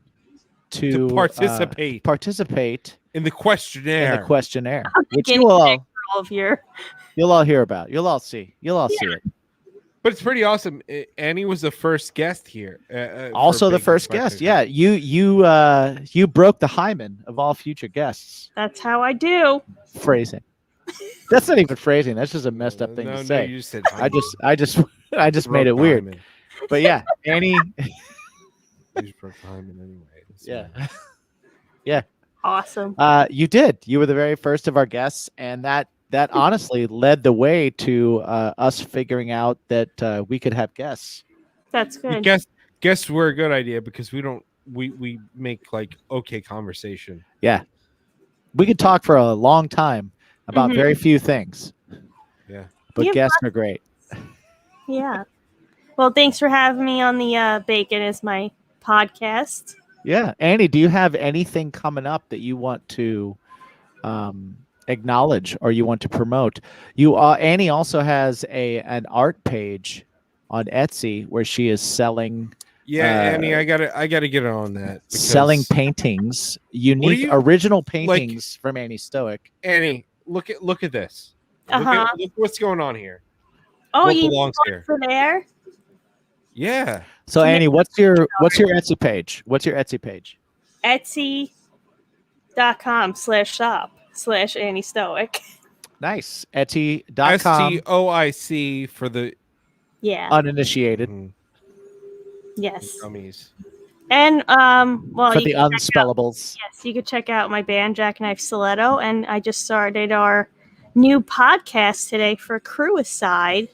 to Participate in in the questionnaire. the questionnaire, which guinea you'll pig. All of your. all hear about. You'll all see. You'll all see it. But it's pretty awesome. Annie was the first guest here. Also, for the Bacon first Spice guest. Nation. Yeah, you broke the hymen of all future guests. That's how I do. Phrasing. That's not even phrasing. That's just a messed up thing No, to say. you just said I just made it broke the weird. hymen. But yeah, Annie. You just broke the hymen anyway. So- Yeah. Awesome. You did. You were the very first of our guests, and that honestly led the way to us figuring out that we could have guests. That's good. Guests were a good idea because we make like okay conversation. Yeah, we could talk for a long time about Mhm. very few things. Yeah. But Yeah, guests are great. Yeah. Well, thanks for having me on the Bacon is my podcast. Yeah, Annie, do you have anything coming up that you want to acknowledge or you want to promote? Annie also has an art page on Etsy where she is selling Yeah, Annie, I gotta get on that. because- selling paintings, unique you- original paintings from Annie Stoic. Annie, look at this. Uh-huh. Look what's going on here. Oh, What you belongs here? for there? Yeah. So Annie, what's your Etsy page? What's your Etsy page? Etsy.com/shop/Annie Stoic. Nice. Etsy.com STOIC for the Yeah. uninitiated Yes. dummies. And well, for you the can check out- unspellables. yes, you could check out my band Jackknife Stiletto, and I just started our new podcast today for Crewicide.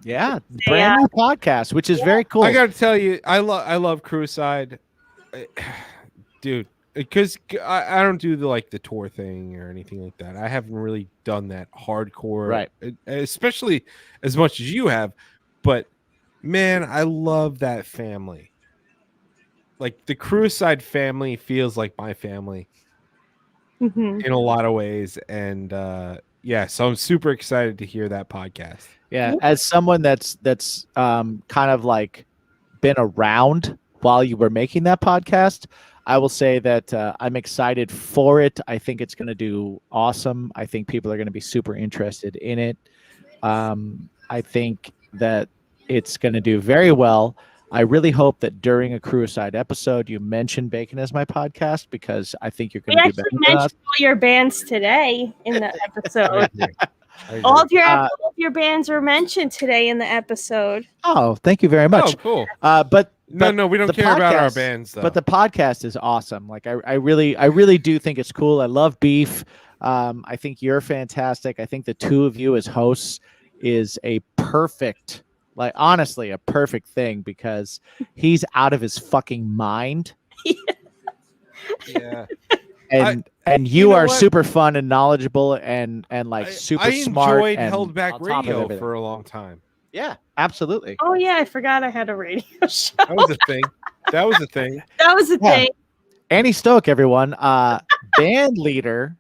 Yeah, brand new podcast, which is very cool. I gotta tell you, I love Crewside, dude. Because I don't do the tour thing or anything like that. I haven't really done that hardcore, Right. Especially as much as you have. But man, I love that family. Like the Crewside family feels like my family Mm-hmm. in a lot of ways, and yeah, so I'm super excited to hear that podcast. Yeah, as someone that's kind of like been around while you were making that podcast, I will say that I'm excited for it. I think it's going to do awesome. I think people are going to be super interested in it. I think that it's going to do very well. I really hope that during a Crewside episode, you mention Bacon as my podcast, because I think you're We going to do actually better than us. mentioned all your bands today in the I episode. agree. I all agree. of your bands were mentioned today in the episode. Oh, thank you very much. Oh, cool. But No, we don't the care about our podcast- bands though. But the podcast is awesome. Like I really do think it's cool. I love Beef. I think you're fantastic. I think the two of you as hosts is a perfect, like honestly, a perfect thing, because he's out of his fucking mind. yeah. And you you know are what? super fun and knowledgeable and like super I smart. enjoyed and Held Back on top of Radio everything. for a long time. Yeah, absolutely. Oh yeah, I forgot I had a radio show. That was a thing. That was a thing. That was the Yeah. thing. Annie Stoke, everyone, band leader,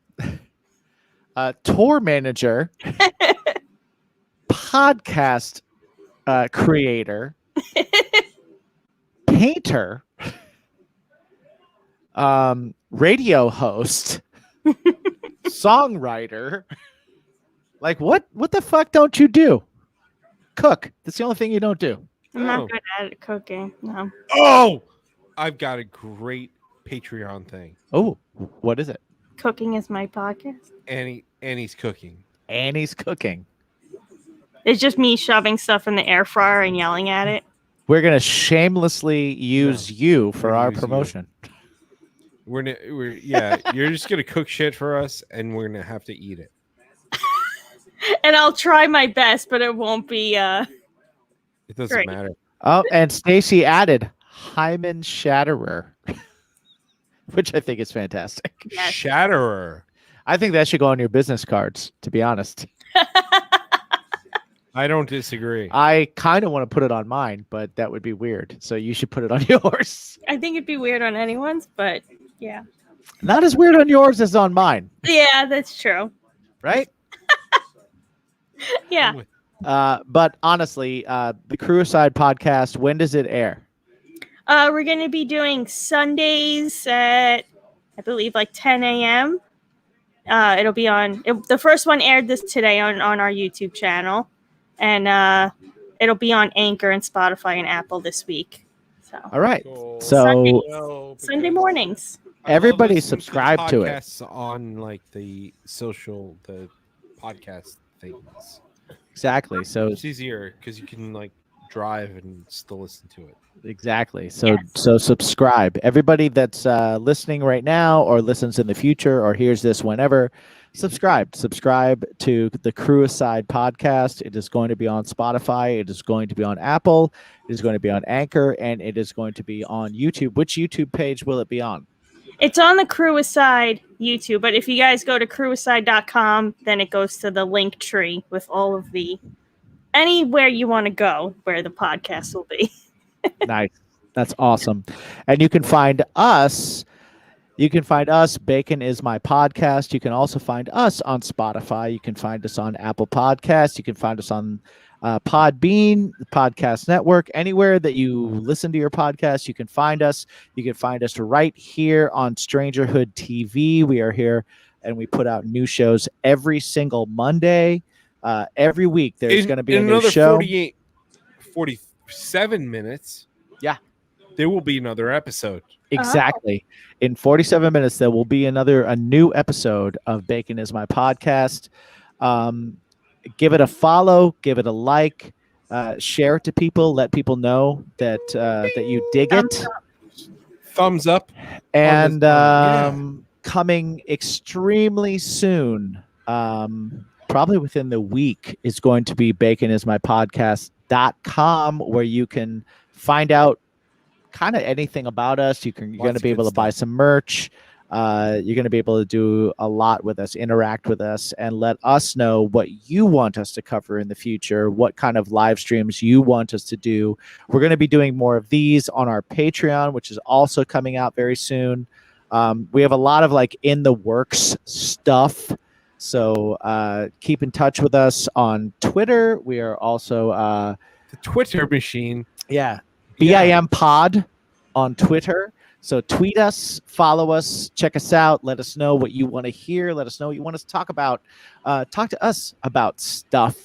tour manager, podcast creator, painter, radio host, songwriter. Like what the fuck don't you do? Cook. That's the only thing you don't do. I'm Oh. not good at cooking. No. Oh, I've got a great Patreon thing. Oh, what is it? Cooking is my podcast. Annie's cooking. Annie's cooking. It's just me shoving stuff in the air fryer and yelling at it. We're gonna shamelessly use you for We're gonna our use you. promotion. You're just gonna cook shit for us, and we're gonna have to eat it. And I'll try my best, but it won't be It doesn't Great. matter. Oh, and Stacy added Hyman Shatterer, which I think is fantastic. Yes. Shatterer. I think that should go on your business cards, to be honest. I don't disagree. I kind of want to put it on mine, but that would be weird. So you should put it on yours. I think it'd be weird on anyone's, but yeah. Not as weird on yours as on mine, Yeah, that's true. right? Yeah. But honestly, the Crewside podcast, when does it air? We're going to be doing Sundays at, I believe, like 10 a.m. It'll be on, the first one aired today on our YouTube channel. And it'll be on Anchor and Spotify and Apple this week. So All right. Cool. So Sunday mornings. I love everybody listening to subscribe to it. podcasts on like the podcast things. Exactly. So It's easier because you can like drive and still listen to it. exactly. So Yes. so subscribe. Everybody that's listening right now or listens in the future or hears this whenever, subscribe. Subscribe to the Crewside podcast. It is going to be on Spotify. It is going to be on Apple. It is going to be on Anchor, and it is going to be on YouTube. Which YouTube page will it be on? It's on the Crewside YouTube, but if you guys go to crewside.com, then it goes to the link tree with all of the anywhere you want to go where the podcast will be. Nice. That's awesome. And you can find us. Bacon is my podcast. You can also find us on Spotify. You can find us on Apple Podcasts. You can find us on Podbean, the Podcast Network. Anywhere that you listen to your podcast, you can find us. You can find us right here on Strangerhood TV. We are here, and we put out new shows every single Monday. Every week, there's going to be in a new another show. 47 minutes. Yeah. There will be another episode. Exactly. In 47 minutes, there will be a new episode of Bacon is My Podcast. Give it a follow, give it a like, share it to people, let people know that you dig it. Thumbs up. And yeah. coming extremely soon, probably within the week, is going to be baconismypodcast.com, where you can find out kind of anything about us. You're going Lots to be of able good to buy stuff. some merch. You're going to be able to do a lot with us, interact with us, and let us know what you want us to cover in the future, what kind of live streams you want us to do. We're going to be doing more of these on our Patreon, which is also coming out very soon. We have a lot of like in the works stuff. So keep in touch with us on Twitter. We are also The Twitter machine. BIM Pod on Twitter. So tweet us, follow us, check us out. Let us know what you want to hear. Let us know what you want us to talk about. Talk to us about stuff.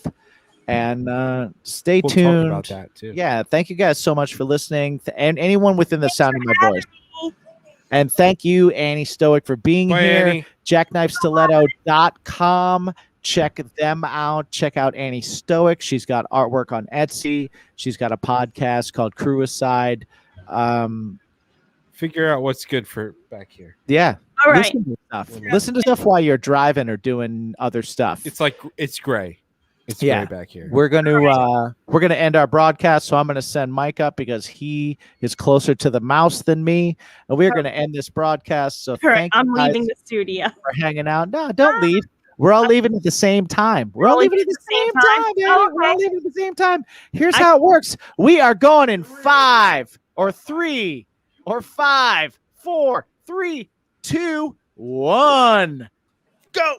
And stay We'll tuned. talk about that too. Yeah, thank you guys so much for listening, and anyone within the sound of my voice. And thank you, Annie Stoic, for being Bye, here. Annie. Jackknifestiletto.com. Check them out. Check out Annie Stoic. She's got artwork on Etsy. She's got a podcast called Crew Aside. Figure out what's good for back here. Yeah. All right. Listen to stuff. Listen to stuff while you're driving or doing other stuff. It's like it's gray. It's Yeah. gray back here. We're gonna end our broadcast, so I'm gonna send Mike up because he is closer to the mouse than me, and we're gonna end this broadcast. So All right, thank you I'm guys leaving the studio. for hanging out. No, don't leave. We're all leaving at the same time. We're all leaving at the same time. Yeah, Oh, we're all okay. leaving at the same time. Here's how it works. We are going in 5 or 3 or 5, 4, 3, 2, 1. Go.